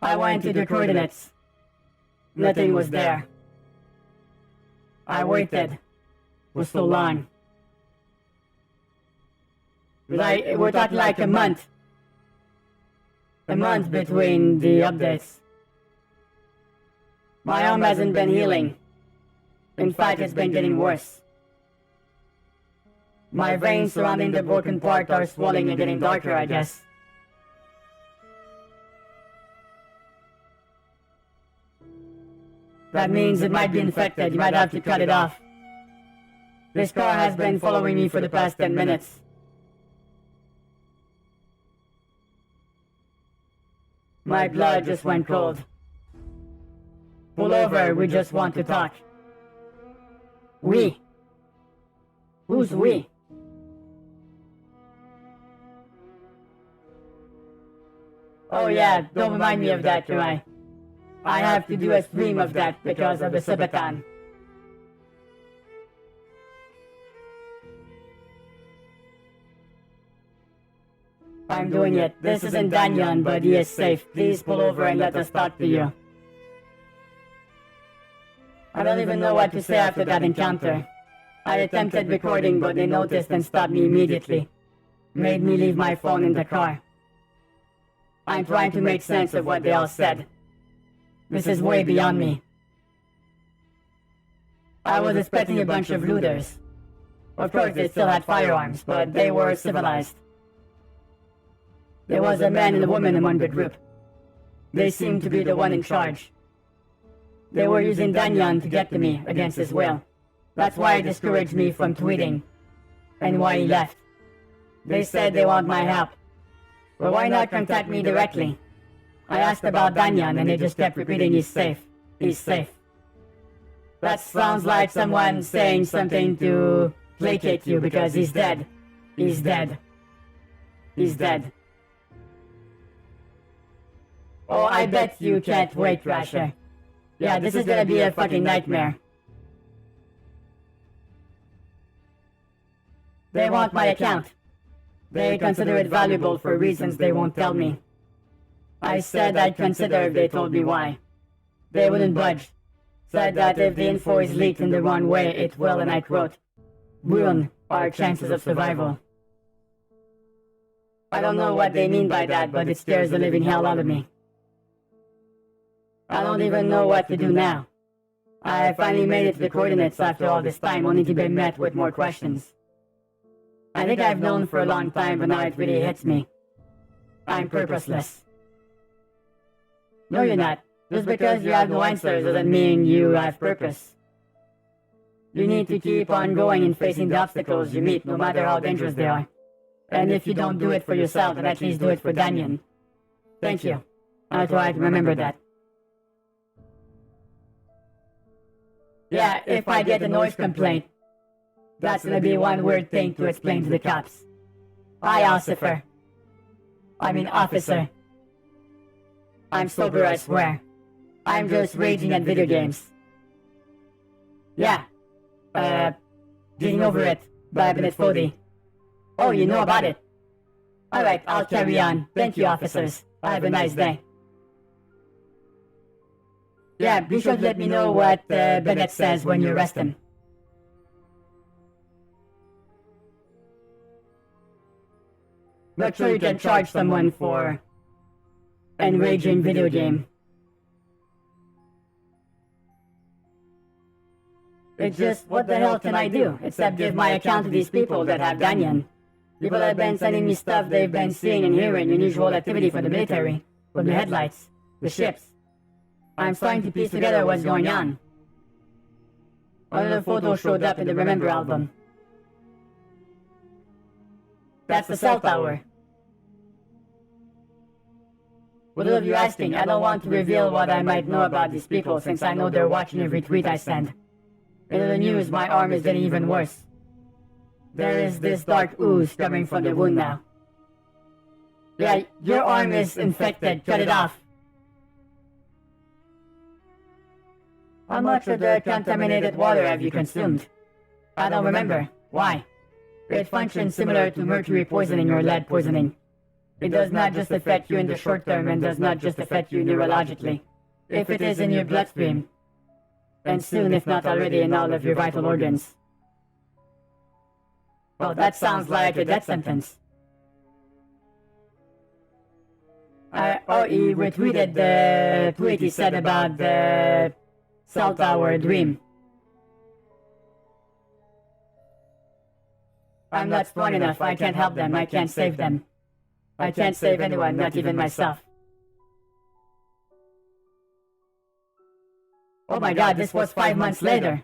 I went to the coordinates. Nothing was there. I waited. It was so long. We're talking like a month. A month between the updates. My arm hasn't been healing. In fact, it's been getting worse. My veins surrounding the broken part are swelling and getting darker, I guess. That means it might be infected. You might have to cut it off. This car has been following me for the past 10 minutes. My blood just went cold. Pull over, we just want to talk. We? Who's we? Oh yeah, don't remind me of that, Kirai. I have to do a stream of that because of the Sabaton. I'm doing it. This isn't Danyan, but he is safe. Please pull over and let us talk to you. I don't even know what to say after that encounter. I attempted recording, but they noticed and stopped me immediately. Made me leave my phone in the car. I'm trying to make sense of what they all said. This is way beyond me. I was expecting a bunch of looters. Of course, they still had firearms, but they were civilized. There was a man and a woman among the group. They seemed to be the one in charge. They were using Danyan to get to me against his will. That's why it discouraged me from tweeting, and why he left. They said they want my help. Well, why not contact me directly? I asked about Danyan and they just kept repeating he's safe. He's safe. That sounds like someone saying something to placate you because he's dead. He's dead. He's dead. Oh, I bet you can't wait, Crasher. Yeah, this is gonna be a fucking nightmare. They want my account. They consider it valuable for reasons they won't tell me. I said I'd consider if they told me why. They wouldn't budge. Said that if the info is leaked in the wrong way, it will, and I quote, ruin our chances of survival. I don't know what they mean by that, but it scares the living hell out of me. I don't even know what to do now. I finally made it to the coordinates after all this time, only to be met with more questions. I think I've known for a long time, but now it really hits me. I'm purposeless. No, you're not. Just because you have no answers doesn't mean you have purpose. You need to keep on going and facing the obstacles you meet, no matter how dangerous they are. And if you don't do it for yourself, then at least do it for Danyan. Thank you. I'll try to remember that. Yeah, if I get a noise complaint, that's gonna be one weird thing to explain to the cops. Hi, Officer. Officer. I'm sober, I swear. I'm just raging at video games. Yeah. Getting over it. By minute 40. Oh, you know about it. Alright, I'll carry on. Thank you, officers. Have a nice day. Yeah, be sure to let me know what Bennett says when you arrest him. Not sure you can charge someone for enraging video game. It's just, what the hell can I do, except give my account to these people that have Danyan? People have been sending me stuff they've been seeing and hearing, unusual activity from the military, from the headlights, the ships. I'm starting to piece together what's going on. One of the photos showed up in the Remember album. That's the cell tower. For those of you asking, I don't want to reveal what I might know about these people, since I know they're watching every tweet I send. In the news, my arm is getting even worse. There is this dark ooze coming from the wound now. Yeah, your arm is infected. Cut it off. How much of the contaminated water have you consumed? I don't remember. Why? It functions similar to mercury poisoning or lead poisoning. It does not just affect you in the short term and does not just affect you neurologically. If it is in your bloodstream, and soon, if not already, in all of your vital organs. Well, that sounds like a death sentence. Oh, he retweeted the tweet he said about the cell tower dream. I'm not strong enough. I can't help them. I can't save them. I can't save anyone, not even myself. Oh my god, this was 5 months later.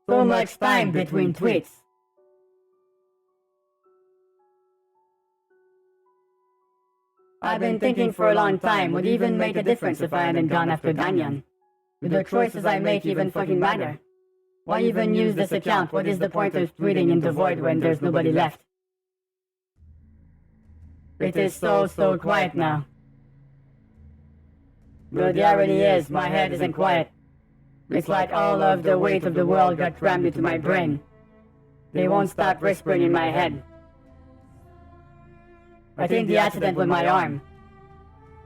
So much time between tweets. I've been thinking for a long time, would it even make a difference if I hadn't gone after Danyan? Do the choices I make even fucking matter? Why even use this account? What is the point of tweeting in the void when there's nobody left? It is so quiet now. The reality is, my head isn't quiet. It's like all of the weight of the world got crammed into my brain. They won't stop whispering in my head. I think the accident with my arm,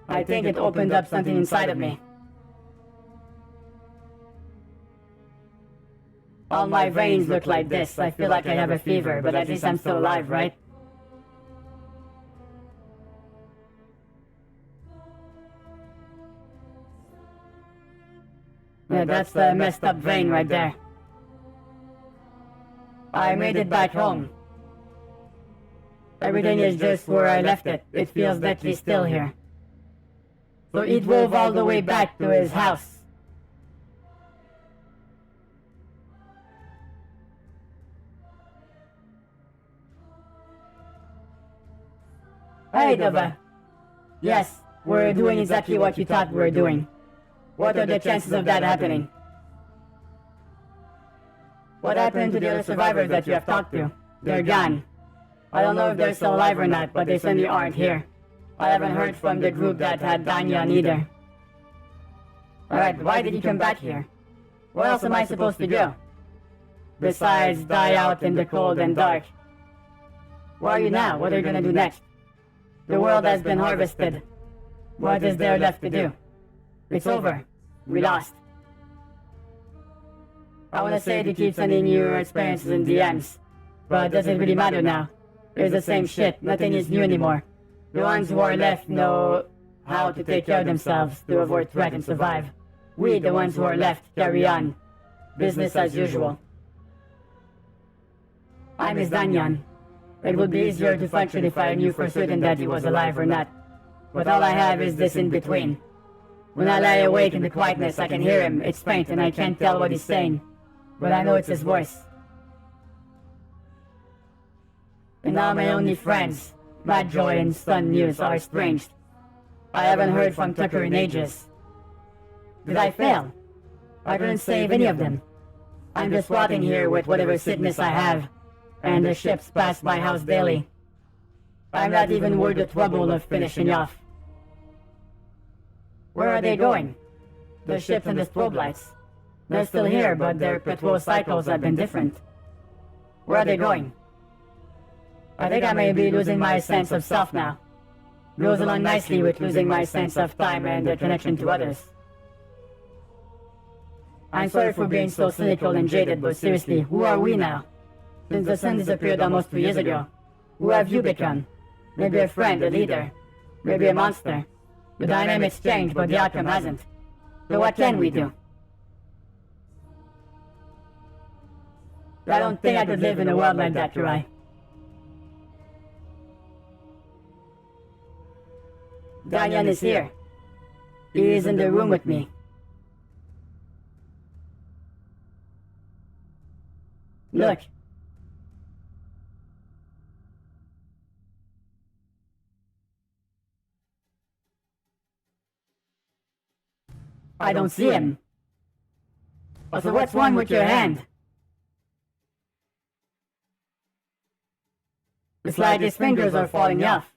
I think it opened up something inside of me. All my veins look like this. I feel like I have a fever, but at least I'm still alive, right? Yeah, that's the messed up vein right there. I made it back home. Everything is just where I left it. It feels deathly still here. So he drove all the way back to his house. Hey, Dova. Yes, we're doing exactly what you thought we were doing. What are the chances of that happening? What happened to the other survivors that you have talked to? They're gone. I don't know if they're still alive or not, but they certainly aren't here. I haven't heard from the group that had Danyan either. Alright, why did you come back here? Where else am I supposed to go? Besides, die out in the cold and dark. Where are you now? What are you gonna do next? The world has been harvested. What is there left to do? It's over. We lost. I wanna say to keep sending you your experiences in DMs, but does it really matter now? It's the same shit, nothing is new anymore. The ones who are left know how to take care of themselves to avoid threat and survive. We, the ones who are left, carry on. Business as usual. I miss Danyan. It would be easier to function if I knew for certain that he was alive or not. But all I have is this in between. When I lie awake in the quietness, I can hear him. It's faint and I can't tell what he's saying. But I know it's his voice. And now my only friends, Mad Joy and Stun News, are estranged. I haven't heard from Tucker in ages. Did I fail? I couldn't save any of them. I'm just rotting here with whatever sickness I have, and the ships pass my house daily. I'm not even worth the trouble of finishing off. Where are they going? The ships and the strobe lights. They're still here, but their patrol cycles have been different. Where are they going? I think I may be losing my sense of self now. Goes along nicely with losing my sense of time and the connection to others. I'm sorry for being so cynical and jaded, but seriously, who are we now? Since the sun disappeared almost 2 years ago, who have you become? Maybe a friend, a leader, maybe a monster. The dynamics change, but the outcome hasn't. So what can we do? I don't think I could live in a world like that, Kurai. Danyan is here. He is in the room with me. Look. I don't see him. Also, what's wrong with your hand? It's like his fingers are falling off.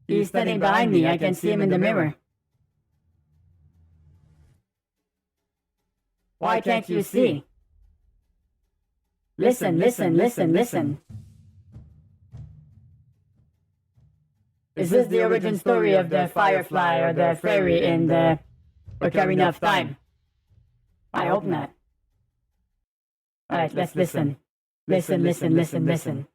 He's standing behind me. I can see him in the mirror. Why can't you see? Listen, listen, listen, listen. Is this the origin story of the Firefly or the Fairy in the Ocarina of Time? I hope not. Alright, let's listen. Listen, listen, listen, listen.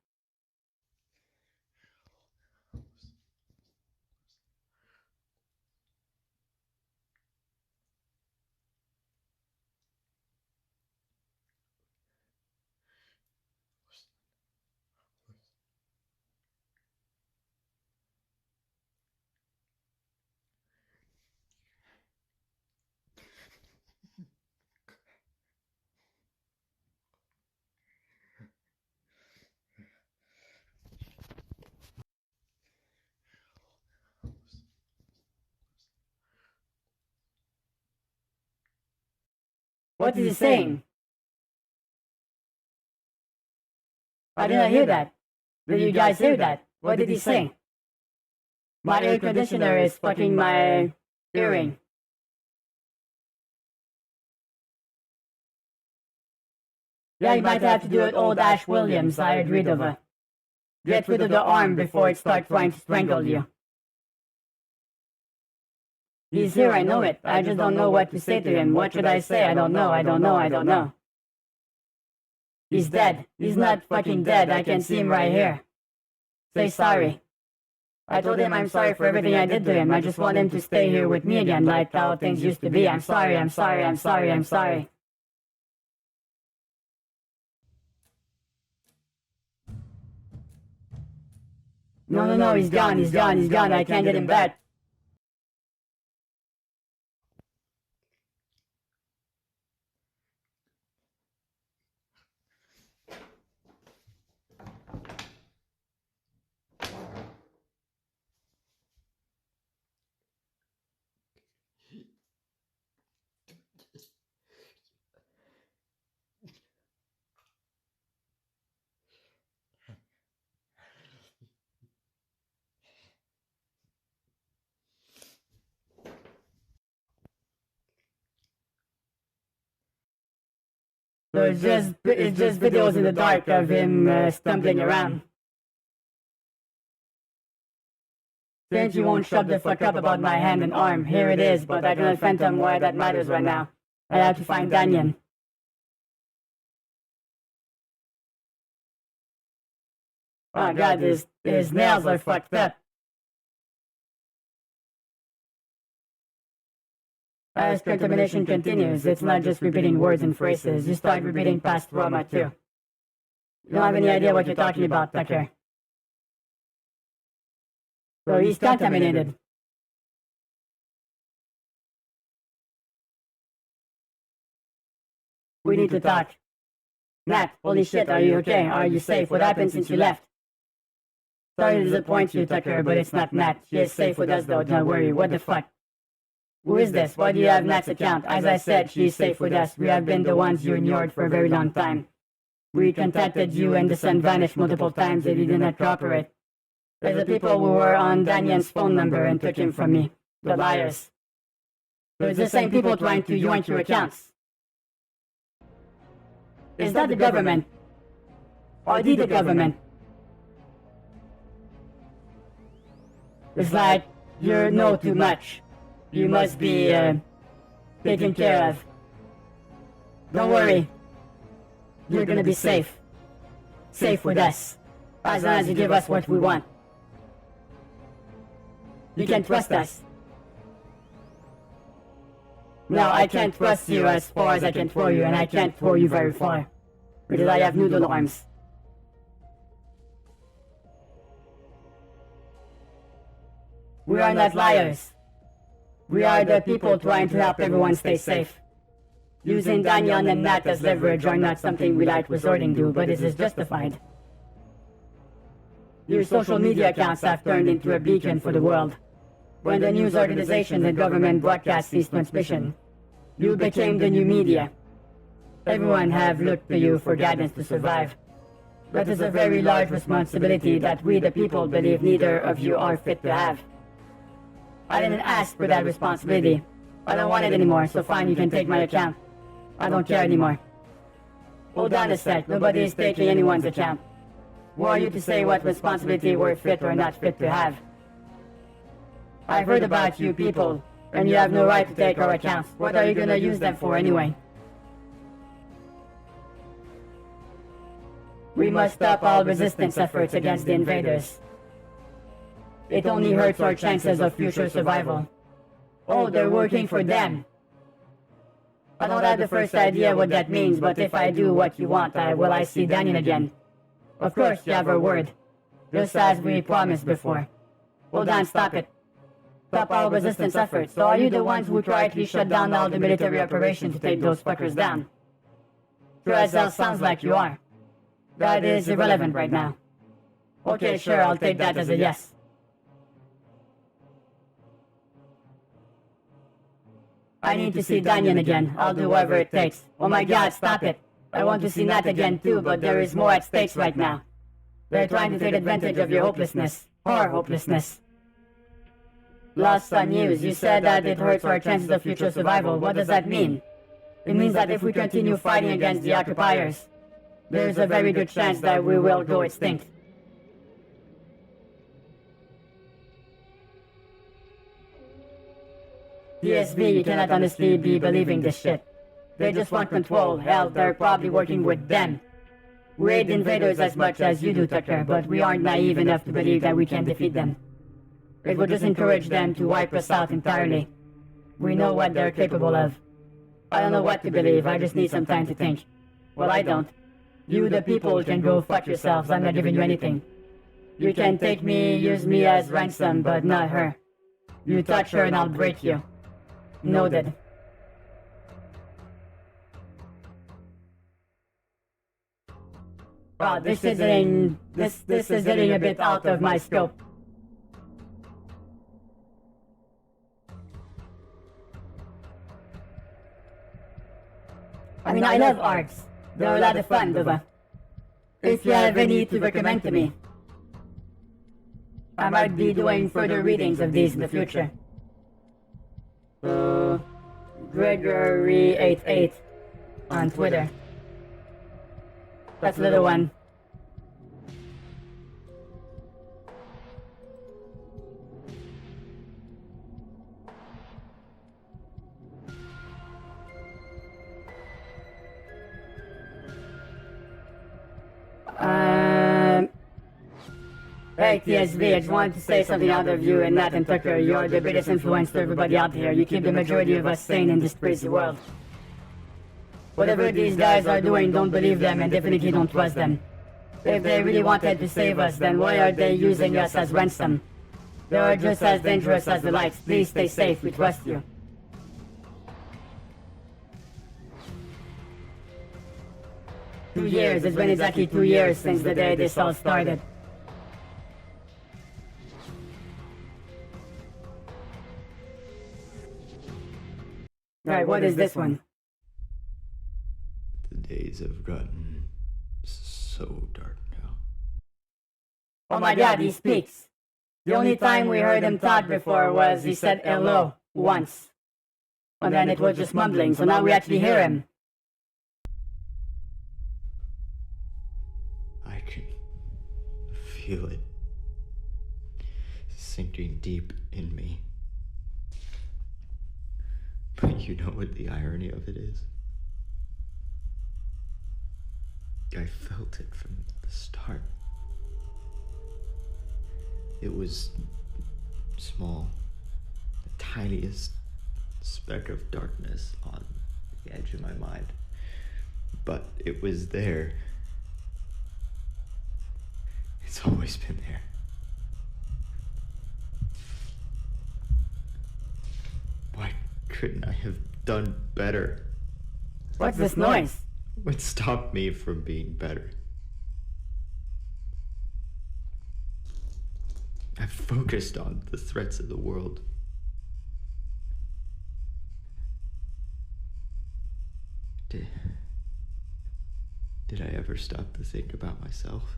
What is he saying? I did not hear that. Did you guys hear that? What did he say? My air conditioner is fucking my earring. Yeah, you might have to do it, old Ash Williams. I agreed over. Get rid of the arm before it starts trying to strangle you. He's here, I know it. I just don't know what to say to him. What should I say? I don't know, I don't know, I don't know. He's dead. He's not fucking dead. I can see him right here. Say sorry. I told him I'm sorry for everything I did to him. I just want him to stay here with me again like how things used to be. I'm sorry, I'm sorry, I'm sorry, I'm sorry. No, no, no, he's gone, he's gone, he's gone. I can't get him back. So it's just videos in the dark of him stumbling around. Since you won't shut the fuck up about my hand and arm, here it is, but I cannot phantom why that matters right now. I have to find Danyan. Oh god, his nails are fucked up. As contamination continues, it's not just repeating words and phrases, you start repeating past trauma too. You don't have any idea what you're talking about, Tucker. So he's contaminated. We need to talk. Nat, holy shit, are you okay? Are you safe? What happened since you left? Sorry to disappoint you, Tucker, but it's not Nat. She is safe with us though, don't worry. What the fuck? Who is this? Why do you have Nat's account? As I said, she's safe with us. We have been the ones you ignored for a very long time. We contacted you and the sun vanished multiple times and you did not cooperate. There's the people who were on Daniel's phone number and took him from me. The liars. There's the same people trying to yoink your accounts. Is that the government? Or the government? It's like, you know too much. You must be, taken care of. Don't worry. You're gonna be safe. Safe with us. As long as you give us what we want. You can trust us. No, I can't trust you as far as I can throw you, and I can't throw you very far. Because I have noodle arms. We are not liars. We are the people trying to help everyone stay safe. Using Daniel and Nat as leverage are not something we like resorting to, but it is justified. Your social media accounts have turned into a beacon for the world. When the news organizations and government broadcasts ceased transmission, you became the new media. Everyone have looked to you for guidance to survive. That is a very large responsibility that we the people believe neither of you are fit to have. I didn't ask for that responsibility. I don't want it anymore, so fine, you can take my account. I don't care anymore. Hold on a sec, nobody is taking anyone's account. Who are you to say what responsibility we're fit or not fit to have? I've heard about you people, and you have no right to take our accounts. What are you gonna use them for anyway? We must stop all resistance efforts against the invaders. It only hurts our chances of future survival. Oh, they're working for them. I don't have the first idea what that means, but if I do what you want, I see Daniel again. Of course, you have our word. Just as we promised before. Hold on, stop it. Stop all resistance efforts. So are you the ones who quietly shut down all the military operations to take those fuckers down? Sure as hell sounds like you are. That is irrelevant right now. Okay, sure, I'll take that as a yes. I need to see Daniel again. I'll do whatever it takes. Oh my god, stop it. I want to see Nat again too, but there is more at stakes right now. They're trying to take advantage of your hopelessness. Our hopelessness. Lost on news, you said that it hurts our chances of future survival. What does that mean? It means that if we continue fighting against the occupiers, there's a very good chance that we will go extinct. DSV, you cannot honestly be believing this shit. They just want control. Hell, they're probably working with them. We hate the invaders as much as you do, Tucker, but we aren't naive enough to believe that we can defeat them. It would just encourage them to wipe us out entirely. We know what they're capable of. I don't know what to believe, I just need some time to think. Well, I don't. You, the people, can go fuck yourselves, I'm not giving you anything. You can take me, use me as ransom, but not her. You touch her and I'll break you. Noted. Wow, this is getting a bit out of my scope. I mean, I love arts. They're a lot of fun, Duva. If you have any to recommend to me, I might be doing further readings of these in the future. Gregory88 on Twitter. That's a little one. Hey TSV, I just wanted to say something out of you and Nat and Tucker. You're the biggest influence to everybody out here. You keep the majority of us sane in this crazy world. Whatever these guys are doing, don't believe them and definitely don't trust them. If they really wanted to save us, then why are they using us as ransom? They are just as dangerous as the lights. Please stay safe, we trust you. Two years, it's been exactly 2 years since the day this all started. Right, what is this one? The days have gotten so dark now. Oh my god, he speaks. The only time we heard him talk before was he said hello once. And then it was just mumbling, so now we actually hear him. I can feel it sinking deep in me. But you know what the irony of it is? I felt it from the start. It was small, the tiniest speck of darkness on the edge of my mind. But it was there. It's always been there. Why couldn't I have done better? What's this noise? What stopped me from being better? I've focused on the threats of the world. Did I ever stop to think about myself?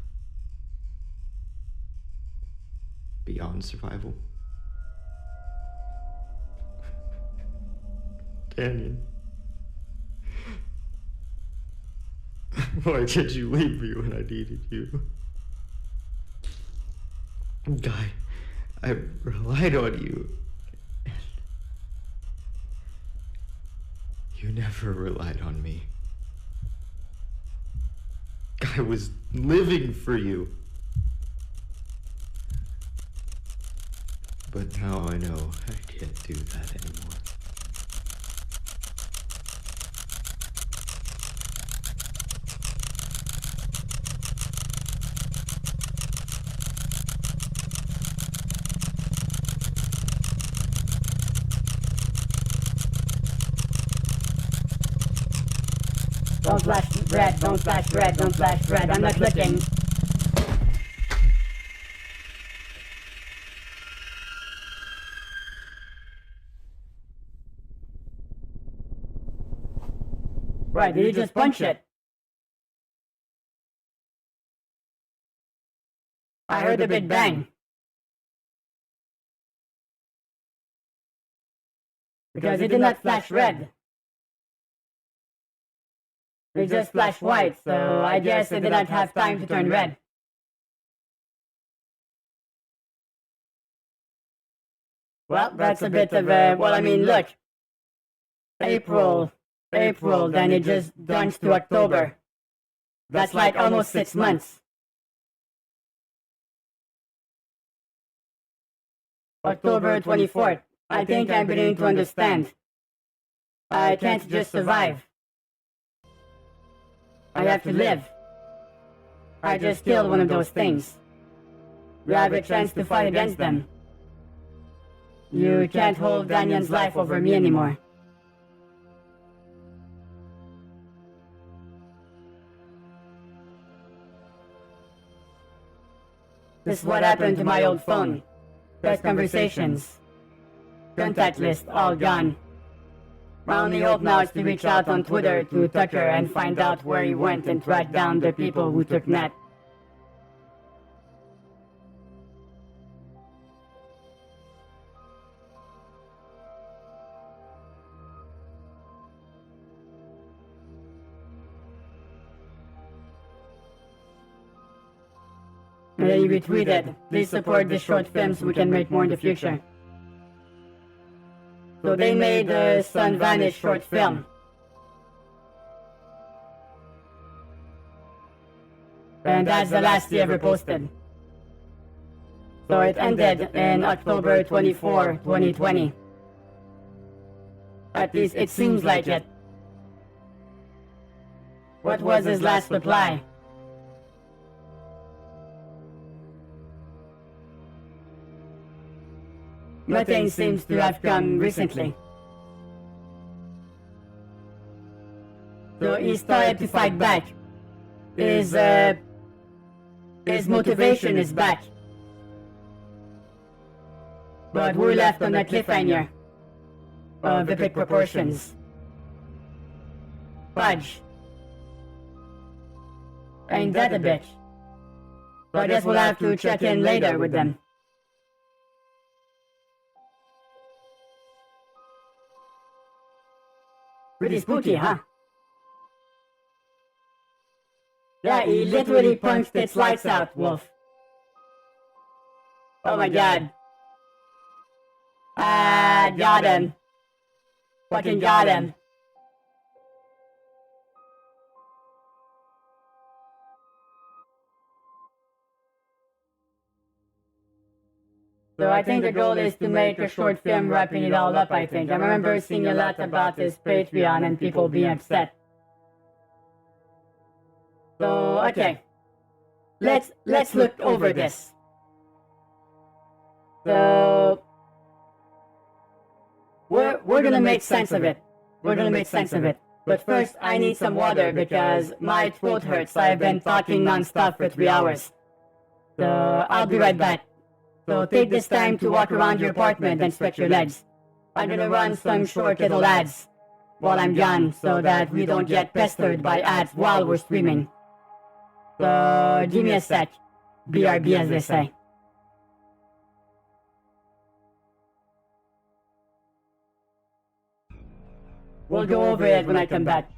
Beyond survival? Daniel. Why did you leave me when I needed you? Guy, I relied on you. And you never relied on me. I was living for you. But now I know I can't do that anymore. Don't flash red, don't flash red, don't flash red, I'm not looking. Right, did you just punch it? I heard a big bang. Because it did not flash red. It just flashed white, so I guess it did not have time to turn red. Well, that's a bit of a, well, I mean, look. April, then it just dunched to October. That's like almost 6 months. October 24th. I think I'm beginning to understand. I can't just survive. I have to live. I just killed one of those things. You have a chance to fight against them. You can't hold Danyan's life over me anymore. This is what happened to my old phone. Best conversations. Contact list all gone. My only hope now is to reach out on Twitter to Tucker and find out where he went and track down the people who took Nat. He retweeted, please support this short film so we can make more in the future. So they made the Sun Vanish short film. And that's the last he ever posted. So it ended in October 24, 2020. At least it seems like it. What was his last reply? Nothing seems to have come recently. So he started to fight back. His motivation is back. But we're left on a cliffhanger of epic proportions. Fudge. Ain't that a bitch? So I guess we'll have to check in later with them. Pretty spooky, huh? Yeah, he literally punched its lights out, Wolf. Oh my god. Got him. Fucking got him. So I think the goal is to make a short film wrapping it all up, I think. I remember seeing a lot about his Patreon and people being upset. So, okay. Let's look over this. So, we're gonna make sense of it. We're gonna make sense of it. But first, I need some water because my throat hurts. I've been talking non-stop for 3 hours. So, I'll be right back. So take this time to walk around your apartment and stretch your legs. I'm gonna run some short little ads while I'm gone so that we don't get pestered by ads while we're streaming. So give me a sec. BRB as they say. We'll go over it when I come back.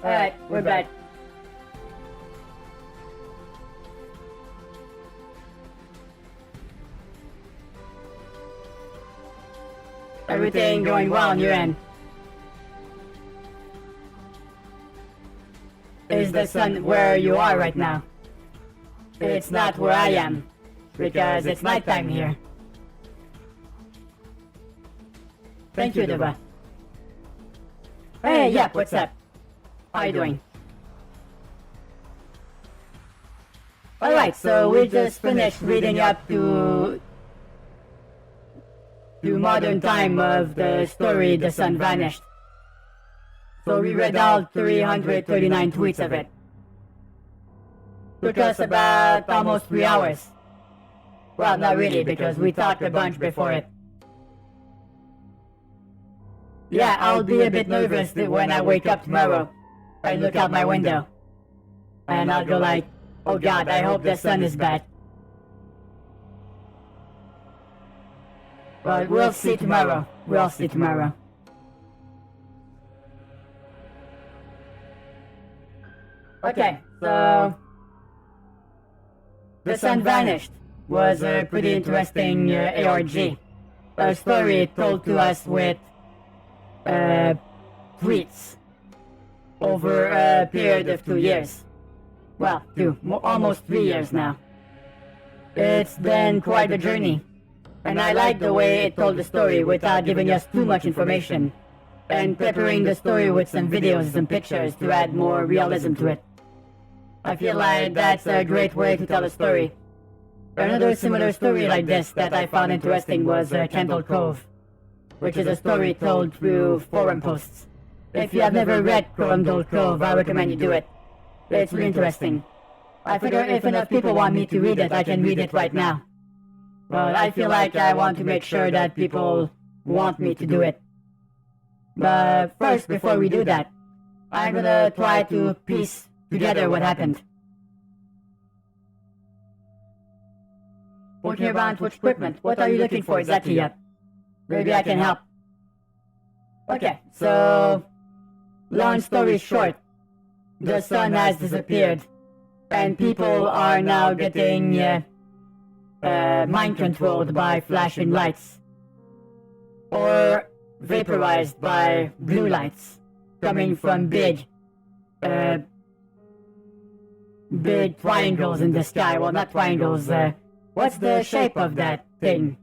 Alright, we're back. Everything going well on your end? Is the sun where you are right now? It's not where I am, because it's nighttime here. Thank you, Duba. Hey, yep, what's up? How you doing? Alright, so we just finished reading up to modern time of the story The Sun Vanished. So we read all 339 tweets of it. Took us about almost 3 hours. Well, not really, because we talked a bunch before it. Yeah, I'll be a bit nervous when I wake up tomorrow. I look out my window. And I'll go like, oh god, I hope the sun is back. But we'll see tomorrow. We'll see tomorrow. Okay, so The Sun Vanished was a pretty interesting ARG. A story told to us with tweets over a period of 2 years. Well, almost 3 years now. It's been quite a journey, and I like the way it told the story without giving us too much information, and peppering the story with some videos and pictures to add more realism to it. I feel like that's a great way to tell a story. Another similar story like this that I found interesting was Candle Cove, which is a story told through forum posts. If you have never read Candle Cove, I recommend you do it. It's really interesting. I figure if enough people want me to read it, I can read it right now. But I feel like I want to make sure that people want me to do it. But first, before we do that, I'm gonna try to piece together what happened. Working around Twitch equipment, what are you looking for exactly yet? Maybe I can help. Okay, so long story short, the sun has disappeared, and people are now getting mind controlled by flashing lights, or vaporized by blue lights coming from big triangles in the sky. Well, not triangles. What's the shape of that thing?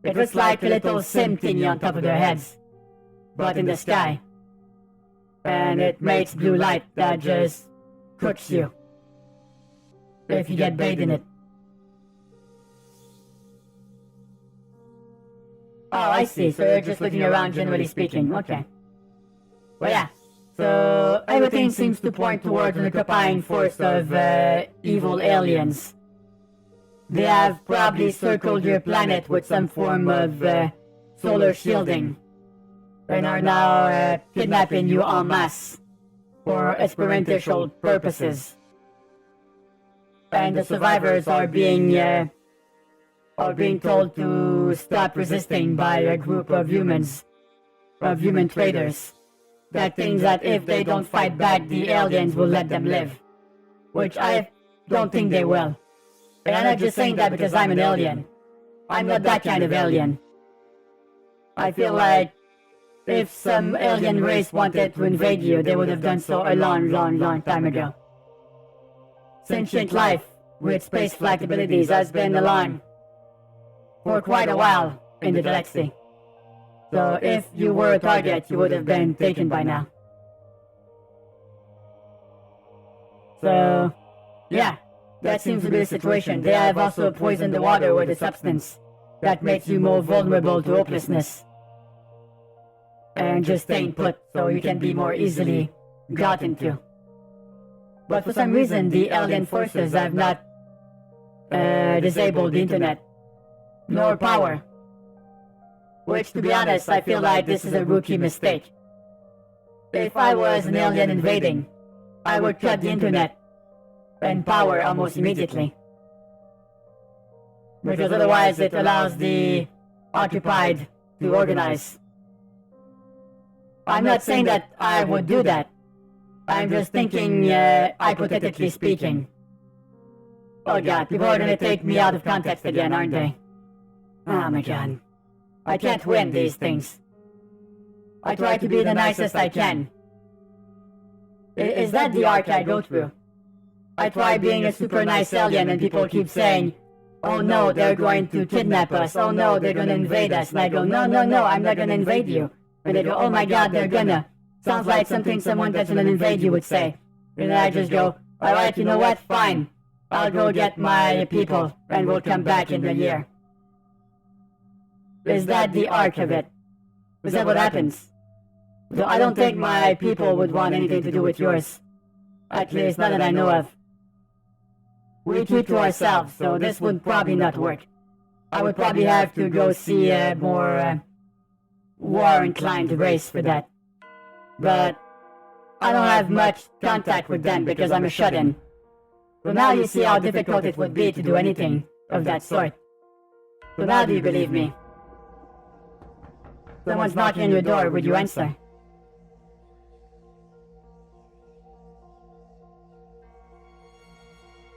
It looks like a little sim thingy on top of their heads, but in the sky. And it makes blue light that just cooks you if you get bathed in it. Oh, I see. So you're just looking around, generally speaking. Okay. Well, yeah. So everything seems to point towards an occupying force of evil aliens. They have probably circled your planet with some form of solar shielding, and are now kidnapping you en masse for experimental purposes. And the survivors are being told to stop resisting by a group of humans, human traders, that thinks that if they don't fight back, the aliens will let them live, which I don't think they will. And I'm not just saying that because I'm an alien. I'm not that kind of alien. I feel like if some alien race wanted to invade you, they would have done so a long, long, long time ago. Sentient life with space flight abilities has been along for quite a while in the galaxy. So if you were a target, you would have been taken by now. So, yeah, that seems to be the situation. They have also poisoned the water with a substance that makes you more vulnerable to hopelessness. And just staying put so you can be more easily gotten to. But for some reason, the alien forces have not disabled the internet, nor power. Which, to be honest, I feel like this is a rookie mistake. If I was an alien invading, I would cut the internet and power almost immediately. Because otherwise it allows the occupied to organize. I'm not saying that I would do that. I'm just thinking, hypothetically speaking. Oh god, people are gonna take me out of context again, aren't they? Oh my god. I can't win these things. I try to be the nicest I can. Is that the arc I go through? I try being a super nice alien and people keep saying, oh no, they're going to kidnap us, oh no, they're gonna invade us, and I go, no, no, no, I'm not gonna invade you. And they go, oh my god, they're gonna. Sounds like something someone that's gonna invade you would say. And then I just go, alright, you know what, fine. I'll go get my people, and we'll come back in a year. Is that the arc of it? Is that what happens? Though I don't think my people would want anything to do with yours. At least not that I know of. We keep to ourselves, so this would probably not work. I would probably have to go see a more war-inclined race for that. But I don't have much contact with them because I'm a shut-in. So now you see how difficult it would be to do anything of that sort. So now do you believe me? Someone's knocking on your door, would you answer?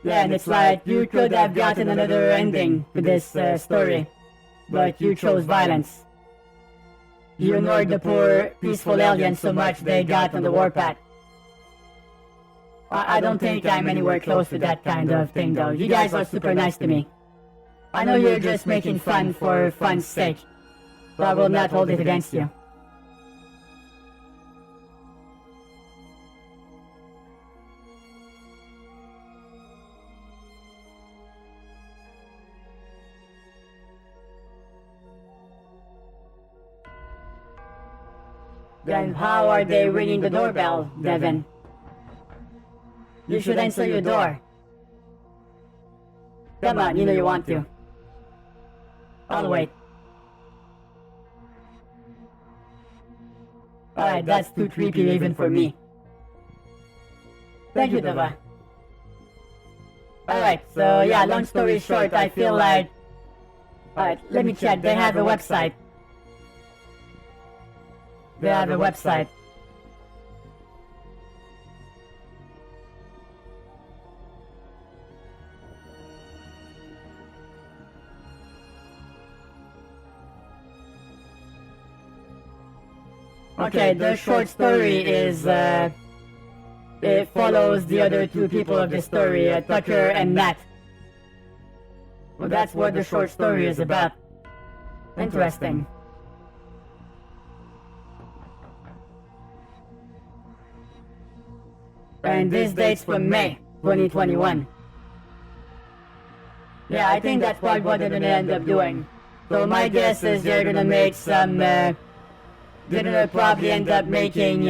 Yeah, and it's like, you could have gotten another ending to this story, but you chose violence. You ignored the poor, peaceful aliens so much they got on the warpath. I don't think I'm anywhere close to that kind of thing though. You guys are super nice to me. I know you're just making fun for fun's sake, but I will not hold it against you. Then how are they ringing the doorbell, Devin? You should answer your door. Come on, you know you want to. I'll wait. Alright, that's too creepy even for me. Thank you, Dava. Alright, so yeah, long story short, I feel like... Alright, let me check, they have a website. They have a website. Okay, the short story is, it follows the other two people of the story, Tucker and Nat. Well, that's what the short story is about. Interesting. And this dates from May 2021. Yeah, I think that's what they're gonna end up doing. So my guess is they're gonna make some, they're gonna probably end up making,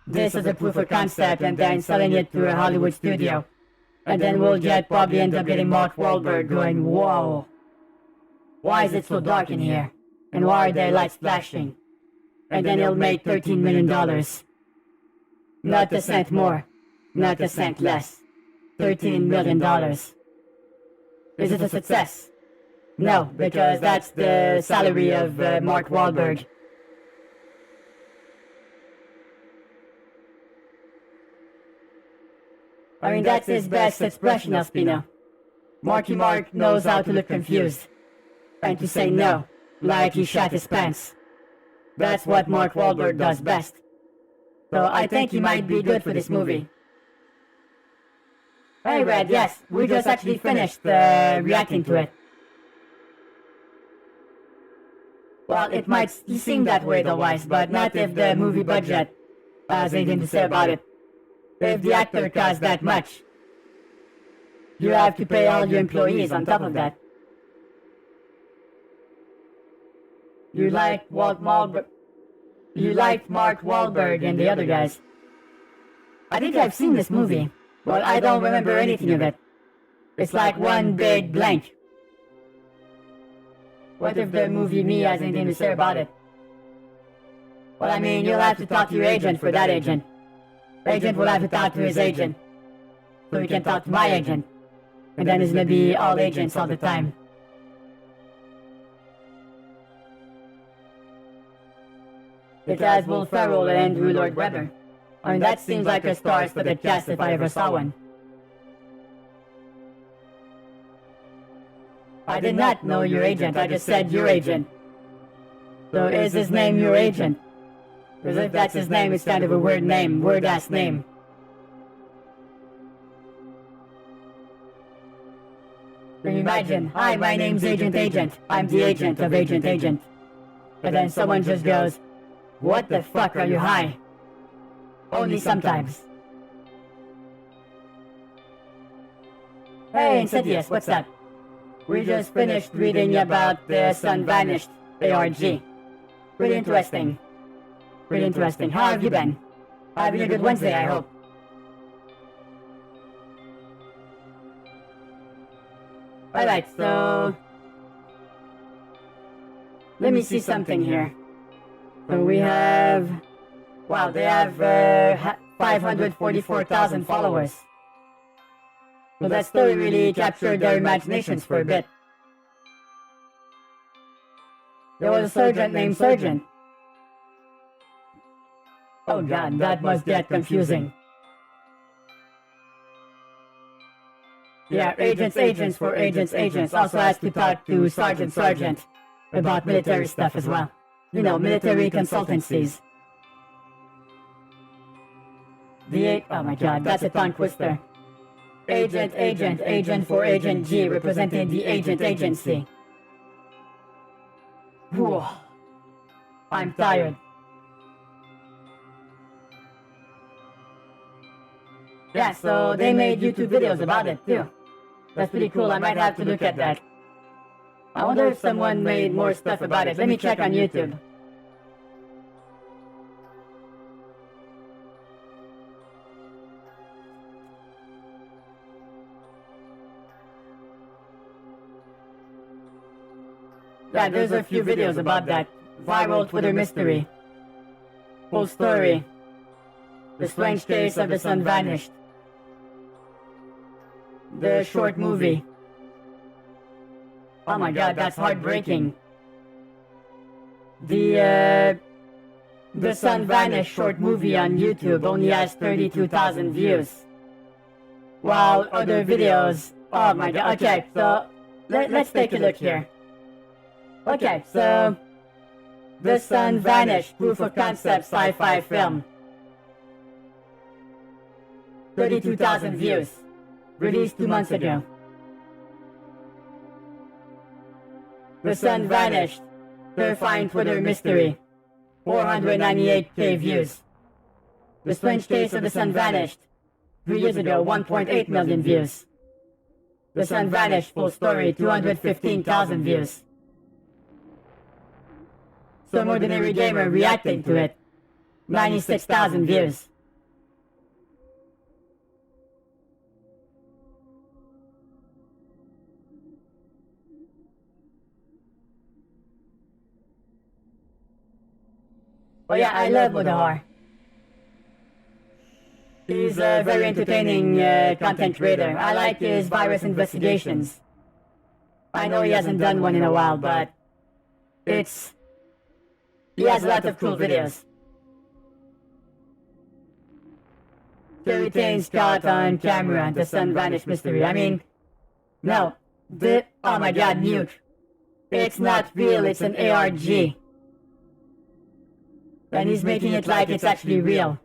this as a proof of concept and then selling it to a Hollywood studio. And then we'll probably end up getting Mark Wahlberg going, whoa, why is it so dark in here? And why are there lights flashing? And then he'll make $13 million. Not a cent more, not a cent less. $13 million. Is it a success? No, because that's the salary of Mark Wahlberg. I mean, that's his best expression, Alspino. Marky Mark knows how to look confused. And to say no, like he shat his pants. That's what Mark Wahlberg does best. So I think he might be good for this movie. Hey Red, yes, we just actually finished reacting to it. Well, it might seem that way otherwise, but not if the movie budget has anything to say about it. If the actor costs that much, you have to pay all your employees on top of that. You liked Mark Wahlberg and the other guys. I think I've seen this movie, but I don't remember anything of it. It's like one big blank. What if the movie me has anything to say about it? Well, I mean, you'll have to talk to your agent for that agent. Agent will have to talk to his agent. So he can talk to my agent. And then it's gonna be all agents all the time. It has Will Ferrell and Andrew Lloyd Webber. I mean, that seems like a star-studded cast if I ever saw one. I did not know your agent, I just said your agent. So is his name your agent? Because if that's his name, it's kind of a weird name, weird-ass name. Can you imagine, hi, my name's Agent Agent. I'm the agent of Agent Agent. And then someone just goes, What the fuck, are you high? Only sometimes. Hey, Insidious, what's up? We just finished reading about the Sun Vanished ARG. Pretty interesting. Pretty interesting. How have you been? Having a good Wednesday, I hope. Alright, so... let me see something here. So we have... wow, they have 544,000 followers. So that story really captured their imaginations for a bit. There was a sergeant named Sergeant. Oh god, that must get confusing. Yeah, agents for agents also has to talk to Sergeant about military stuff as well. You know, military consultancies. Oh my god, that's a tongue twister. Agent for Agent G, representing the agency. Whew. I'm tired. Yeah, so they made YouTube videos about it too. That's pretty cool, I might have to look at that. I wonder if someone made more stuff about it. Let me check on YouTube. Yeah, there's a few videos about that. Viral Twitter mystery. Full story. The strange case of the Sun Vanished. The short movie. Oh my god, that's heartbreaking. The Sun Vanished short movie on YouTube only has 32,000 views. While other videos... oh my god, okay, so... let's take a look here. Okay, so... The Sun Vanished proof of concept sci-fi film. 32,000 views. Released 2 months ago. The Sun Vanished. Terrifying Twitter mystery. 498k views. The strange case of the Sun Vanished. 3 years ago, 1.8 million views. The Sun Vanished full story, 215,000 views. Some ordinary gamer reacting to it. 96,000 views. Oh yeah, I love Mudahar. He's a very entertaining content creator. I like his virus investigations. I know he hasn't done one in a while, but he has a lot of cool videos. He retains caught on camera the Sun Vanished mystery. I mean, no, oh my god, nuke. It's not real, it's an ARG. And he's making it like it's actually real.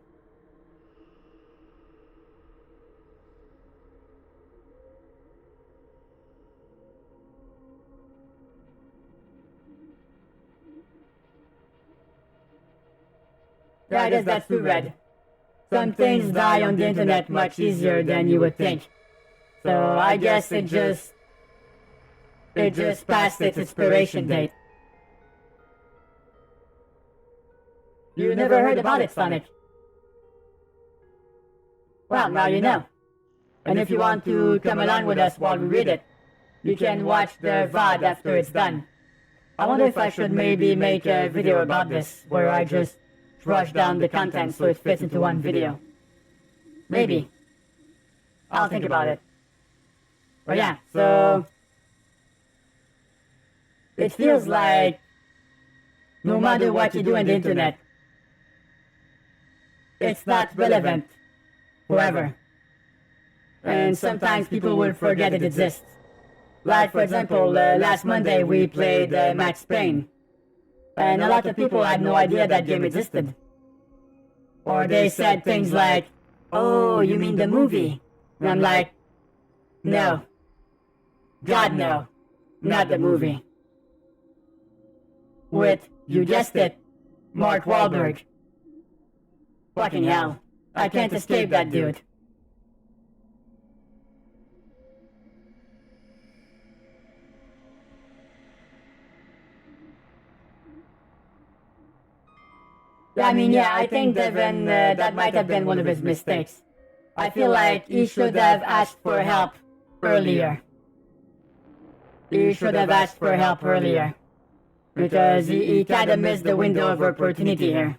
Yeah, I guess that's too red. Some things die on the internet much easier than you would think. So I guess it just passed its expiration date. You never heard about it, Sonic? Well, now you know. And if you want to come along with us while we read it, you can watch the VOD after it's done. I wonder if I should maybe make a video about this, where I just rush down the content so it fits into one video. Maybe. I'll think about it. But yeah, so... it feels like... no matter what you do on the internet, it's not relevant forever. And sometimes people will forget it exists. Like, for example, last Monday we played Max Payne. And a lot of people had no idea that game existed. Or they said things like, "Oh, you mean the movie?" And I'm like, no. God, no. Not the movie. With, you guessed it, Mark Wahlberg. Fucking hell. I can't escape that dude. I think Devin, that might have been one of his mistakes. I feel like he should have asked for help earlier. He should have asked for help earlier. Because he kinda missed the window of opportunity here.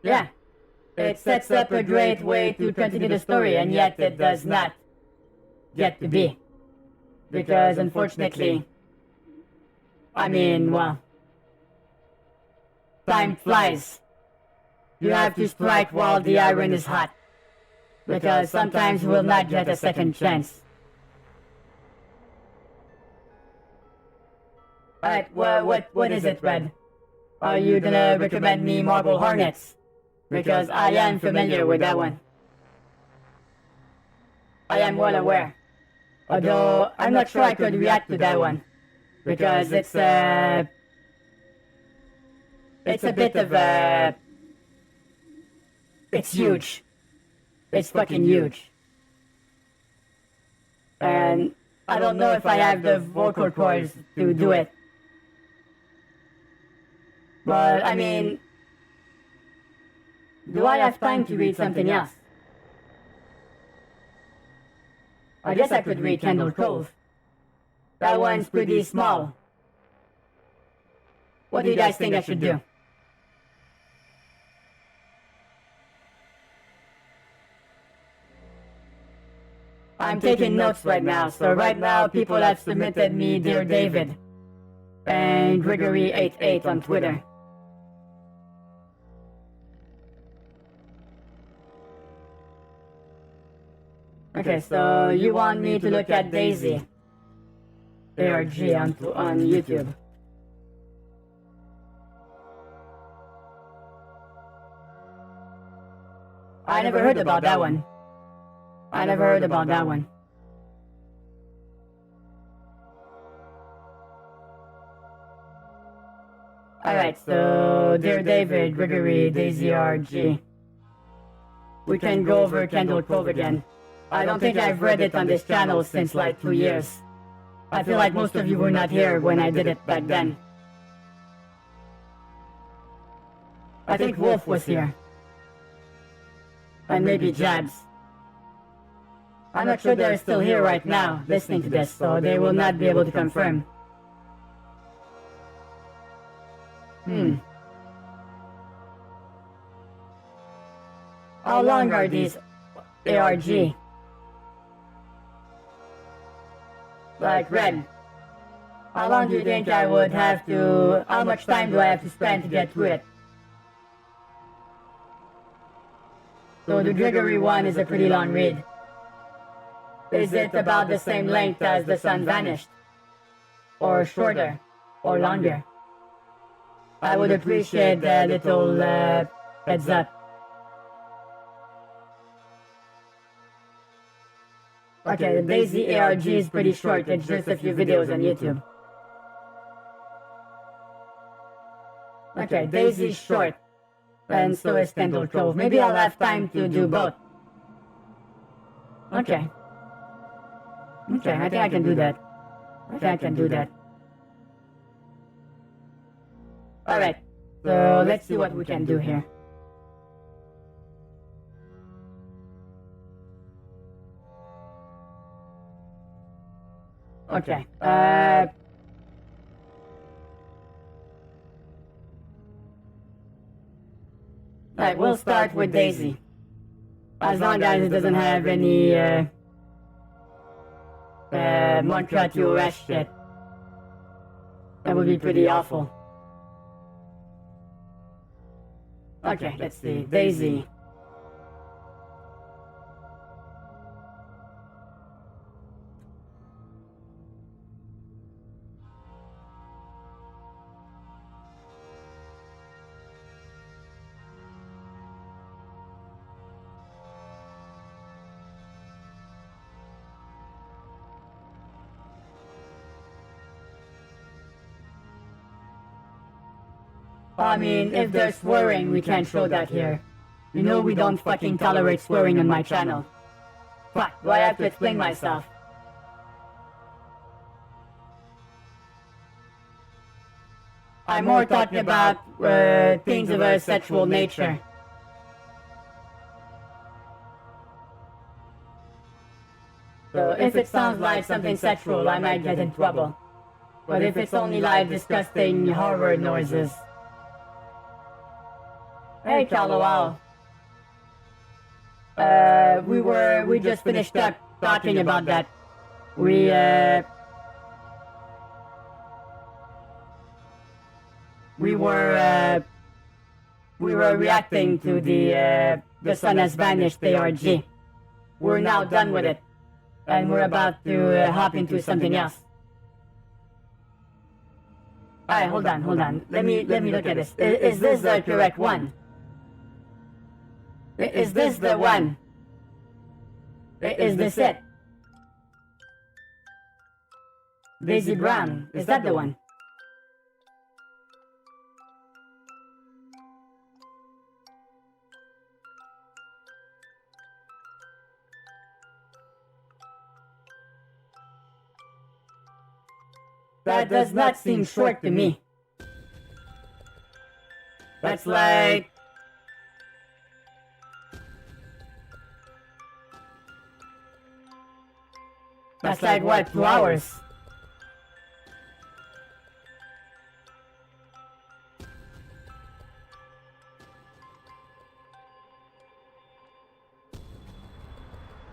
Yeah. It sets up a great way to continue the story, and yet it does not get to be. Because unfortunately, well, time flies. You have to strike while the iron is hot. Because sometimes we'll not get a second chance. Alright, what is it, Red? Are you gonna recommend me Marble Hornets? Because I am familiar with that one. I am well aware. Although, I'm not sure I could react to that one. Because it's a bit of a... It's huge. It's fucking huge. And I don't know if I have the vocal cords to do it. But, do I have time to read something else? I guess I could read Kendall Cove. That one's pretty small. What do you guys think I should do? I'm taking notes right now, so right now people have submitted me Dear David and Gregory88 on Twitter. Okay, so you want me to look at Daisy ARG on YouTube. I never heard about that one. Alright, so Dear David, Gregory, Daisy RG. We can go over Kendall Cove again. I don't think I've read it on this channel since like 2 years. I feel like most of you were not here when I did it back then. I think Wolf was here. And maybe Jabs. I'm not sure they're still here right now, listening to this, so they will not be able to confirm. How long are these ARG? Like Red. How long do you think I would have to... How much time do I have to spend to get through it? So the Gregory one is a pretty long read. Is it about the same length as The Sun Vanished? Or shorter? Or longer? I would appreciate a little heads up. Okay, the Daisy ARG is pretty short, it's just a few videos on YouTube. Okay, Daisy's short, and so is Kendall Cove. Maybe I'll have time to do both. Okay, I think I can do that. Alright, so let's see what we can do here. Okay, alright, we'll start with Daisy. As long as it doesn't have any, Montreal TOS shit. That would be pretty awful. Okay, let's see, Daisy. I mean, if there's swearing, we can't show that here. You know we don't fucking tolerate swearing on my channel. Fuck, do I have to explain myself? I'm more talking about things of a sexual nature. So if it sounds like something sexual, I might get in trouble. But if it's only like disgusting horror noises... Hey, Kalawao. We just finished up talking about that. We were reacting to the sun has vanished ARG. We're now done with it. And we're about to hop into something else. Alright, hold on. Let me look at this. Is this the correct one? Is this the one? Is this it? Daisy Brown, is that the one? That does not seem short to me. That's like... That's like what, 2 hours?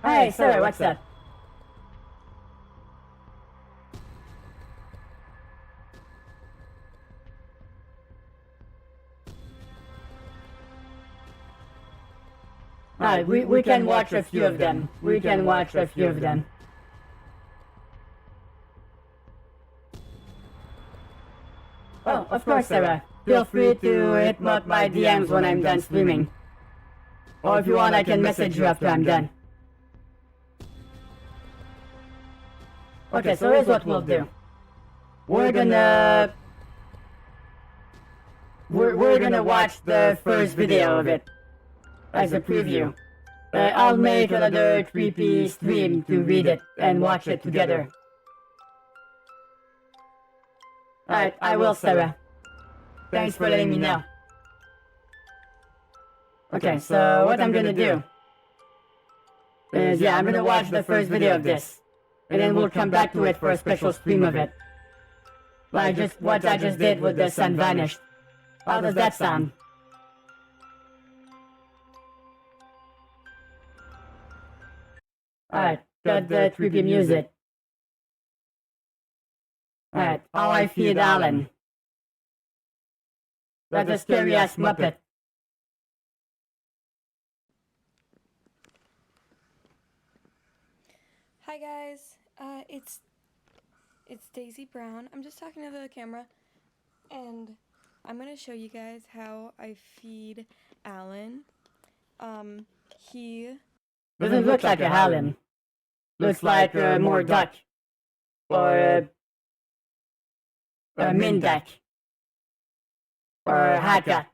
Hey, sir, what's up? Alright, we can watch a few of them. Oh, of course, Sarah. Feel free to hit me up my DMs when I'm done streaming. Or if you want, I can message you after I'm done. Okay, so here's what we'll do. We're gonna watch the first video of it as a preview. I'll make another creepy stream to read it and watch it together. Alright, I will, Sarah. Thanks for letting me know. Okay, so what I'm gonna do is, I'm gonna watch the first video of this, and then we'll come back to it for a special stream of it. Like just what I just did with the sun vanished. How does that sound? Alright, got the creepy music. Alright, how I feed Alan. That's a scary ass Muppet. Hi guys, it's Daisy Brown. I'm just talking to the camera, and I'm gonna show you guys how I feed Alan. He Doesn't look like a Hallen. Looks like more duck. Or a Mindak. Or a Haka.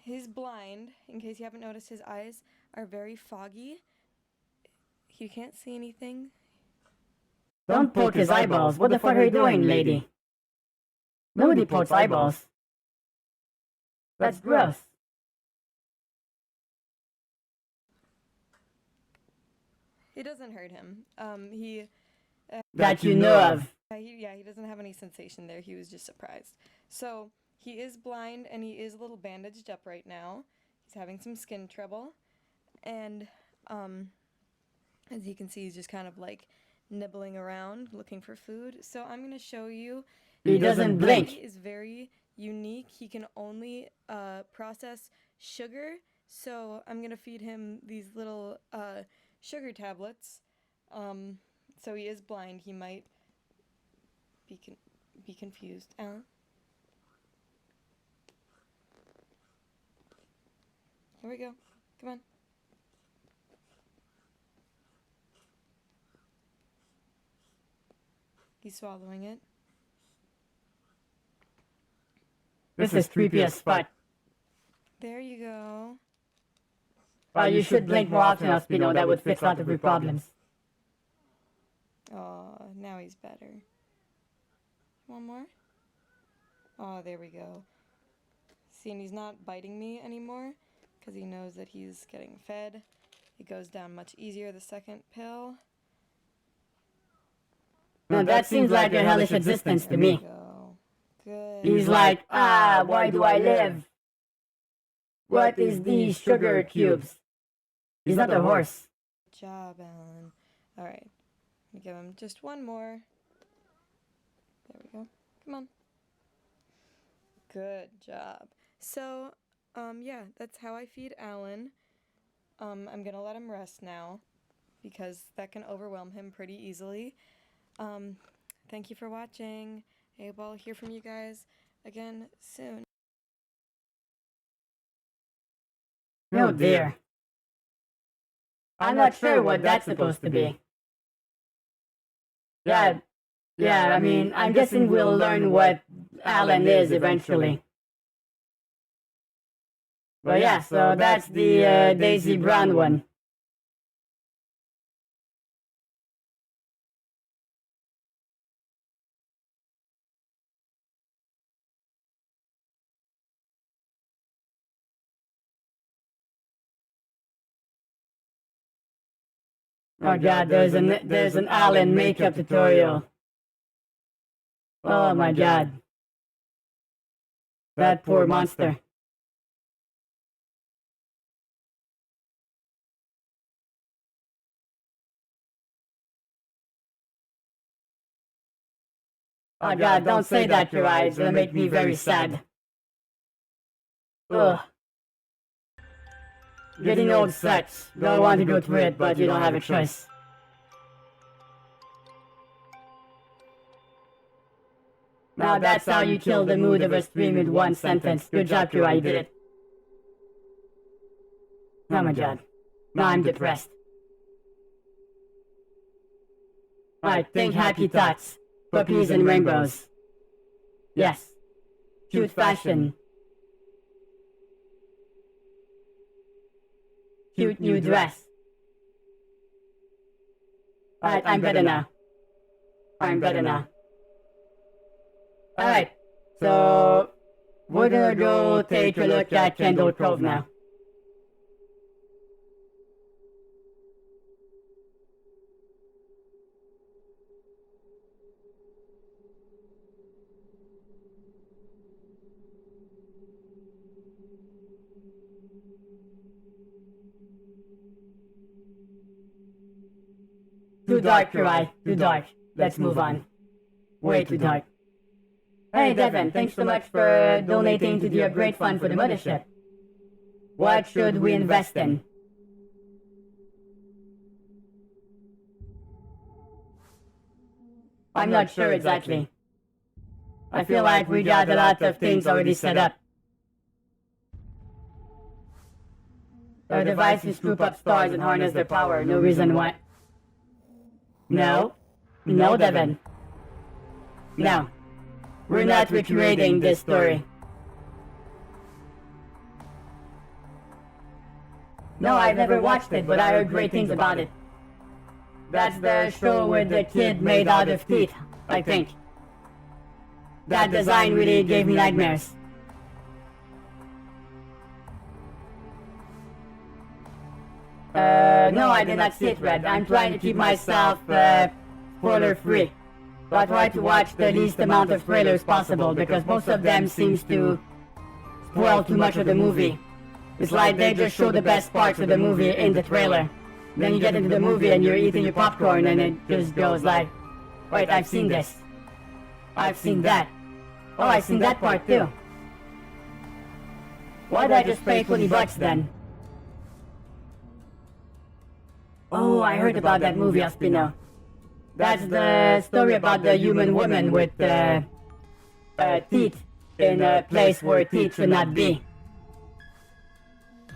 He's blind. In case you haven't noticed, his eyes are very foggy. He can't see anything. Don't poke his eyeballs. What the fuck are you doing, lady? Nobody pokes eyeballs. That's gross. He doesn't hurt him. That you know of. He doesn't have any sensation there. He was just surprised. So, he is blind and he is a little bandaged up right now. He's having some skin trouble. And, as you can see, he's just kind of like nibbling around, looking for food. So I'm going to show you. He doesn't blink. He is very unique. He can only process sugar. So I'm going to feed him these little sugar tablets. So he is blind. He might be confused. Alan? Here we go. Come on. He's swallowing it. This is creepy as fuck. There you go. Well, you should blink more often, Espino. That would fix a lot of your problems. Oh, now he's better. One more? Oh, there we go. See, and he's not biting me anymore because he knows that he's getting fed. It goes down much easier the second pill. No, that seems like a hellish existence to me. Go. Good. He's like, why do I live? What is these sugar cubes? He's not a horse. Good job, Alan. Alright. I'm gonna give him just one more. There we go. Come on. Good job. So, yeah, that's how I feed Alan. I'm gonna let him rest now because that can overwhelm him pretty easily. Thank you for watching. I hope I'll hear from you guys again soon. Oh dear. I'm not sure what that's supposed to be. Yeah, I mean, I'm guessing we'll learn what Alan is eventually. But yeah, so that's the Daisy Brown one. Oh god, there's an Alan makeup tutorial. Oh my god. That poor monster. Oh god, don't say that, your eyes. It'll make me very sad. Ugh. Getting old sucks. Don't want to go through it, but you don't have a choice. Now that's how you kill the mood of a stream with one sentence. Good job, Kira, you did it. Oh my god. Now I'm depressed. Alright, think happy thoughts. Puppies and rainbows. Yes. Cute fashion. Cute new dress. Alright, I'm better now. Alright, so we're gonna go take a look at Kendall Cove now. Too dark, Kurai. Too dark. Let's move on. Way too dark. Hey, Devin, thanks so much for donating to the upgrade fund for the mothership. What should we invest in? I'm not sure exactly. I feel like we got a lot of things already set up. Our devices scoop up stars and harness their power. No reason why. No, Devin. No. We're not recreating this story. No, I've never watched it, but I heard great things about it. That's the show with the kid made out of teeth, I think. That design really gave me nightmares. No, I did not see it, Red. I'm trying to keep myself, spoiler-free. So I try to watch the least amount of trailers possible, because most of them seems to spoil too much of the movie. It's like they just show the best parts of the movie in the trailer. Then you get into the movie and you're eating your popcorn and it just goes like, wait, I've seen this. I've seen that. Oh, I've seen that part too. Why'd I just pay $20 then? Oh, I heard about that movie, Aspino. That's the story about the human woman with teeth in a place where teeth should not be.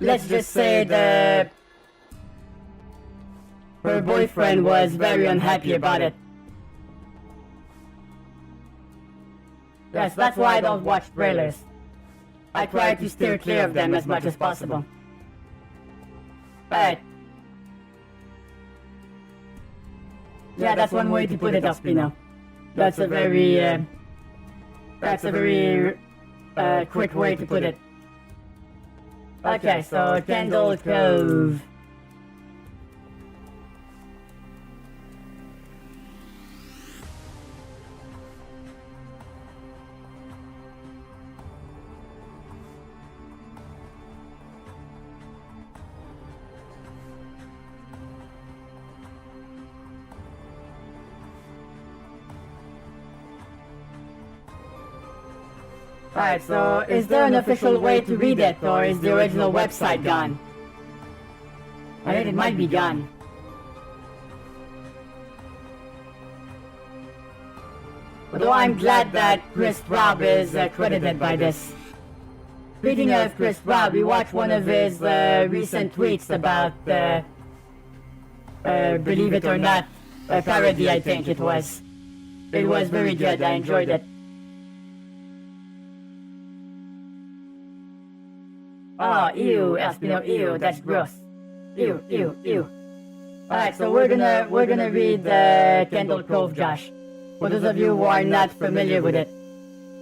Let's just say her boyfriend was very unhappy about it. Yes, that's why I don't watch trailers. I try to steer clear of them as much as possible. Alright. Yeah, that's one way to put it, Ospino. That's a very quick way to put it. Okay, so Candle Cove. Alright, so is there an official way to read it, or is the original website gone? I think it might be gone. Although I'm glad that Chris Robb is credited by this. Speaking of Chris Robb, we watched one of his recent tweets about, believe it or not, a parody, I think it was. It was very good, I enjoyed it. Oh, ew, Espino, ew, that's gross. Ew, ew, ew. Alright, so we're gonna read Kendall Cove, Josh. For those of you who are not familiar with it,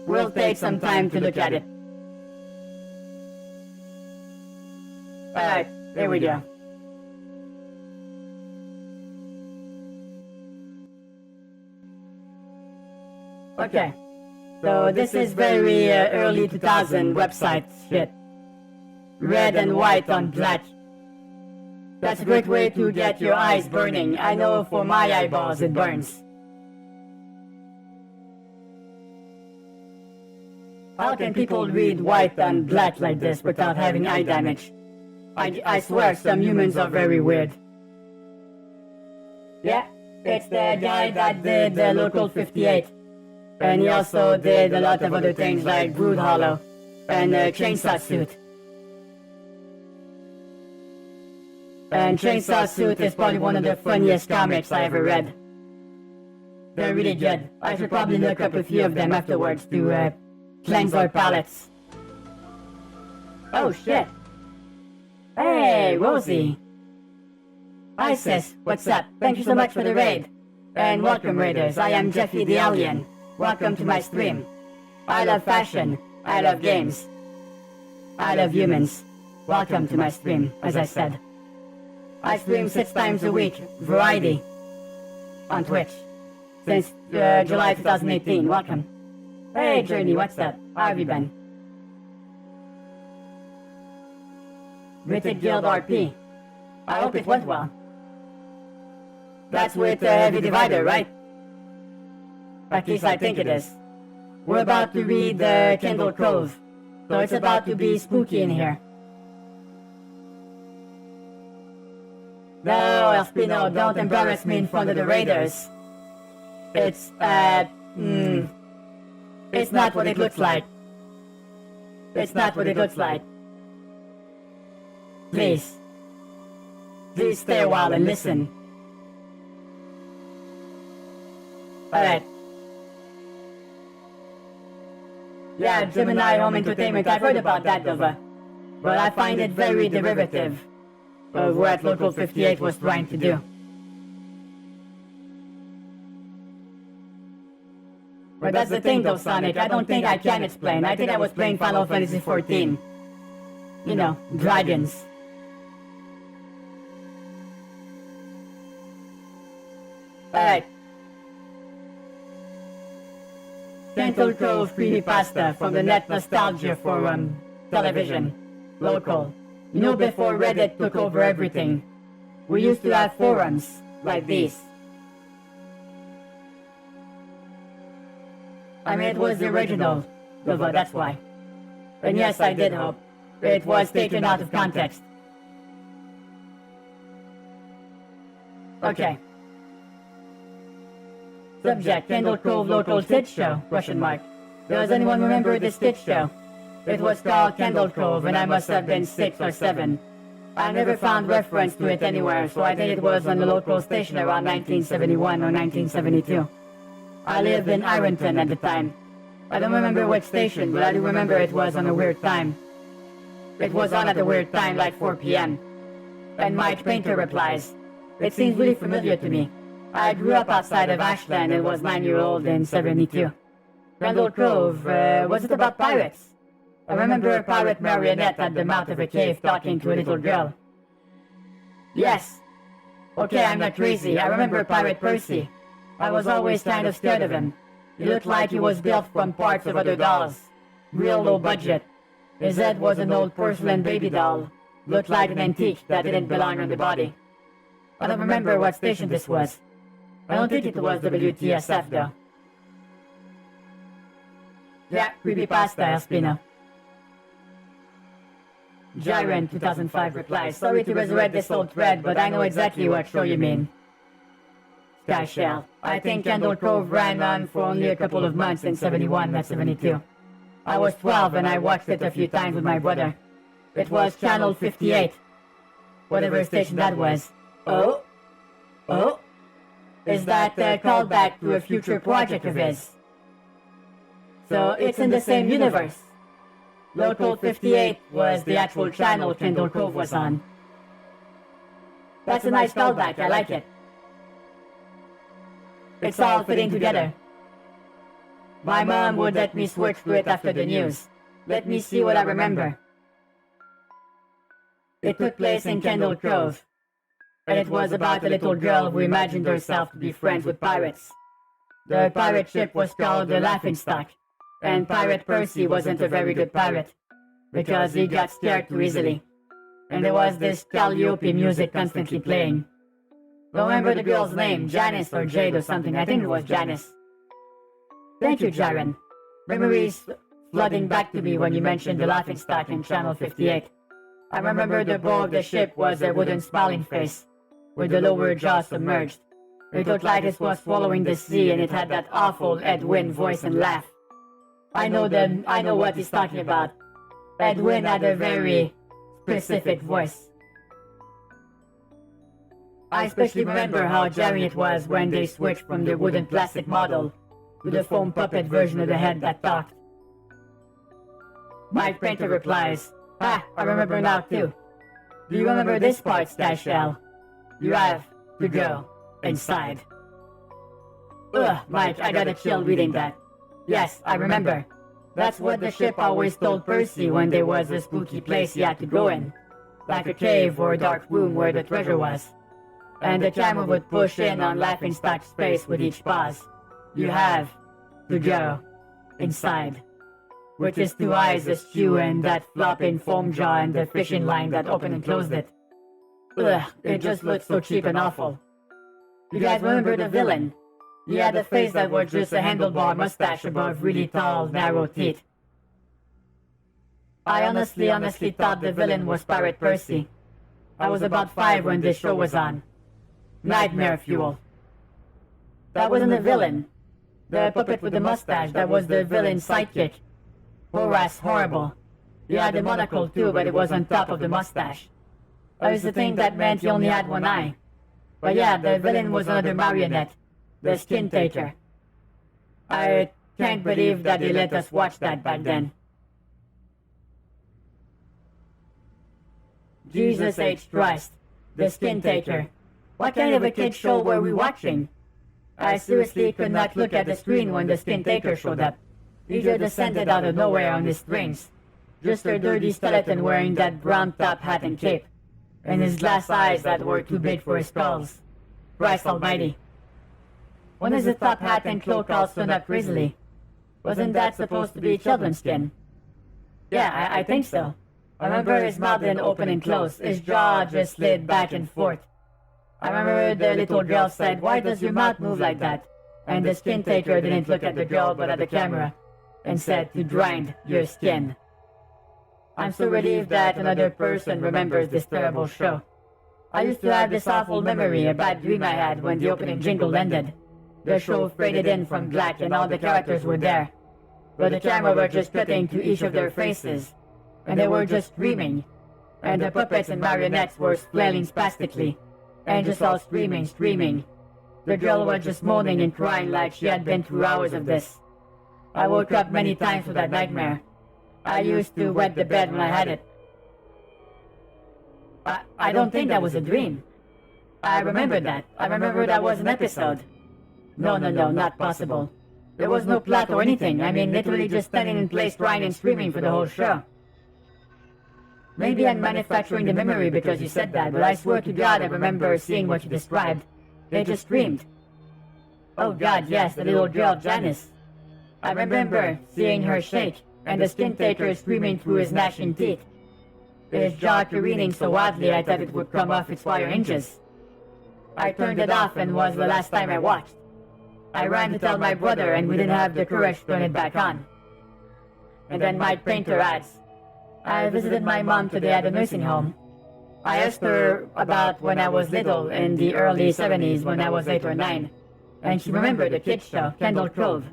we'll take some time to look at it. Alright, there we go. Okay, so this is very early 2000 website shit. Red and white on black. That's a great way to get your eyes burning. I know for my eyeballs it burns. How can people read white and black like this without having eye damage? I swear some humans are very weird. Yeah, it's the guy that did Local 58. And he also did a lot of other things like Brood Hollow and Chainsaw Suit. And Chainsaw Suit is probably one of the funniest comics I ever read. They're really good. I should probably look up a few of them afterwards to cleanse our palates. Oh shit. Hey, Rosie. Hi sis, what's up? Thank you so much for the raid. And welcome raiders, I am Jeffy the Alien. Welcome to my stream. I love fashion. I love games. I love humans. Welcome to my stream, as I said. I stream 6 times a week, variety, on Twitch, since July 2018, welcome. Hey Journey, what's up? How have you been? Mythic Guild RP. I hope it went well. That's with Heavy Divider, right? At least I think it is. We're about to read Kendall Cove, so it's about to be spooky in here. No, Espino, don't embarrass me in front of the raiders. It's not what it looks like. It's not what it looks like. Please. Please stay a while and listen. Alright. Yeah, Gemini Home Entertainment, I've heard about that, Dova. But I find it very derivative of what Local 58 was trying to do. But that's the thing though, Sonic, I don't think I can explain. I think I was playing Final Fantasy XIV. You know, dragons. Alright. Gentle Cove Creepypasta from the Net Nostalgia Forum. Television. Local. You know, before Reddit took over everything, we used to have forums like these. I mean, it was the original, Nova, that's why. And yes, I did hope it was taken out of context. Okay. Subject, Kendall Cove Local Stitch Show, question mark. Does anyone remember this Stitch Show? It was called Kendall Cove, and I must have been 6 or 7. I never found reference to it anywhere, so I think it was on the local station around 1971 or 1972. I lived in Ironton at the time. I don't remember what station, but I do remember it was on a weird time. It was on at a weird time, like 4 p.m. And Mike Painter replies, "It seems really familiar to me. I grew up outside of Ashland and was 9-year-old in 72. Randall Cove, was it about pirates? I remember a pirate marionette at the mouth of a cave talking to a little girl." "Yes. Okay, I'm not crazy. I remember Pirate Percy. I was always kind of scared of him. He looked like he was built from parts of other dolls. Real low budget. His head was an old porcelain baby doll. Looked like an antique that didn't belong on the body. I don't remember what station this was. I don't think it was WTSF though." "Yeah, creepypasta, Espino." Jiren 2005 replies, "Sorry to resurrect this old thread, but I know exactly what show you mean." Sky Shell, "I think Candle Cove ran on for only a couple of months in 71, not 72. I was 12 and I watched it a few times with my brother. It was Channel 58. Whatever station that was. Oh? Oh? Is that a callback to a future project of his? So it's in the same universe. Local 58 was the actual channel Kendall Cove was on. That's a nice callback, I like it. It's all fitting together. My mom would let me switch to it after the news. Let me see what I remember. It took place in Kendall Cove, and it was about a little girl who imagined herself to be friends with pirates. The pirate ship was called the Laughingstock, and Pirate Percy wasn't a very good pirate, because he got scared too easily. And there was this Calliope music constantly playing. Don't remember the girl's name, Janice or Jade or something, I think it was Janice. Thank you, Jiren. Memories flooding back to me when you mentioned the Laughingstock in Channel 58. I remember the bow of the ship was a wooden smiling face, with the lower jaw submerged. It looked like it was swallowing the sea, and it had that awful Edwin voice and laugh. I know what he's talking about. Edwin had a very specific voice. I especially remember how jarring it was when they switched from the wooden plastic model to the foam puppet version of the head that talked. Mike Painter replies, "Ah, I remember now too. Do you remember this part, Stashell? You have to go inside." Ugh, Mike, I got a chill reading that. Yes, I remember. That's what the ship always told Percy when there was a spooky place he had to go in, like a cave or a dark room where the treasure was. And the camera would push in on Laughingstock's face with each pause. You have to go inside. With his two eyes askew and that flopping foam jaw and the fishing line that opened and closed it. Ugh, it just looked so cheap and awful. You guys remember the villain? He had a face that was just a handlebar mustache above really tall, narrow teeth. I honestly thought the villain was Pirate Percy. I was about 5 when this show was on. Nightmare fuel. That wasn't the villain. The puppet with the mustache, that was the villain's sidekick. Horace Horrible. He had a monocle too, but it was on top of the mustache. I used to think that meant he only had one eye. But yeah, the villain was another marionette. The Skin Taker. I can't believe that they let us watch that back then. Jesus H. Christ. The Skin Taker. What kind of a kid show were we watching? I seriously could not look at the screen when the Skin Taker showed up. He just descended out of nowhere on his strings. Just a dirty skeleton wearing that brown top hat and cape. And his glass eyes that were too big for his skulls. Christ almighty. When is the top hat and cloak all sewn up crazily? Wasn't that supposed to be children's skin? Yeah, I think so. I remember his mouth didn't open and close. His jaw just slid back and forth. I remember the little girl said, "Why does your mouth move like that?" And the Skin Taker didn't look at the girl but at the camera, and said, "To grind your skin." I'm so relieved that another person remembers this terrible show. I used to have this awful memory, a bad dream I had when the opening jingle ended. The show faded in from black and all the characters were there. But the camera were just cutting to each of their faces, and they were just screaming. And the puppets and marionettes were flailing spastically, and just all screaming. The girl was just moaning and crying like she had been through hours of this. I woke up many times with that nightmare. I used to wet the bed when I had it. I don't think that was a dream. I remember that. I remember that was an episode. No, not possible. There was no plot or anything. I mean, literally just standing in place crying and screaming for the whole show. Maybe I'm manufacturing the memory because you said that, but I swear to God I remember seeing what you described. They just screamed. Oh God, yes, the little girl Janice. I remember seeing her shake, and the skin taker screaming through his gnashing teeth. His jaw careening so wildly I thought it would come off its wire hinges. I turned it off and was the last time I watched. I ran to tell my brother and we didn't have the courage to turn it back on. And then Mike Painter adds, I visited my mom today at a nursing home. I asked her about when I was little in the early 70s when I was 8 or 9. And she remembered the kids show, Kendall Cove.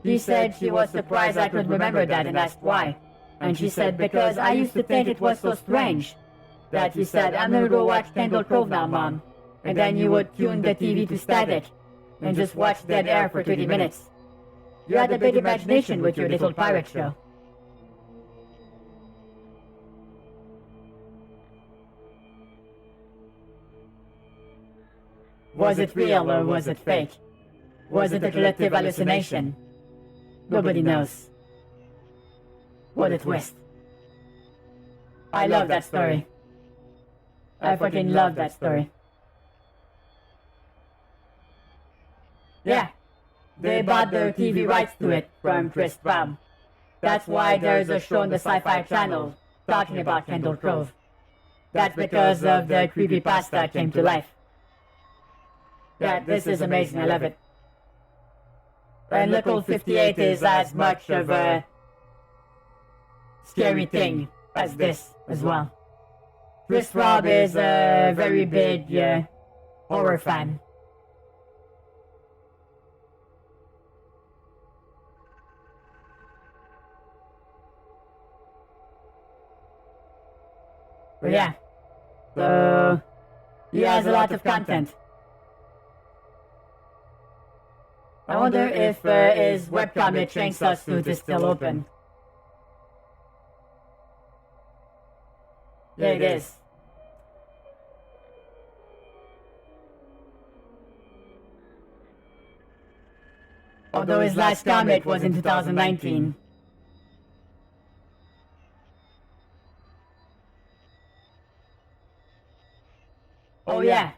She said she was surprised I could remember that and asked why. And she said, because I used to think it was so strange. That he said, I'm gonna go watch Kendall Cove now, Mom. And then you would tune the TV to static and just watch dead air for 30 minutes. You had a big imagination with your little pirate show. Was it real or was it fake? Was it a collective hallucination? Nobody knows. What a twist. I love that story. I fucking love that story. Yeah, they bought the TV rights to it from Chris Traum. That's why there's a show on the Sci-Fi Channel talking about Kendall Cove. That's because of the creepypasta came to life. Yeah, this is amazing, I love it. And Local 58 is as much of a scary thing as this as well. Chris Rob is a very big horror fan. But yeah, so he has a lot of content. I wonder if his webcomic chainsaw suit is still open. Yeah, it is. Although his last comic was in 2019. Oh yeah.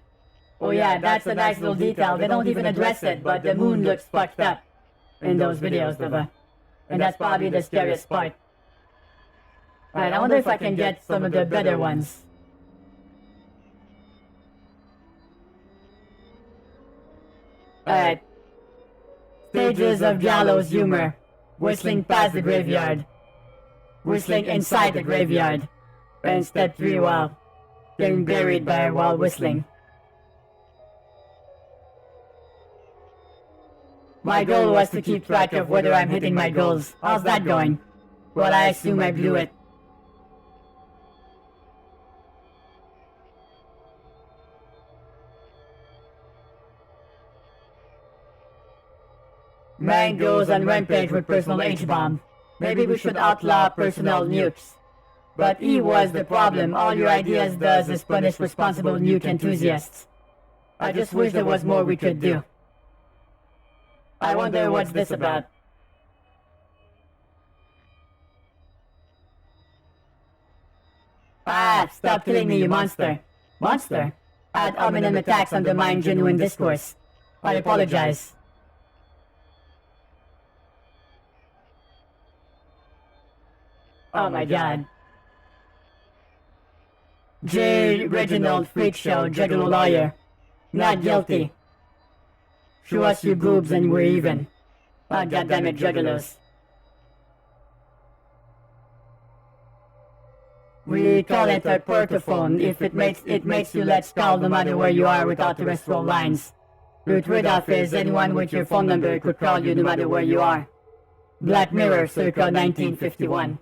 Oh yeah, that's a nice little detail. They don't even address it, but the moon looks fucked up in those videos, and that's probably the scariest part. Alright, I wonder if I can get some of the better ones. Alright. Stages of gallows humor. Whistling past the graveyard. Whistling inside the graveyard. And step 3 while getting buried while whistling. My goal was to keep track of whether I'm hitting my goals. How's that going? Well, I assume I blew it. Man goes on rampage with personal H-bomb. Maybe we should outlaw personal nukes. But E was the problem. All your ideas does is punish responsible nuke enthusiasts. I just wish there was more we could do. I wonder what's this about. Ah, stop killing me, you monster. Monster? Ad hominem attacks undermine genuine discourse. I apologize. Oh my god. J. Reginald Freak Show, Juggalo Lawyer. Not guilty. Show us your boobs and we're even. Oh goddammit, Juggalos. We call it a portaphone if it makes you let's call no matter where you are without terrestrial lines. The trade-off is anyone with your phone number could call you no matter where you are. Black Mirror, circa 1951.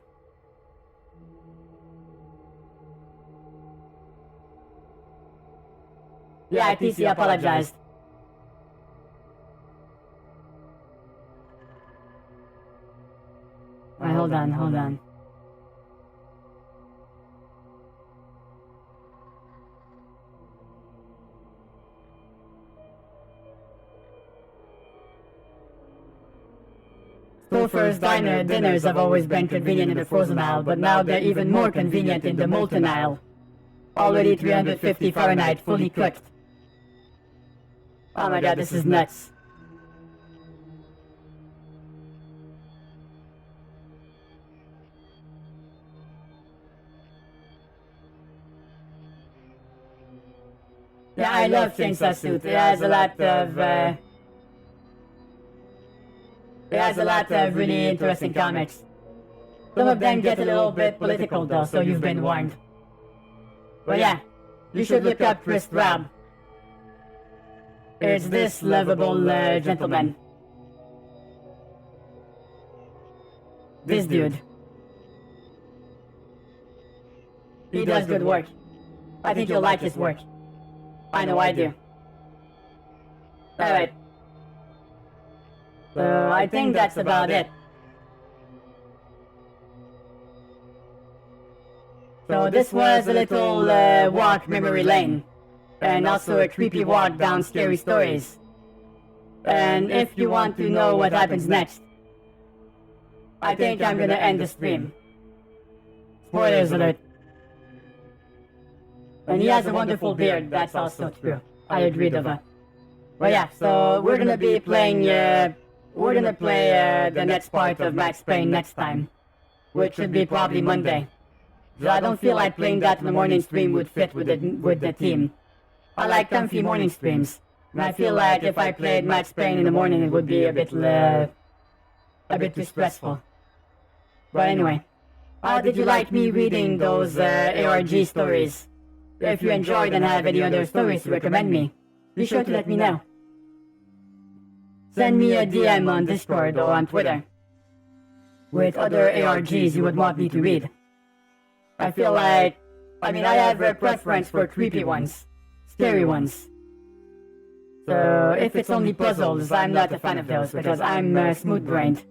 Yeah, TC apologized. hold on. Stouffer's Diner dinners have always been convenient in the frozen aisle, but now they're even more convenient in the molten aisle. Already 350 Fahrenheit, fully cooked. Oh my god, this is nuts. Yeah, I love Chainsaw Suit. It has a lot of really interesting comics. Some of them get a little bit political though, so you've been warned. But yeah, you should look up Chris Rabb. It's this lovable gentleman. This dude. He does good work. I think you'll like his work. I know I do. Alright. So I think that's about it. So this was a little walk memory lane. And also a creepy walk down scary stories. And if you want to know what happens next, I think I'm gonna end the stream. Spoilers alert. And he has a wonderful beard, that's also true. I agreed with that. But yeah, so we're gonna be playing, we're gonna play the next part of Max Payne next time. Which should be probably Monday. So I don't feel like playing that in the morning stream would fit with the team. I like comfy morning streams. And I feel like if I played Max Payne in the morning it would be a bit too stressful. But anyway. How did you like me reading those ARG stories? If you enjoyed and have any other stories to recommend me, be sure to let me know. Send me a DM on Discord or on Twitter with other ARGs you would want me to read. I feel like, I have a preference for creepy ones, scary ones. So if it's only puzzles, I'm not a fan of those because I'm smooth-brained.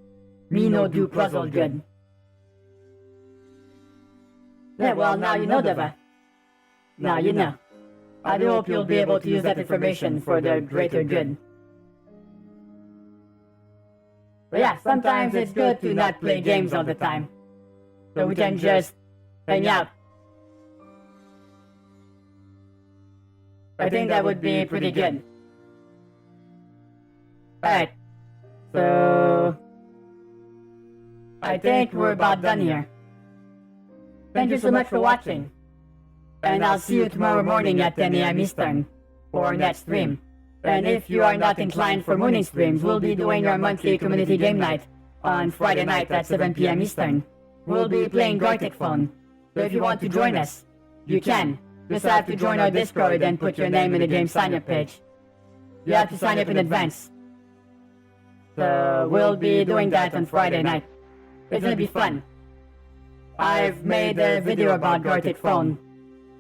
Me no do puzzle good. Yeah, well now you know, Deva. Now you know. I do hope you'll be able to use that information for the greater good. But yeah, sometimes it's good to not play games all the time. So we can just hang out. I think that would be pretty good. Alright. So I think we're about done here. Thank you so much for watching. And I'll see you tomorrow morning at 10 AM Eastern for our next stream. And if you are not inclined for morning streams, we'll be doing our monthly community game night on Friday night at 7 PM Eastern. We'll be playing Gartic Phone. So if you want to join us, you can. Just have to join our Discord and put your name in the game sign-up page. You have to sign up in advance. So we'll be doing that on Friday night. It's gonna be fun. I've made a video about Gartic Phone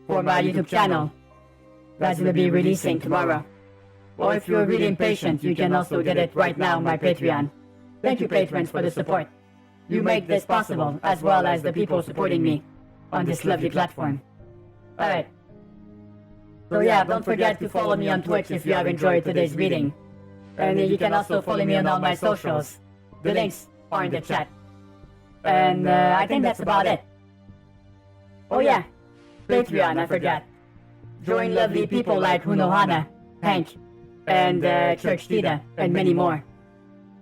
for my YouTube channel. That's gonna be releasing tomorrow. Or if you're really impatient, you can also get it right now on my Patreon. Thank you patrons for the support. You make this possible, as well as the people supporting me on this lovely platform. Alright. So yeah, don't forget to follow me on Twitch if you have enjoyed today's reading. And you can also follow me on all my socials. The links are in the chat. And I think that's about it. Oh yeah, Patreon, I forgot. Join lovely people like Hunohana, Hank, and Church Tita, and many more.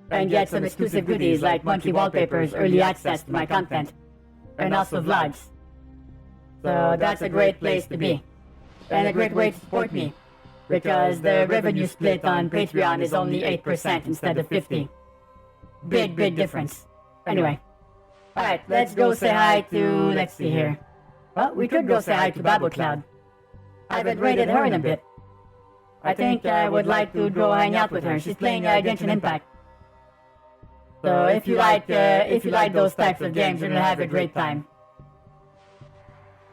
And get some exclusive goodies like monthly wallpapers, early access to my content, and also vlogs. So that's a great place to be. And a great way to support me. Because the revenue split on Patreon is only 8% instead of 50%. Big difference. Anyway. Alright, let's go say hi to, let's see here. Well, we could go say hi to Babble Cloud. I haven't rated her in a bit. I think I would like to go hang out with her. She's playing Genshin Impact. So if you like those types of games, you're gonna have a great time.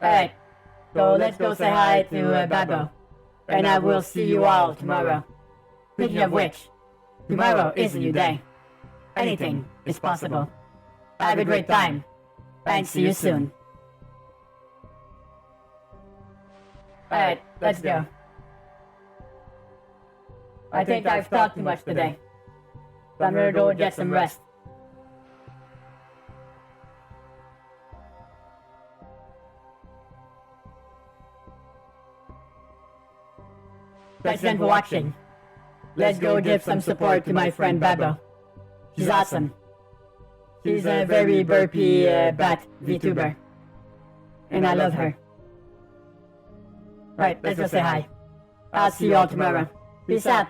Alright, so let's go say hi to Babo. And I will see you all tomorrow. Speaking of which, tomorrow is a new day. Anything is possible. Have a great time. And see you soon. Alright, let's go. I think I've talked too much today. So I'm gonna go get some rest. Thanks again for watching. Let's go give some support to my friend Babo. She's awesome. She's a very burpy bat VTuber. And I love her. Right, let's go say hi. I'll see you all tomorrow. Peace out.